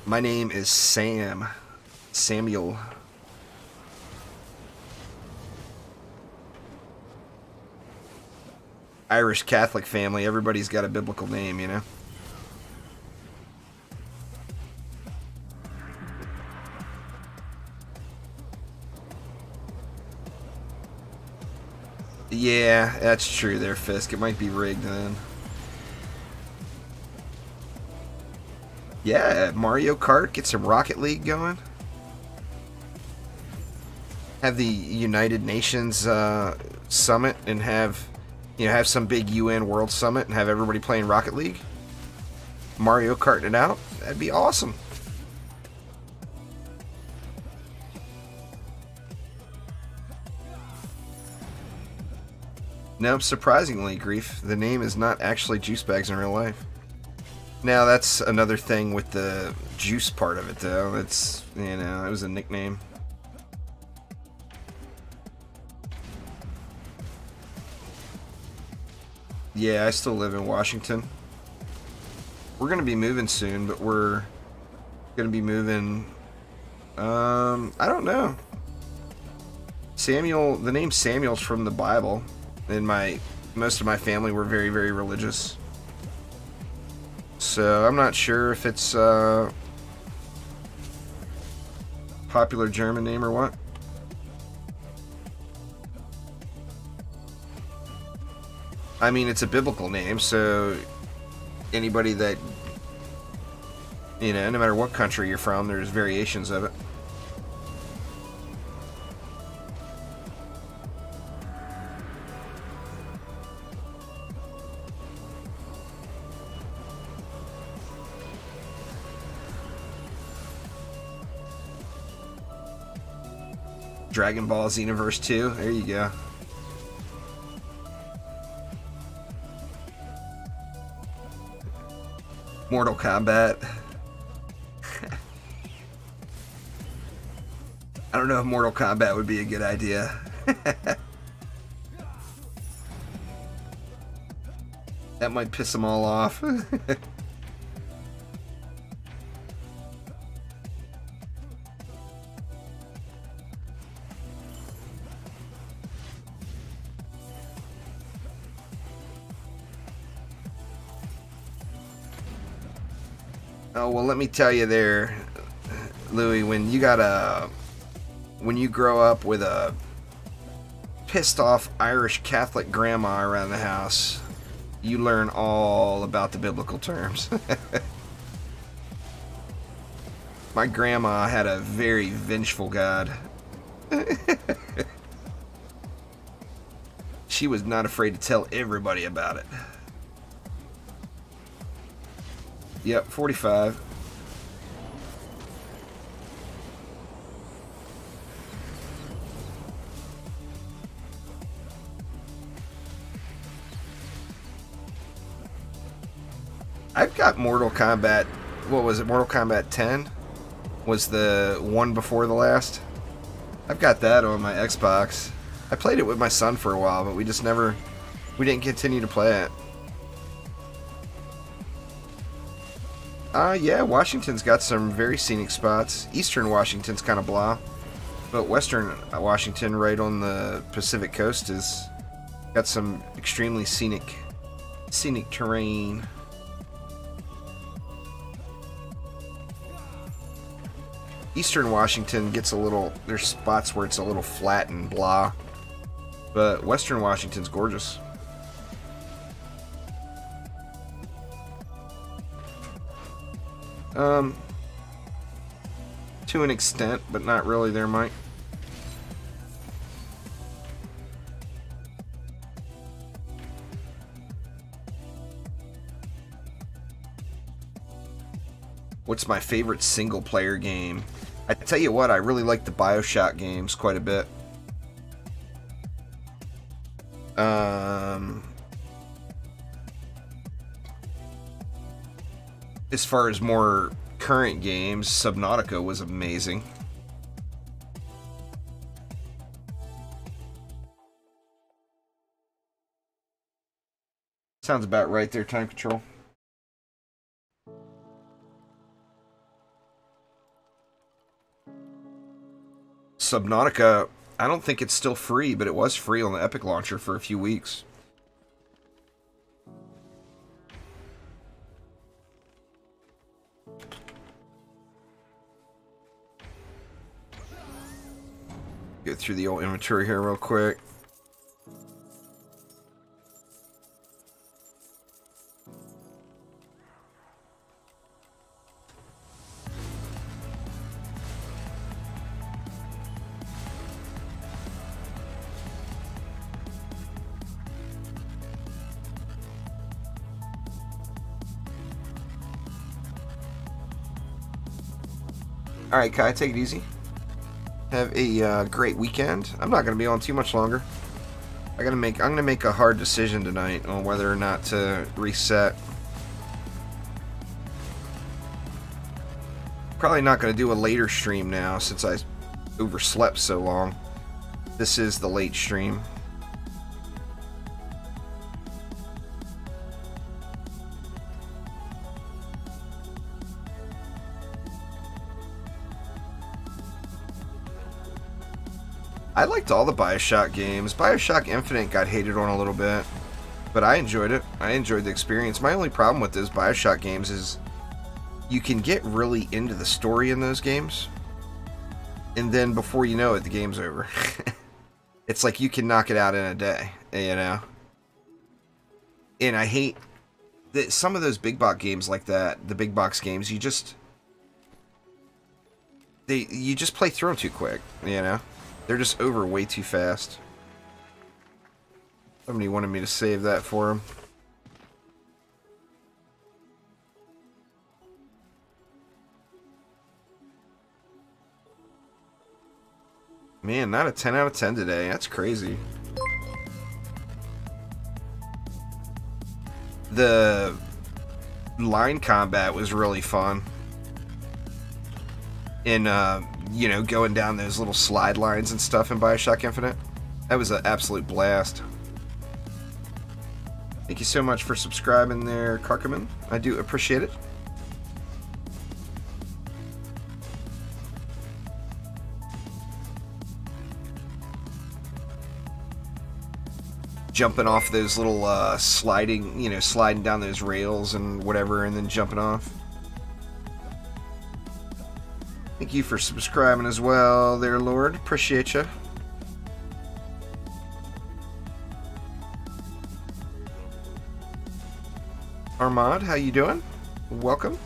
My name is Sam. Samuel. Irish Catholic family, everybody's got a biblical name, you know? Yeah, that's true there, Fisk. It might be rigged then. Yeah, Mario Kart, get some Rocket League going. Have the United Nations summit and have some big UN World Summit and have everybody playing Rocket League. Mario Karting it out. That'd be awesome. No, surprisingly, Grief, the name is not actually Juice Bags in real life. Now, that's another thing with the juice part of it, though. It's, you know, it was a nickname. Yeah, I still live in Washington. We're going to be moving soon, but we're gonna be moving. I don't know. Samuel, the name Samuel's from the Bible, and most of my family were very, very religious. So I'm not sure if it's a popular German name or what. I mean, it's a biblical name, so anybody that, you know, no matter what country you're from, there's variations of it. Dragon Ball Xenoverse 2, there you go. Mortal Kombat. I don't know if Mortal Kombat would be a good idea. That might piss them all off. Oh, well, let me tell you there, Louis, when you grow up with a pissed off Irish Catholic grandma around the house, you learn all about the biblical terms. My grandma had a very vengeful God. She was not afraid to tell everybody about it. Yep, 45. I've got Mortal Kombat, what was it, Mortal Kombat 10? Was the one before the last? I've got that on my Xbox. I played it with my son for a while, but we didn't continue to play it. Yeah, Washington's got some very scenic spots. Eastern Washington's kind of blah, but Western Washington, right on the Pacific coast, is got some extremely scenic terrain. Eastern Washington gets a little, there's spots where it's a little flat and blah, but Western Washington's gorgeous. To an extent, but not really there, Mike. What's my favorite single-player game? I tell you what, I really like the BioShock games quite a bit. As far as more current games, Subnautica was amazing. Sounds about right there, Time Control. Subnautica, I don't think it's still free, but it was free on the Epic Launcher for a few weeks. Go through the old inventory here real quick. Alright, Kai, take it easy. Have a great weekend. I'm not going to be on too much longer. I'm going to make a hard decision tonight on whether or not to reset. Probably not going to do a later stream now since I overslept so long. This is the late stream. I liked all the Bioshock games. Bioshock Infinite got hated on a little bit, but I enjoyed it. I enjoyed the experience. My only problem with those Bioshock games is you can get really into the story in those games, and then before you know it, the game's over. It's like you can knock it out in a day, you know? And I hate that some of those big box games like that, the big box games, you just play through them too quick, you know? They're just over way too fast. Somebody wanted me to save that for him. Man, not a 10 out of 10 today. That's crazy. The line combat was really fun. And, you know, going down those little slide lines and stuff in Bioshock Infinite. That was an absolute blast. Thank you so much for subscribing there, Karkaman. I do appreciate it. Jumping off those little sliding, you know, sliding down those rails and whatever, and then jumping off. Thank you for subscribing as well there, Lord. Appreciate you. Armand, how you doing? Welcome.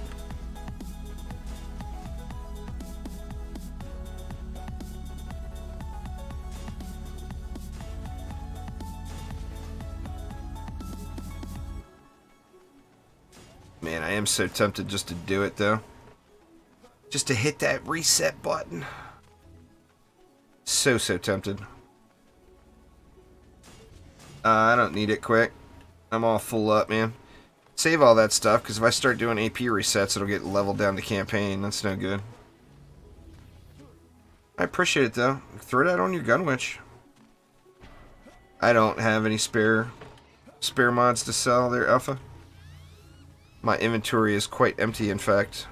Man, I am so tempted just to do it, though. Just to hit that reset button. So tempted. I don't need it quick. I'm all full up, man. Save all that stuff, because if I start doing AP resets, it'll get leveled down to campaign. That's no good. I appreciate it, though. Throw that on your Gunwitch. I don't have any spare mods to sell there, Alpha. My inventory is quite empty, in fact.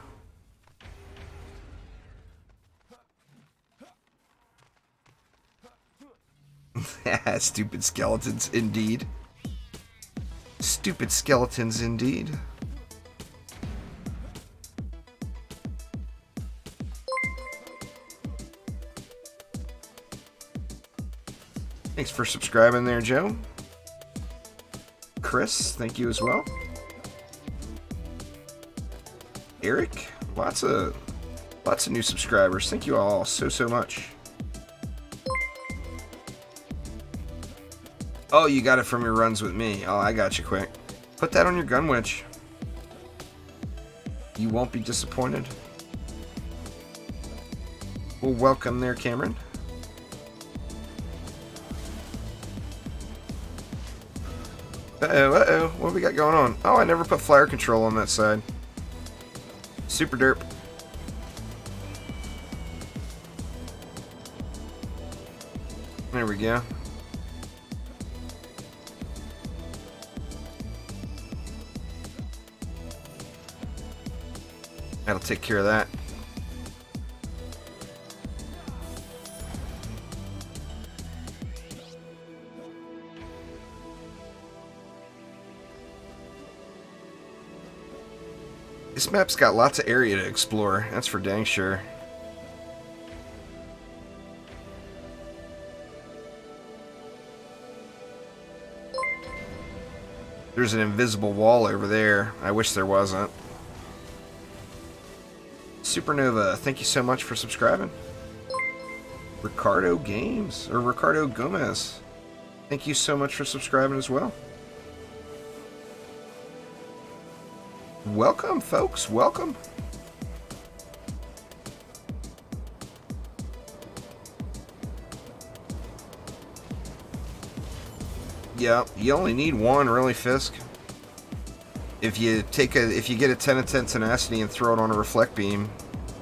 Stupid skeletons, indeed. Stupid skeletons, indeed. Thanks for subscribing there, Joe. Chris, thank you as well. Eric, lots of new subscribers. Thank you all so much. Oh, you got it from your runs with me. Oh, I got you quick. Put that on your Gunwitch. You won't be disappointed. Well, welcome there, Cameron. Uh-oh. What have we got going on? Oh, I never put flyer control on that side. Super derp. There we go. That'll take care of that. This map's got lots of area to explore, that's for dang sure. There's an invisible wall over there. I wish there wasn't. Supernova, thank you so much for subscribing. Ricardo Games, or Ricardo Gomez, thank you so much for subscribing as well. Welcome, folks, welcome. Yeah, you only need one, really, Fisk. If you get a 10 of 10 tenacity and throw it on a reflect beam,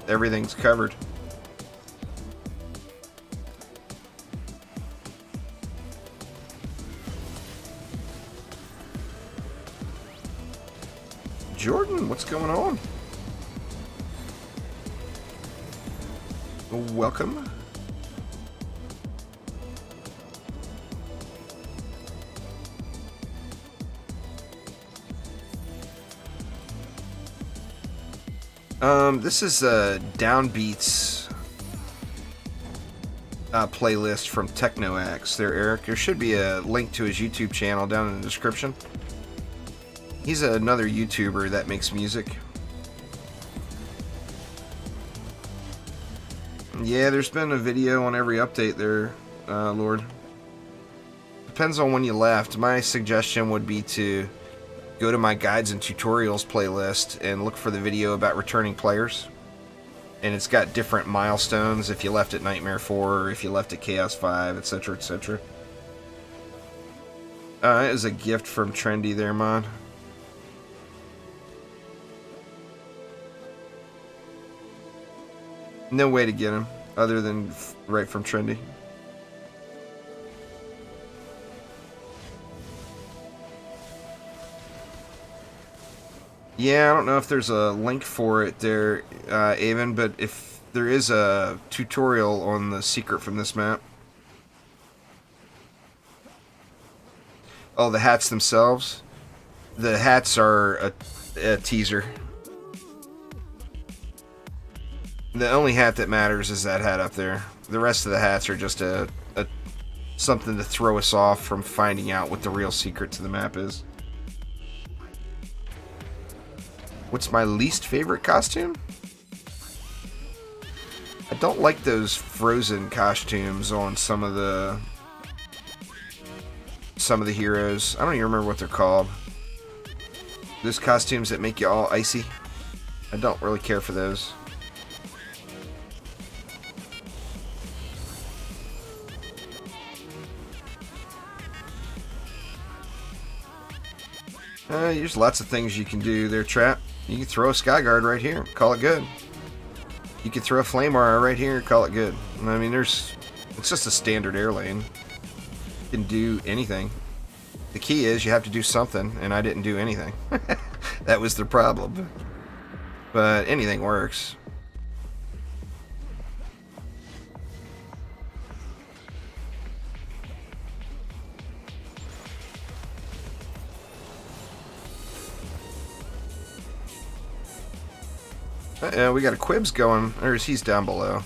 everything's covered. Jordan, what's going on? Welcome. This is a Downbeats playlist from TechnoAxe. There, Eric. There should be a link to his YouTube channel down in the description. He's another YouTuber that makes music. Yeah, there's been a video on every update there, Lord. Depends on when you left. My suggestion would be to go to my guides and tutorials playlist and look for the video about returning players. And it's got different milestones if you left at Nightmare 4 or if you left at Chaos 5, etc, etc. It was a gift from Trendy there, Mon. No way to get him other than right from Trendy. Yeah, I don't know if there's a link for it there, Avon, but if there is a tutorial on the secret from this map. Oh, the hats themselves? The hats are a teaser. The only hat that matters is that hat up there. The rest of the hats are just a something to throw us off from finding out what the real secret to the map is. What's my least favorite costume? I don't like those Frozen costumes on some of the heroes. I don't even remember what they're called. Those costumes that make you all icy. I don't really care for those. There's lots of things you can do there, Trap. You can throw a Skyguard right here, call it good. You can throw a Flame Aura right here, call it good. I mean, it's just a standard air lane. You can do anything. The key is you have to do something, and I didn't do anything. That was the problem. But anything works. We got a Quibs going, or he's down below.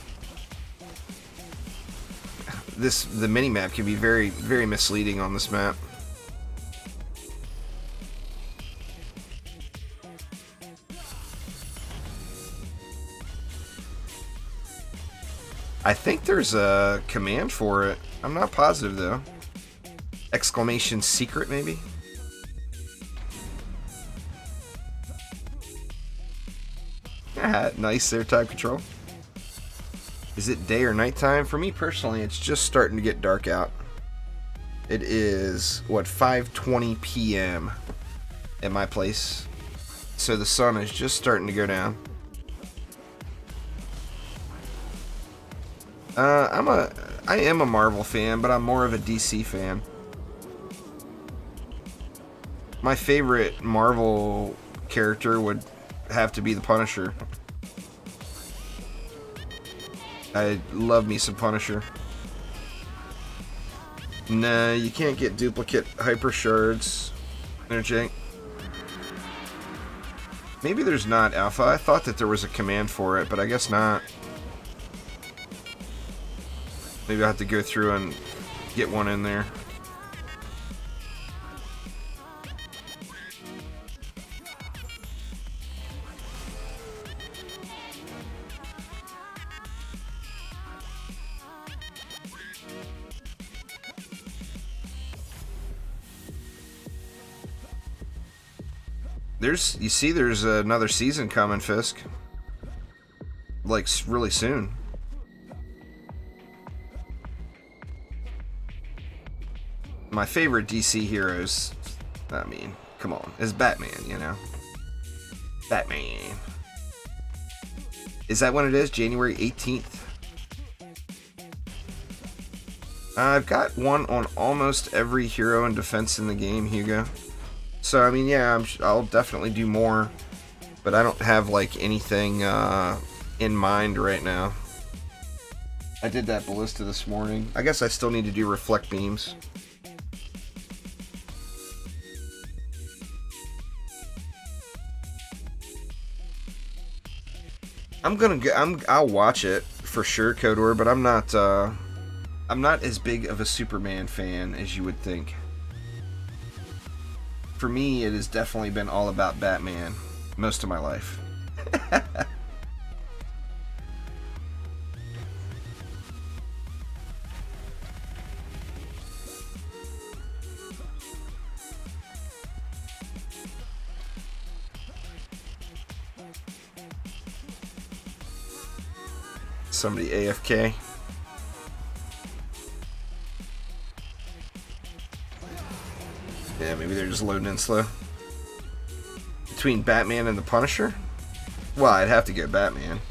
The mini-map can be very, very misleading on this map. I think there's a command for it. I'm not positive, though. Exclamation secret, maybe? Nice there, time control. Is it day or night time? For me personally, it's just starting to get dark out. It is, what, 5:20 p.m. at my place. So the sun is just starting to go down. I am a Marvel fan, but I'm more of a DC fan. My favorite Marvel character would have to be the Punisher. I love me some Punisher. Nah, you can't get duplicate hyper shards. Energy. Maybe there's not Alpha. I thought that there was a command for it, but I guess not. Maybe I'll have to go through and get one in there. You see there's another season coming, Fisk. Like, really soon. My favorite DC heroes, I mean, come on, is Batman, you know? Batman. Is that when it is? January 18th? I've got one on almost every hero and defense in the game, Hugo. So, I mean, yeah, I'll definitely do more, but I don't have, like, anything in mind right now. I did that ballista this morning. I guess I still need to do reflect beams. I'll watch it for sure, Kodor, but I'm not as big of a Superman fan as you would think. For me, it has definitely been all about Batman most of my life. Somebody AFK. Yeah, maybe they're just loading in slow. Between Batman and the Punisher? Well, I'd have to go Batman.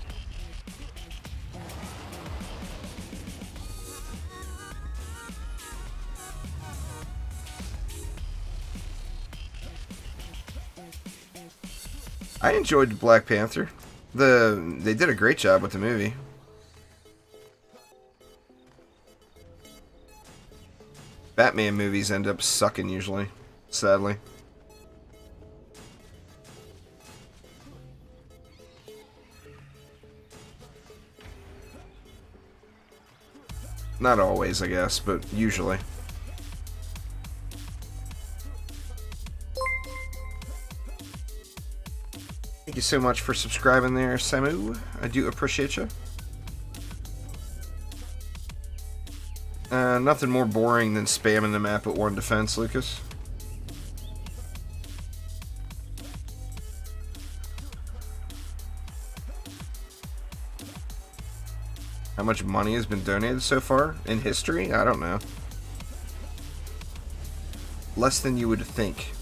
I enjoyed Black Panther. They did a great job with the movie. Batman movies end up sucking usually, sadly. Not always, I guess, but usually. Thank you so much for subscribing there, Samu. I do appreciate you. Nothing more boring than spamming the map at one defense, Lucas. How much money has been donated so far in history? I don't know. Less than you would think.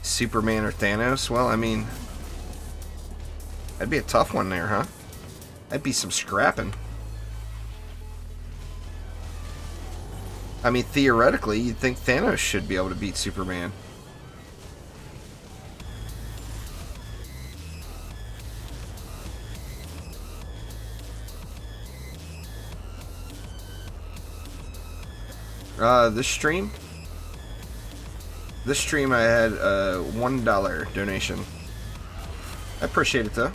Superman or Thanos? Well, I mean, that'd be a tough one there, huh? That'd be some scrapping. I mean, theoretically, you'd think Thanos should be able to beat Superman. This stream I had a $1 donation. I appreciate it though.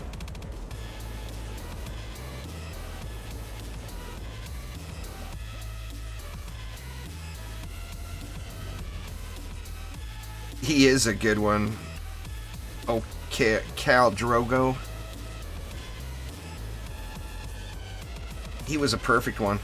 He is a good one. Oh, Khal Drogo. He was a perfect one.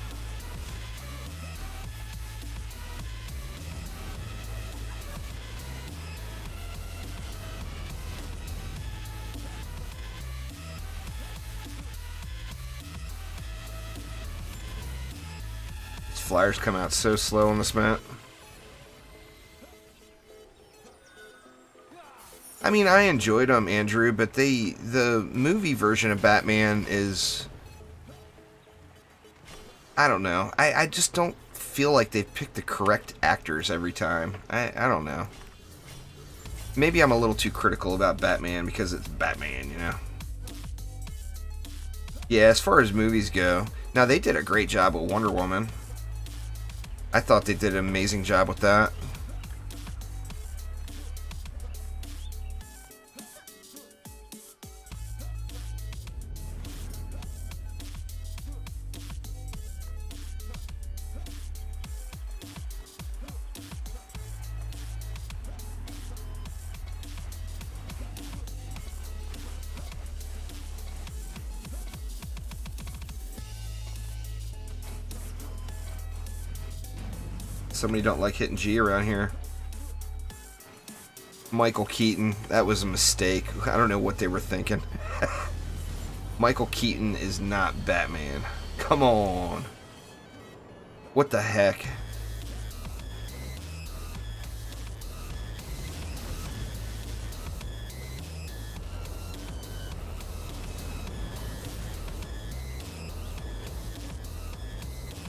These flyers come out so slow on this map. I mean, I enjoyed them, Andrew, but the movie version of Batman is... I don't know. I just don't feel like they've picked the correct actors every time. I don't know. Maybe I'm a little too critical about Batman because it's Batman, you know? Yeah, as far as movies go, now they did a great job with Wonder Woman. I thought they did an amazing job with that. Somebody don't like hitting G around here. Michael Keaton, that was a mistake. I don't know what they were thinking. Michael Keaton is not Batman. Come on. What the heck?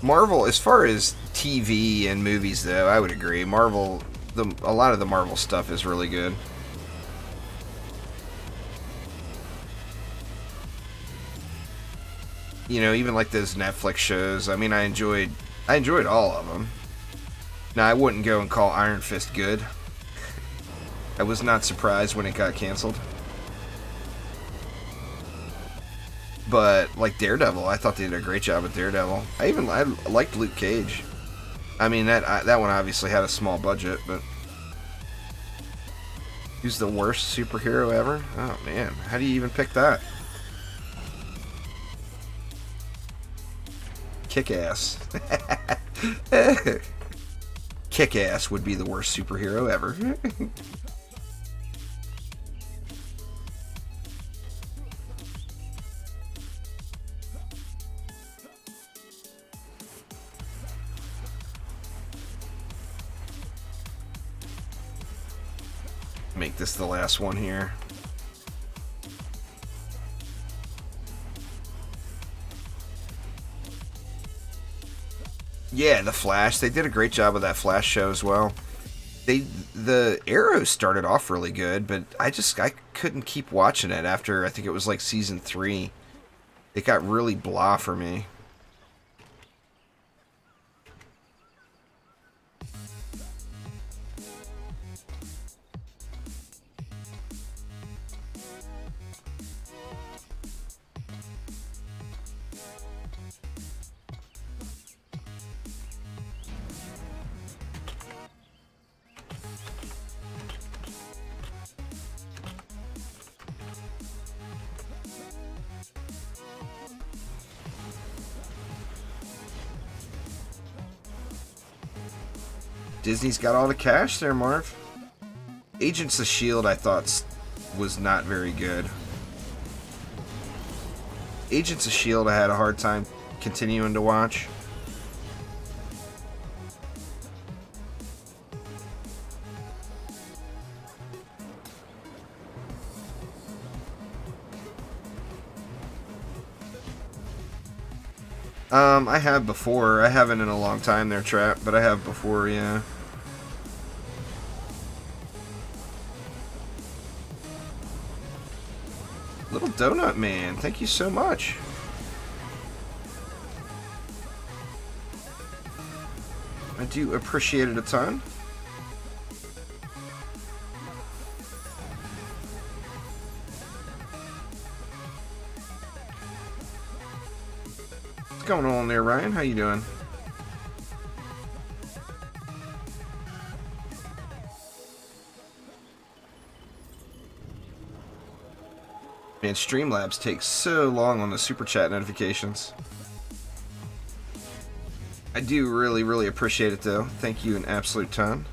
Marvel, as far as TV and movies, though, I would agree. Marvel, a lot of the Marvel stuff is really good. You know, even like those Netflix shows. I mean, I enjoyed all of them. Now, I wouldn't go and call Iron Fist good. I was not surprised when it got canceled. But like Daredevil, I thought they did a great job with Daredevil. I liked Luke Cage. I mean that one obviously had a small budget, but who's the worst superhero ever? Oh man, how do you even pick that? Kick-Ass. Kick-Ass would be the worst superhero ever. Make this the last one here. Yeah, the Flash. They did a great job with that Flash show as well. The Arrow started off really good, but I couldn't keep watching it after I think it was like season 3. It got really blah for me. Disney's got all the cash there, Marv. Agents of S.H.I.E.L.D. I thought was not very good. Agents of S.H.I.E.L.D. I had a hard time continuing to watch. I have before. I haven't in a long time there, Trap, but I have before, yeah. Little Donut Man, thank you so much. I do appreciate it a ton. What's going on there, Ryan? How you doing? Man, Streamlabs takes so long on the Super Chat notifications. I do really, really appreciate it, though. Thank you an absolute ton.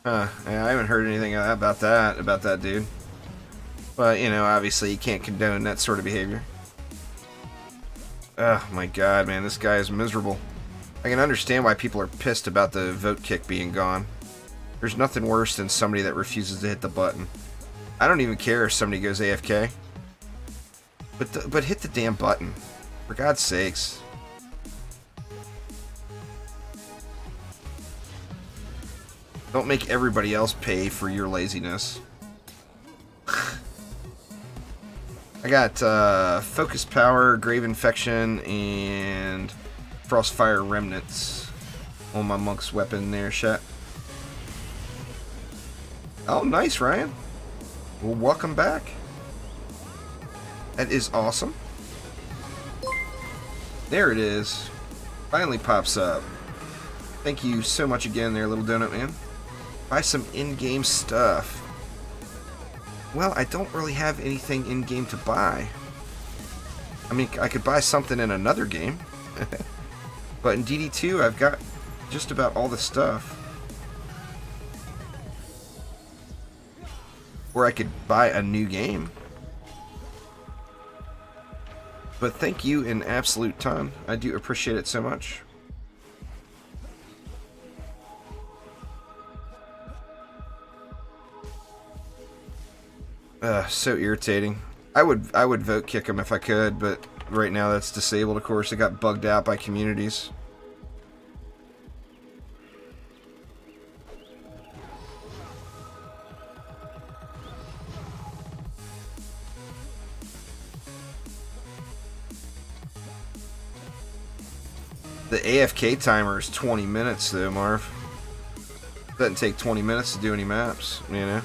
Yeah, I haven't heard anything about that dude. But, you know, obviously you can't condone that sort of behavior. Oh my god, man, this guy is miserable. I can understand why people are pissed about the vote kick being gone. There's nothing worse than somebody that refuses to hit the button. I don't even care if somebody goes AFK. But hit the damn button. For God's sakes. Don't make everybody else pay for your laziness. I got Focus Power, Grave Infection, and Frostfire Remnants on my Monk's weapon there, chat. Oh, nice, Ryan. Well, welcome back. That is awesome. There it is. Finally pops up. Thank you so much again there, Little Donut Man. Buy some in-game stuff. Well, I don't really have anything in-game to buy. I mean, I could buy something in another game. But in DD2, I've got just about all the stuff. Or I could buy a new game. But thank you an absolute ton. I do appreciate it so much. So irritating. I would vote kick him if I could, but right now that's disabled, of course. It got bugged out by communities. The AFK timer is 20 minutes though, Marv. Doesn't take 20 minutes to do any maps, you know?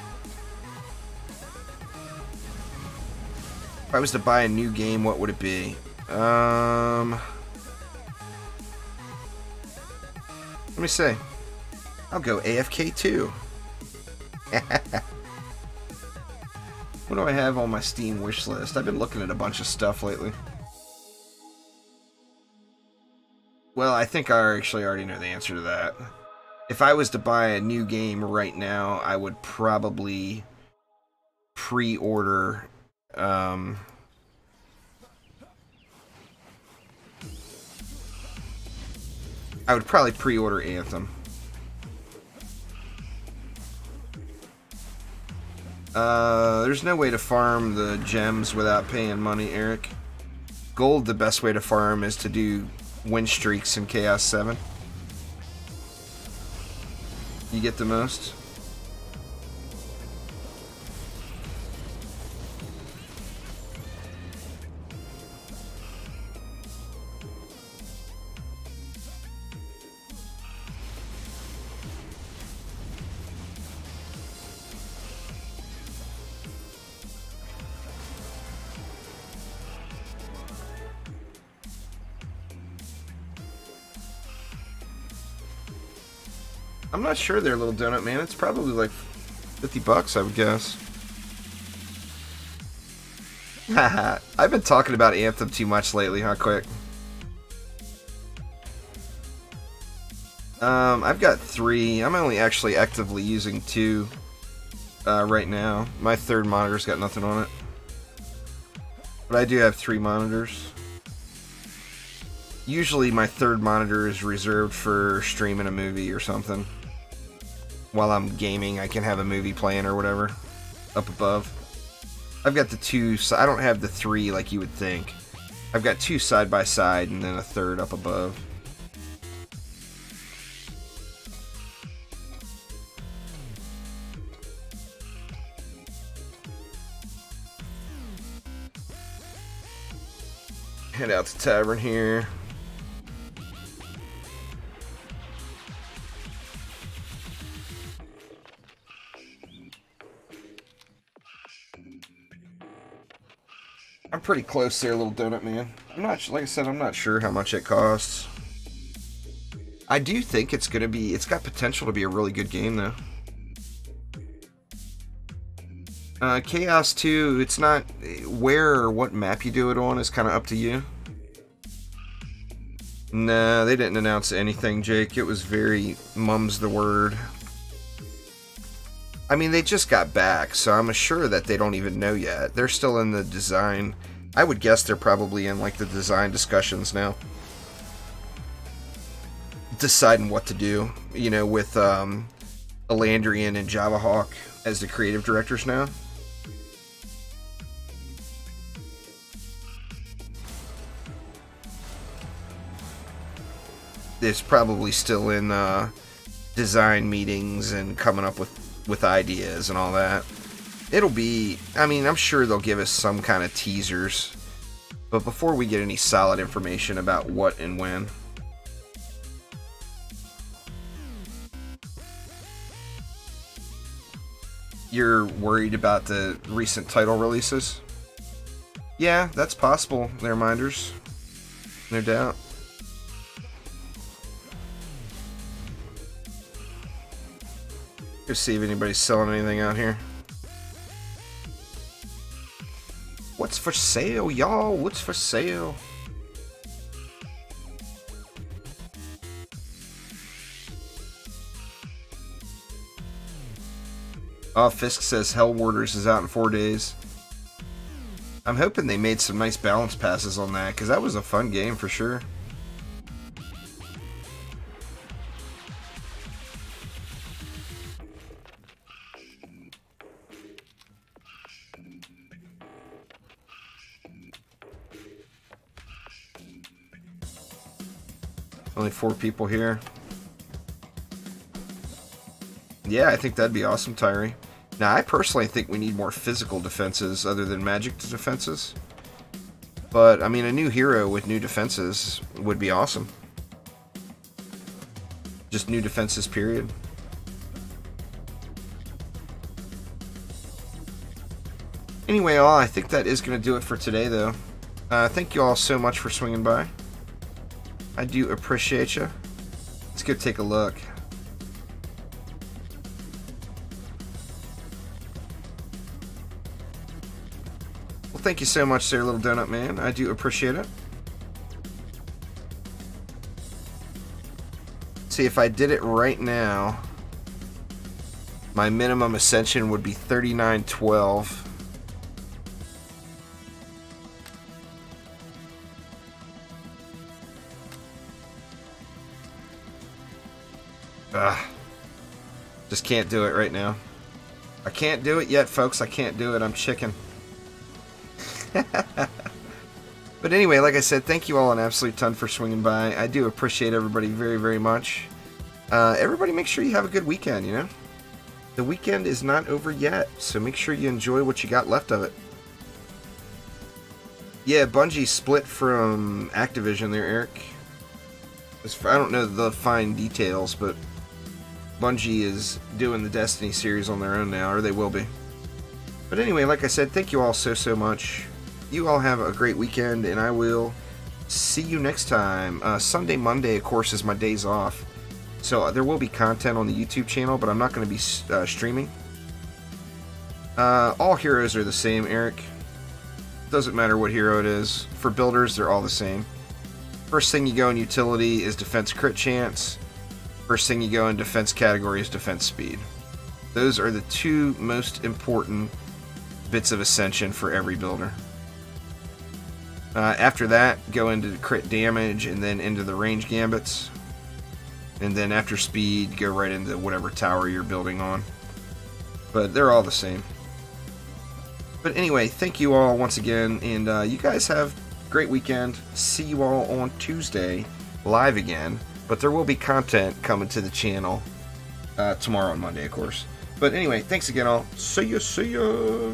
If I was to buy a new game, what would it be? Let me see. I'll go AFK 2. What do I have on my Steam wish list? I've been looking at a bunch of stuff lately. Well, I think I actually already know the answer to that. If I was to buy a new game right now, I would probably pre-order... I would probably pre-order Anthem. There's no way to farm the gems without paying money, Eric. Gold, the best way to farm is to do win streaks in Chaos 7. You get the most. I'm not sure there, Little Donut Man. It's probably like $50, I would guess. Haha, I've been talking about Anthem too much lately, huh, Quick? I've got 3. I'm only actually actively using 2 right now. My third monitor's got nothing on it. But I do have 3 monitors. Usually my third monitor is reserved for streaming a movie or something. While I'm gaming, I can have a movie playing or whatever up above. I've got the 2, so I don't have the 3 like you would think. I've got 2 side by side and then a third up above. Head out to Tavern here. I'm pretty close there, Little Donut Man. I'm not, like I said, I'm not sure how much it costs. I do think it's gonna be, it's got potential to be a really good game though. Chaos 2, it's not, where or what map you do it on is kind of up to you. Nah, they didn't announce anything, Jake. It was very mum's the word. I mean, they just got back, so I'm sure that they don't even know yet. They're still in the design. I would guess they're probably in, like, the design discussions now. Deciding what to do, you know, with Elandrian and Javahawk as the creative directors now. It's probably still in design meetings and coming up with ideas and all that. It'll be, I mean, I'm sure they'll give us some kind of teasers, but before we get any solid information about what and when. You're worried about the recent title releases? Yeah, that's possible, there, Minders. No doubt. Let's see if anybody's selling anything out here. What's for sale, y'all? What's for sale? Oh, Fisk says Hell Warders is out in 4 days. I'm hoping they made some nice balance passes on that, because that was a fun game for sure. Only 4 people here. Yeah, I think that'd be awesome, Tyree. Now, I personally think we need more physical defenses other than magic defenses. But, I mean, a new hero with new defenses would be awesome. Just new defenses, period. Anyway, all, I think that is going to do it for today, though. Thank you all so much for swinging by. I do appreciate you. Let's go take a look. Well, thank you so much there, Little Donut Man. I do appreciate it. See, if I did it right now, my minimum Ascension would be 3912. Just can't do it right now. I can't do it yet, folks. I can't do it. I'm chicken. But anyway, like I said, thank you all an absolute ton for swinging by. I do appreciate everybody very, very much. Everybody make sure you have a good weekend, you know? The weekend is not over yet, so make sure you enjoy what you got left of it. Yeah, Bungie split from Activision there, Eric. I don't know the fine details, but Bungie is doing the Destiny series on their own now, or they will be. But anyway, like I said, thank you all so, so much. You all have a great weekend, and I will see you next time. Sunday, Monday, of course, is my days off. So there will be content on the YouTube channel, but I'm not going to be streaming. All heroes are the same, Eric. Doesn't matter what hero it is. For builders, they're all the same. First thing you go in utility is defense crit chance. First thing you go in defense category is defense speed. Those are the two most important bits of Ascension for every builder. After that, go into the crit damage and then into the range gambits. And then after speed, go right into whatever tower you're building on. But they're all the same. But anyway, thank you all once again, and you guys have a great weekend. See you all on Tuesday, live again. But there will be content coming to the channel tomorrow and Monday, of course. But anyway, thanks again all. See ya, see ya!